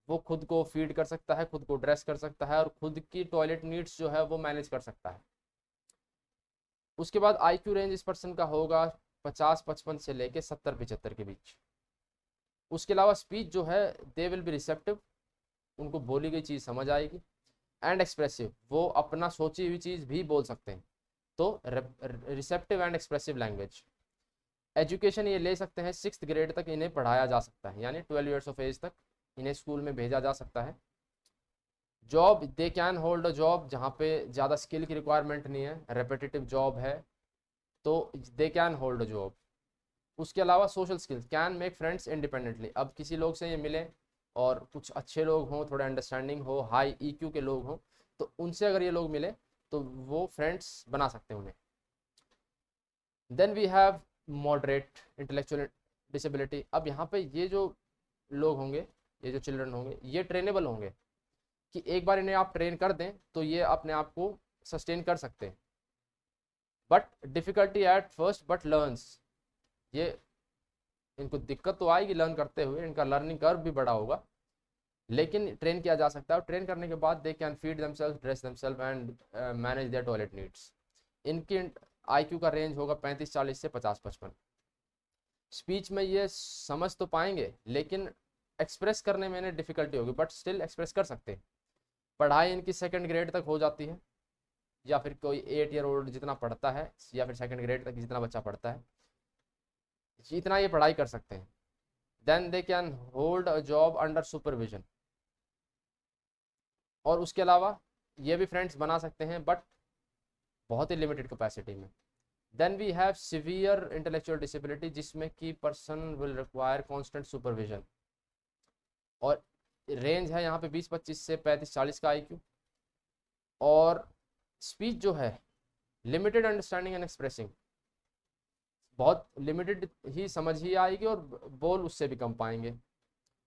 वो खुद को फीड कर सकता है, खुद को ड्रेस कर सकता है और खुद की टॉयलेट नीड्स जो है वो मैनेज कर सकता है। उसके बाद IQ रेंज इस पर्सन का होगा 50-55 से लेके 70-75 के बीच। उसके अलावा स्पीच जो है दे विल बी रिसेप्टिव, उनको बोली गई चीज़ समझ आएगी, एंड एक्सप्रेसिव, वो अपना सोची हुई चीज़ भी बोल सकते हैं। तो receptive and expressive language. Education ये ले सकते हैं 6th ग्रेड तक इन्हें पढ़ाया जा सकता है, यानी 12 ईयर्स ऑफ एज तक इन्हें स्कूल में भेजा जा सकता है। Job, they can hold a job जहाँ पे ज़्यादा स्किल की रिक्वायरमेंट नहीं है, रेपिटेटिव जॉब है तो दे कैन होल्ड अ जॉब। उसके अलावा social skills, can make friends independently. अब किसी लोग से ये मिले और कुछ अच्छे लोग हों, थोड़ा अंडरस्टैंडिंग हो, हाई EQ के लोग हों, तो उनसे अगर ये लोग मिले तो वो फ्रेंड्स बना सकते हैं उन्हें। Then we have moderate intellectual disability. अब यहाँ पे ये जो लोग होंगे, ये जो चिल्ड्रन होंगे, ये ट्रेनेबल होंगे कि एक बार इन्हें आप ट्रेन कर दें तो ये अपने आप को सस्टेन कर सकते हैं, but difficulty at first but learns, ये इनको दिक्कत तो आएगी लर्न करते हुए, इनका लर्निंग कर्व भी बड़ा होगा, लेकिन ट्रेन किया जा सकता है। और ट्रेन करने के बाद they can feed themselves, dress themselves and manage their toilet needs. इनकी IQ का रेंज होगा 35-40 से 50-55। स्पीच में ये समझ तो पाएंगे लेकिन एक्सप्रेस करने में इन्हें डिफ़िकल्टी होगी, बट स्टिल एक्सप्रेस कर सकते हैं। पढ़ाई इनकी 2nd ग्रेड तक हो जाती है, या फिर कोई 8 ईयर ओल्ड जितना पढ़ता है या फिर 2nd ग्रेड तक जितना बच्चा पढ़ता है इतना ये पढ़ाई कर सकते हैं। Then they can hold a job under supervision, और उसके अलावा ये भी फ्रेंड्स बना सकते हैं बट बहुत ही लिमिटेड कैपेसिटी में। Then we have severe intellectual disability, जिसमें की person will require constant supervision, और रेंज है यहाँ पे 20-25 से 35-40 का IQ। और स्पीच जो है लिमिटेड अंडरस्टैंडिंग एंड एक्सप्रेसिंग, बहुत लिमिटेड ही समझ ही आएगी और बोल उससे भी कम पाएंगे।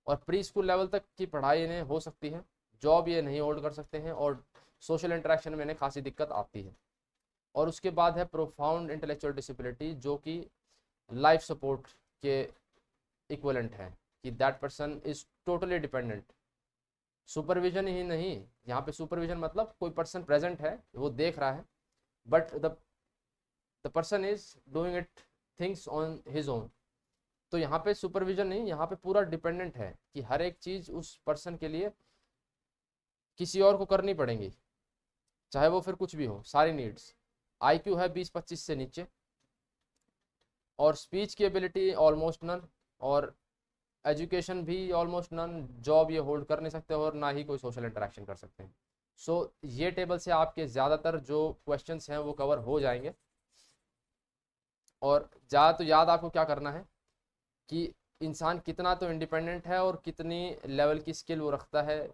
और प्री स्कूल लेवल तक की पढ़ाई इन्हें हो सकती है, जॉब ये नहीं होल्ड कर सकते हैं और सोशल इंटरेक्शन में इन्हें खासी दिक्कत आती है। और उसके बाद है प्रोफाउंड इंटेलेक्चुअल डिसेबिलिटी, जो कि लाइफ सपोर्ट के इक्वलेंट है, कि that person is totally dependent. Supervision ही नहीं, यहाँ पे सुपरविजन मतलब कोई पर्सन प्रेजेंट है, वो देख रहा है, but the person is doing it things on his own, तो यहाँ पे सुपरविजन नहीं, यहाँ पे पूरा डिपेंडेंट है कि हर एक चीज़ उस पर्सन के लिए किसी और को करनी पड़ेंगी, चाहे वो फिर कुछ भी हो, सारी नीड्स। आईक्यू है 20-25 से नीचे, और स्पीच की एबिलिटी ऑलमोस्ट नन, और एजुकेशन भी ऑलमोस्ट नन। जॉब ये होल्ड कर नहीं सकते और ना ही कोई सोशल इंटरेक्शन कर सकते हैं। सो ये टेबल से आपके ज़्यादातर जो क्वेश्चंस हैं वो कवर हो जाएंगे। और ज़्यादा तो याद आपको क्या करना है कि इंसान कितना तो इंडिपेंडेंट है और कितनी लेवल की स्किल वो रखता है,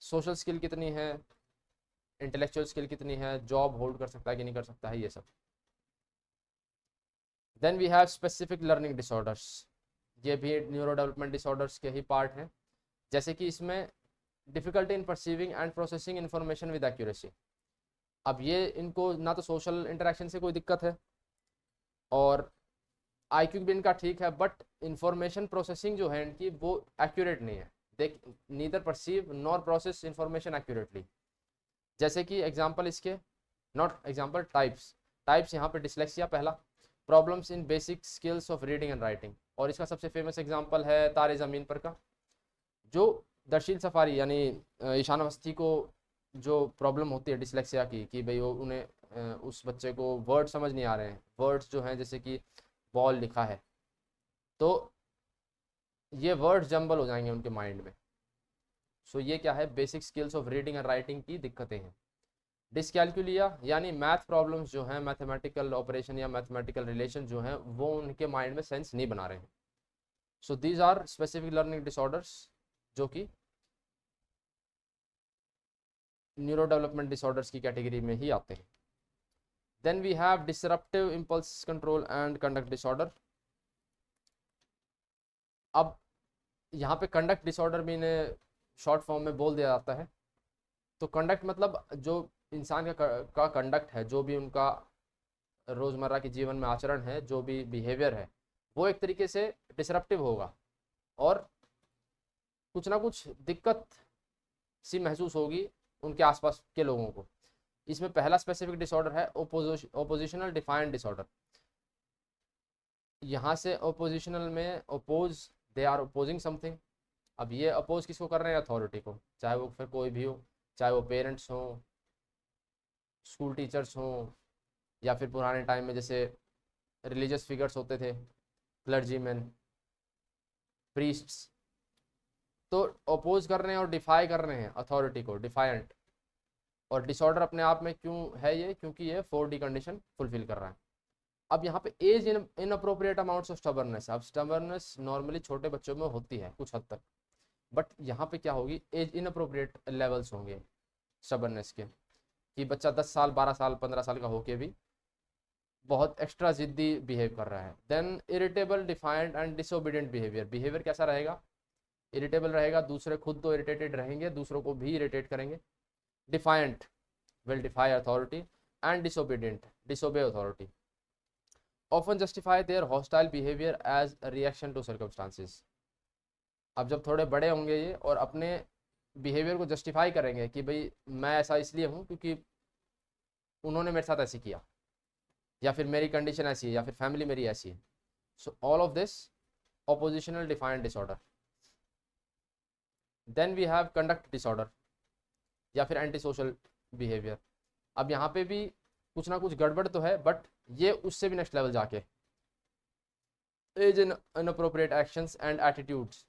सोशल स्किल कितनी है, इंटेलेक्चुअल स्किल कितनी है, जॉब होल्ड कर सकता है कि नहीं कर सकता है, ये सब। Then we have specific learning disorders, ये भी न्यूरो डेवलपमेंट डिसऑर्डर्स के ही पार्ट हैं। जैसे कि इसमें difficulty in perceiving and processing information with accuracy. अब ये इनको ना तो सोशल इंटरेक्शन से कोई दिक्कत है, और आईक्यू भी इनका ठीक है, बट इंफॉर्मेशन प्रोसेसिंग जो है इनकी वो एक्यूरेट नहीं है। They neither perceive nor process information accurately. जैसे कि एग्जांपल इसके, नॉट एग्जांपल, टाइप्स यहाँ पे डिसलेक्सिया पहला, problems in basic skills of reading and writing, और इसका सबसे फेमस एग्जांपल है तारे ज़मीन पर का, जो दर्शील सफारी यानी ईशान अवस्थी को जो प्रॉब्लम होती है डिसलेक्सिया की, कि भाई वो उन्हें उस बच्चे को वर्ड समझ नहीं आ रहे हैं, वर्ड्स जो हैं जैसे कि बॉल लिखा है तो ये वर्ड्स जंबल हो जाएंगे उनके माइंड में। सो ये क्या है, basic skills of reading and writing की दिक्कतें हैं। डिसकैलकुलिया यानी मैथ प्रॉब्लम्स जो हैं, मैथमेटिकल ऑपरेशन या मैथमेटिकल रिलेशन जो हैं वो उनके माइंड में सेंस नहीं बना रहे हैं। So these are specific learning disorders जो कि न्यूरो डेवलपमेंट डिसऑर्डर्स की कैटेगरी में ही आते हैं। Then we have disruptive impulse control and conduct disorder. अब यहाँ पे कंडक्ट डिसऑर्डर भी इन्हें शॉर्ट फॉर्म में बोल दिया जाता है। तो कंडक्ट मतलब जो इंसान का कंडक्ट है, जो भी उनका रोज़मर्रा के जीवन में आचरण है, जो भी बिहेवियर है, वो एक तरीके से डिसरप्टिव होगा और कुछ ना कुछ दिक्कत सी महसूस होगी उनके आसपास के लोगों को। इसमें पहला स्पेसिफिक डिसऑर्डर है ओपोजिशनल डिफाइंड डिसऑर्डर। यहाँ से ओपोजिशनल में oppose, they are opposing something. अब ये अपोज किसको कर रहे हैं, अथॉरिटी को, चाहे वो फिर कोई भी हो, चाहे वो पेरेंट्स हों, स्कूल टीचर्स हों, या फिर पुराने टाइम में जैसे रिलीजियस फिगर्स होते थे, क्लर्जीमैन, प्रीस्ट्स। तो अपोज कर रहे हैं और डिफाई कर रहे हैं अथॉरिटी को, डिफायंट। और डिसऑर्डर अपने आप में क्यों है ये, क्योंकि ये 4D कंडीशन फुलफिल कर रहा है। अब यहाँ पे as inappropriate amounts of stubbornness. अब स्टबर्ननेस नॉर्मली छोटे बच्चों में होती है कुछ हद तक, बट यहाँ पे क्या होगी, एज इन अप्रोप्रिएट लेवल्स होंगे स्टबर्ननेस के, कि बच्चा 10 साल 12 साल 15 साल का होके भी बहुत एक्स्ट्रा जिद्दी बिहेव कर रहा है। Then irritable defiant and disobedient behaviour. Behaviour कैसा रहेगा, इरिटेबल रहेगा, दूसरे खुद तो इरिटेटेड रहेंगे, दूसरों को भी इरिटेट करेंगे। Defiant, will defy authority, and disobedient, disobey authority. Often justify their hostile behaviour as a reaction to circumstances. अब जब थोड़े बड़े होंगे ये और अपने बिहेवियर को जस्टिफाई करेंगे कि भाई मैं ऐसा इसलिए हूँ क्योंकि उन्होंने मेरे साथ ऐसे किया, या फिर मेरी कंडीशन ऐसी है, या फिर फैमिली मेरी ऐसी है। So all of this oppositional defiant disorder. Then we have conduct disorder या फिर एंटी सोशल बिहेवियर। अब यहाँ पे भी कुछ ना कुछ गड़बड़ तो है, बट ये उससे भी नेक्स्ट लेवल जाके as in inappropriate actions and attitudes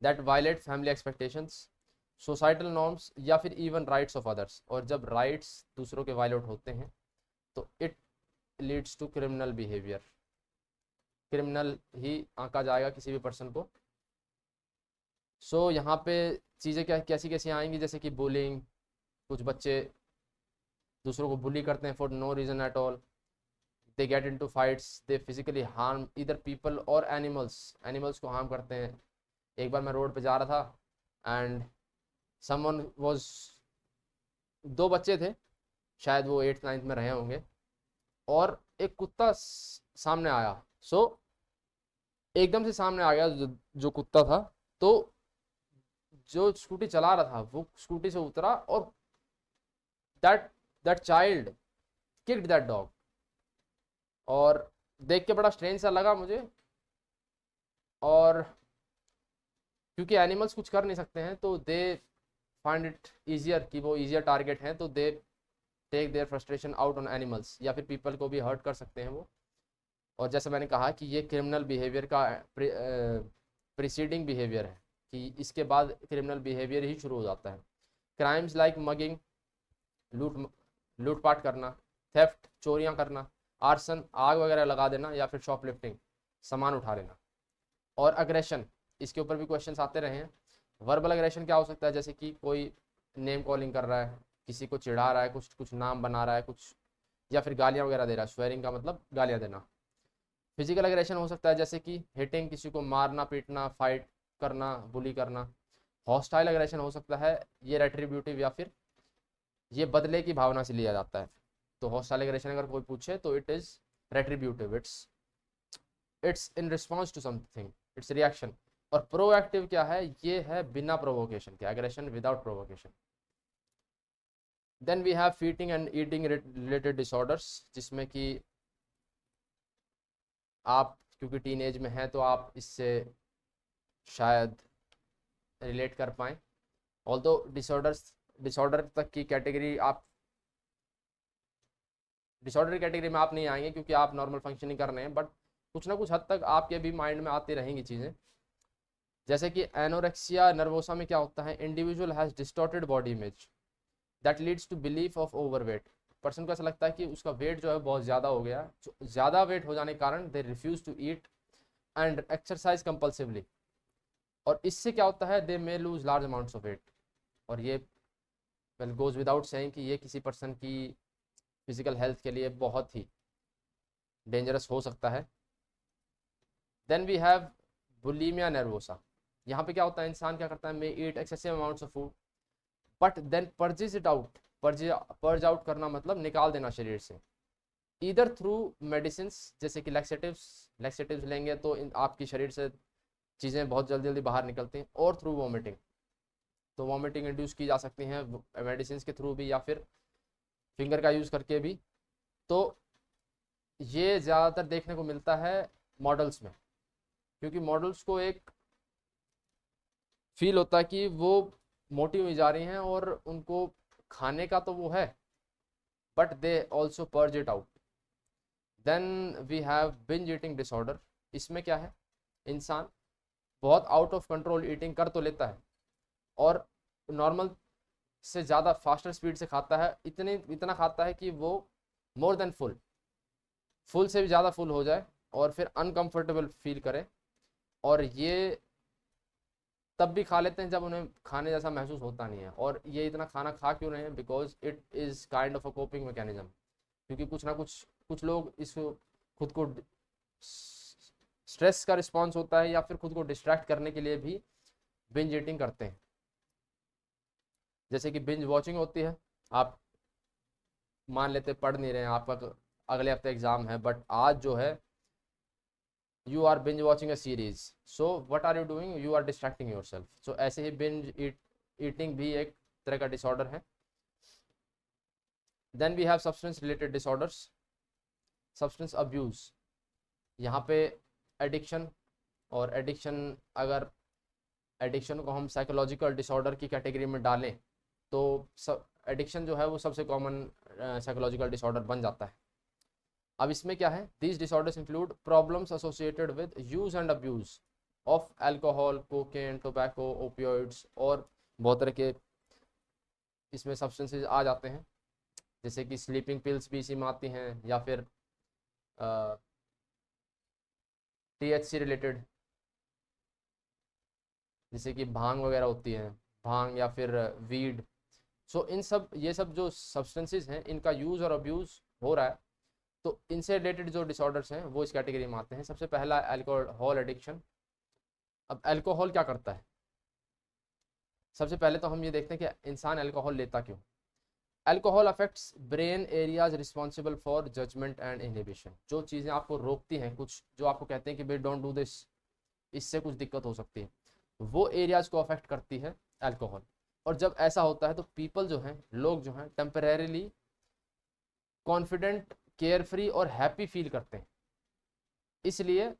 that violate family expectations, societal norms, या फिर इवन राइट्स ऑफ अदर्स। और जब राइट्स दूसरों के वायलेट होते हैं तो it leads to criminal behaviour. Criminal ही आंका जाएगा किसी भी पर्सन को। सो यहाँ पे चीज़ें क्या कैसी कैसी आएंगी, जैसे कि बुलिंग, कुछ बच्चे दूसरों को बुली करते हैं for no reason at all. They get into fights, they physically harm इधर पीपल और एनिमल्स को हार्म करते हैं। एक बार मैं रोड पे जा रहा था एंड समवन वाज, दो बच्चे थे, शायद वो 8th-9th में रहे होंगे, और एक कुत्ता सामने आया। सो एकदम से सामने आ गया जो कुत्ता था, तो जो स्कूटी चला रहा था वो स्कूटी से उतरा और that child kicked that dog. और देख के बड़ा स्ट्रेंज सा लगा मुझे, और क्योंकि एनिमल्स कुछ कर नहीं सकते हैं तो दे फाइंड इट ईजियर कि वो ईजियर टारगेट हैं, तो they take their frustration out on animals, या फिर पीपल को भी हर्ट कर सकते हैं वो। और जैसे मैंने कहा कि ये क्रिमिनल बिहेवियर का प्रीसीडिंग बिहेवियर है, कि इसके बाद क्रिमिनल बिहेवियर ही शुरू हो जाता है। क्राइम्स लाइक मगिंग, लूट लूटपाट करना, थेफ्ट चोरियां करना, आर्सन आग वगैरह लगा देना, या फिर शॉपलिफ्टिंग सामान उठा लेना। और अग्रेशन, इसके ऊपर भी क्वेश्चंस आते रहे हैं। वर्बल अग्रेशन क्या हो सकता है, जैसे कि कोई नेम कॉलिंग कर रहा है, किसी को चिढ़ा रहा है, कुछ कुछ नाम बना रहा है कुछ, या फिर गालियाँ वगैरह दे रहा है। स्वेरिंग का मतलब गालियाँ देना। फिजिकल अग्रेशन हो सकता है जैसे कि हिटिंग, किसी को मारना पीटना, फाइट करना, बुली करना। हॉस्टाइल अग्रेशन हो सकता है, ये रेट्रीब्यूटिव या फिर ये बदले की भावना से लिया जाता है। तो हॉस्टाइल अग्रेशन अगर कोई पूछे तो it is retributive, it's in response to something, it's reaction. और प्रोएक्टिव क्या है, ये है बिना प्रोवोकेशन के, aggression without provocation. Then we have feeding and eating related disorders, जिसमें कि आप क्योंकि टीनेज में हैं तो आप इससे शायद रिलेट कर पाएँ। ऑल्दो डिसऑर्डर तक की कैटेगरी आप डिसऑर्डर कैटेगरी में आप नहीं आएंगे क्योंकि आप नॉर्मल फंक्शनिंग कर रहे हैं, बट कुछ ना कुछ हद तक आपके भी माइंड में आती रहेंगी चीज़ें। जैसे कि एनोरेक्सिया नर्वोसा में क्या होता है, individual has distorted body image that leads to belief of overweight. Person को ऐसा लगता है कि उसका वेट जो है बहुत ज़्यादा हो गया, ज़्यादा वेट हो जाने के कारण they refuse to eat and exercise compulsively. और इससे क्या होता है, they may lose large amounts of weight. और ये वेल गोज विदाउट सेइंग कि ये किसी पर्सन की फिजिकल हेल्थ के लिए बहुत ही डेंजरस हो सकता है। Then we have bulimia nervosa. यहाँ पे क्या होता है, इंसान क्या करता है, may eat excessive amounts of food but then purges it out. Purge out करना मतलब निकाल देना शरीर से, ईदर थ्रू मेडिसिन, जैसे कि लैक्सेटिव्स लेंगे तो आपकी शरीर से चीज़ें बहुत जल्दी जल्दी बाहर निकलती हैं, और थ्रू वॉमिटिंग, तो वॉमिटिंग इंड्यूस की जा सकती हैं मेडिसिन के थ्रू भी, या फिर फिंगर का यूज़ करके भी। तो ये ज़्यादातर देखने को मिलता है मॉडल्स में, क्योंकि मॉडल्स को एक फील होता है कि वो मोटी हुई जा रही हैं और उनको खाने का तो वो है, but they also purge it out. Then we have binge eating disorder. इसमें क्या है, इंसान बहुत आउट ऑफ कंट्रोल ईटिंग कर तो लेता है, और नॉर्मल से ज़्यादा फास्टर स्पीड से खाता है, इतना खाता है कि वो मोर देन फुल से भी ज़्यादा फुल हो जाए, और फिर अनकंफर्टेबल फील करे। और ये तब भी खा लेते हैं जब उन्हें खाने जैसा महसूस होता नहीं है। और ये इतना खाना खा क्यों रहे हैं, because it is kind of a coping mechanism. क्योंकि कुछ ना कुछ लोग इस खुद को स्ट्रेस का रिस्पॉन्स होता है, या फिर खुद को डिस्ट्रैक्ट करने के लिए भी बिंज ईटिंग करते हैं। जैसे कि बिंज वॉचिंग होती है, आप मान लेते पढ़ नहीं रहे हैं, आपका अगले हफ्ते एग्जाम है, बट आज जो है you are binge watching a series, so what are you doing, you are distracting yourself। so ऐसे ही binge eating भी एक तरह का डिसऑर्डर है। then we have substance related disorders, substance abuse। यहाँ पे एडिक्शन, और एडिक्शन अगर एडिक्शन को हम साइकोलॉजिकल डिसऑर्डर की कैटेगरी में डालें तो एडिक्शन जो है वो सबसे कॉमन साइकोलॉजिकल डिसऑर्डर बन जाता है। अब इसमें क्या है, these disorders include problems associated with use and abuse of alcohol, cocaine, tobacco, opioids, और बहुत तरह के इसमें सब्सटेंसेज आ जाते हैं, जैसे कि स्लीपिंग पिल्स भी इसी में आती हैं, या फिर THC रिलेटेड, जैसे कि भांग वगैरह होती है, भांग या फिर वीड। सो ये सब जो सब्सटेंसेज हैं, इनका यूज़ और अब्यूज़ हो रहा है, तो इनसे रिलेटेड जो डिसऑर्डर्स हैं वो इस कैटेगरी में आते हैं। सबसे पहला अल्कोहल एडिक्शन। अब अल्कोहल क्या करता है, सबसे पहले तो हम ये देखते हैं कि इंसान अल्कोहल लेता क्यों। Alcohol affects brain areas responsible for judgement and inhibition. जो चीज़ें आपको रोकती हैं, कुछ जो आपको कहते हैं कि भाई डोंट डू दिस, इससे कुछ दिक्कत हो सकती है, वो एरियाज को अफेक्ट करती है अल्कोहल। और जब ऐसा होता है तो पीपल जो हैं, लोग जो हैं, टेम्परेरीली कॉन्फिडेंट, केयर फ्री और हैप्पी फील करते हैं। इसलिए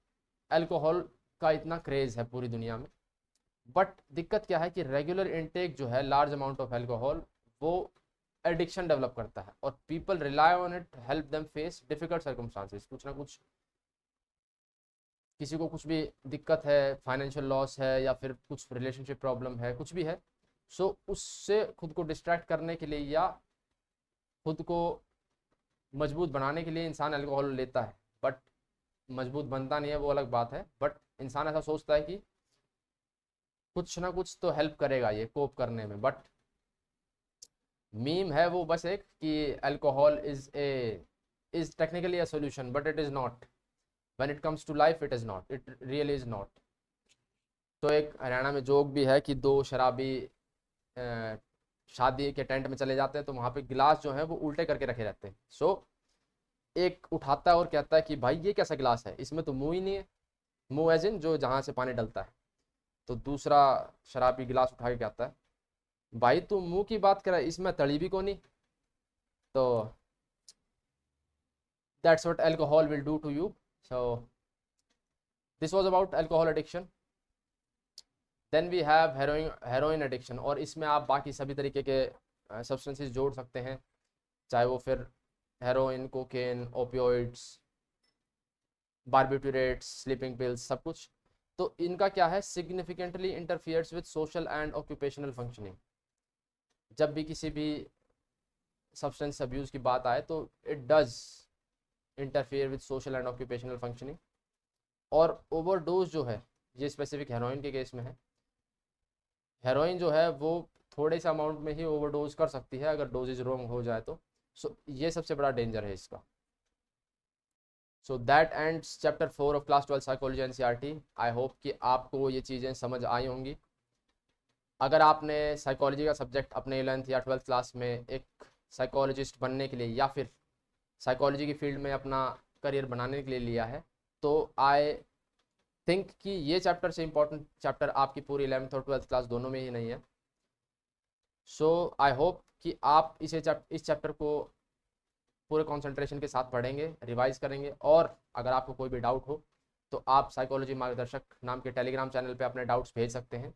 अल्कोहल का इतना क्रेज़ है पूरी दुनिया में। बट दिक्कत क्या है कि रेगुलर इनटेक जो है लार्ज अमाउंट ऑफ अल्कोहल, वो एडिक्शन डेवलप करता है और people rely on it, help them face difficult circumstances. कुछ ना कुछ, किसी को कुछ भी दिक्कत है, फाइनेंशियल लॉस है या फिर कुछ रिलेशनशिप प्रॉब्लम है, कुछ भी है, सो उससे खुद को डिस्ट्रैक्ट करने के लिए या खुद को मजबूत बनाने के लिए इंसान अल्कोहल लेता है। बट मजबूत बनता नहीं है, वो अलग बात है। बट इंसान ऐसा सोचता है कि कुछ ना कुछ तो हेल्प करेगा ये कोप करने में। बट मीम है वो बस एक कि alcohol is technically a solution but it is not. When it comes to life it is not, it really is not. तो एक हरियाणा में जोक भी है कि दो शराबी शादी के टेंट में चले जाते हैं, तो वहाँ पे गिलास जो है वो उल्टे करके रखे रहते हैं। सो एक उठाता है और कहता है कि भाई ये कैसा गिलास है, इसमें तो मुंह ही नहीं है। मुंह एज इन जो जहाँ से पानी डलता है। तो दूसरा शराबी गिलास उठा के कहता है, भाई तू मुंह की बात कर रहा है, इसमें तली भी को नहीं। तो that's what alcohol will do to you. So this was about alcohol addiction. Then we have heroin addiction, और इसमें आप बाकी सभी तरीके के सब्सटेंसेस जोड़ सकते हैं, चाहे वो फिर heroin, cocaine, opioids, barbiturates, sleeping pills, सब कुछ। तो इनका क्या है, significantly interferes with social and occupational functioning. जब भी किसी भी सब्सटेंस अब्यूज़ की बात आए तो it does interfere with social and occupational functioning. और ओवरडोज जो है, ये स्पेसिफिक हेरोइन के केस में है। हेरोइन जो है वो थोड़े से अमाउंट में ही ओवरडोज कर सकती है अगर डोजेज रॉन्ग हो जाए तो। सो ये सबसे बड़ा डेंजर है इसका। So that ends chapter 4 of class 12 psychology NCERT. I hope कि आपको ये चीज़ें समझ आई होंगी। अगर आपने साइकोलॉजी का सब्जेक्ट अपने 11th या 12th क्लास में एक साइकोलॉजिस्ट बनने के लिए या फिर साइकोलॉजी की फील्ड में अपना करियर बनाने के लिए लिया है, तो आई थिंक कि ये चैप्टर से इम्पोर्टेंट चैप्टर आपकी पूरी 11th और 12th क्लास दोनों में ही नहीं है। सो आई होप कि आप इस चैप्टर को पूरे कंसंट्रेशन के साथ पढ़ेंगे, रिवाइज करेंगे, और अगर आपको कोई भी डाउट हो तो आप साइकोलॉजी मार्गदर्शक नाम के टेलीग्राम चैनल पे अपने डाउट्स भेज सकते हैं।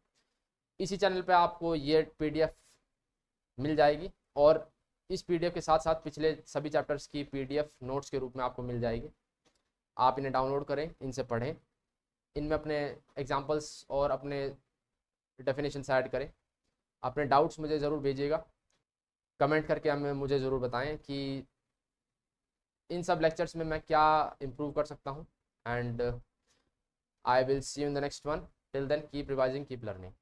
इसी चैनल पे आपको ये पीडीएफ मिल जाएगी, और इस पीडीएफ के साथ साथ पिछले सभी चैप्टर्स की पीडीएफ नोट्स के रूप में आपको मिल जाएगी। आप इन्हें डाउनलोड करें, इनसे पढ़ें, इनमें अपने एग्जाम्पल्स और अपने डेफिनेशंस ऐड करें। अपने डाउट्स मुझे ज़रूर भेजिएगा, कमेंट करके हमें मुझे ज़रूर बताएं कि इन सब लेक्चर्स में मैं क्या इम्प्रूव कर सकता हूँ। And I will see you in the next one. Till then keep revising, keep learning.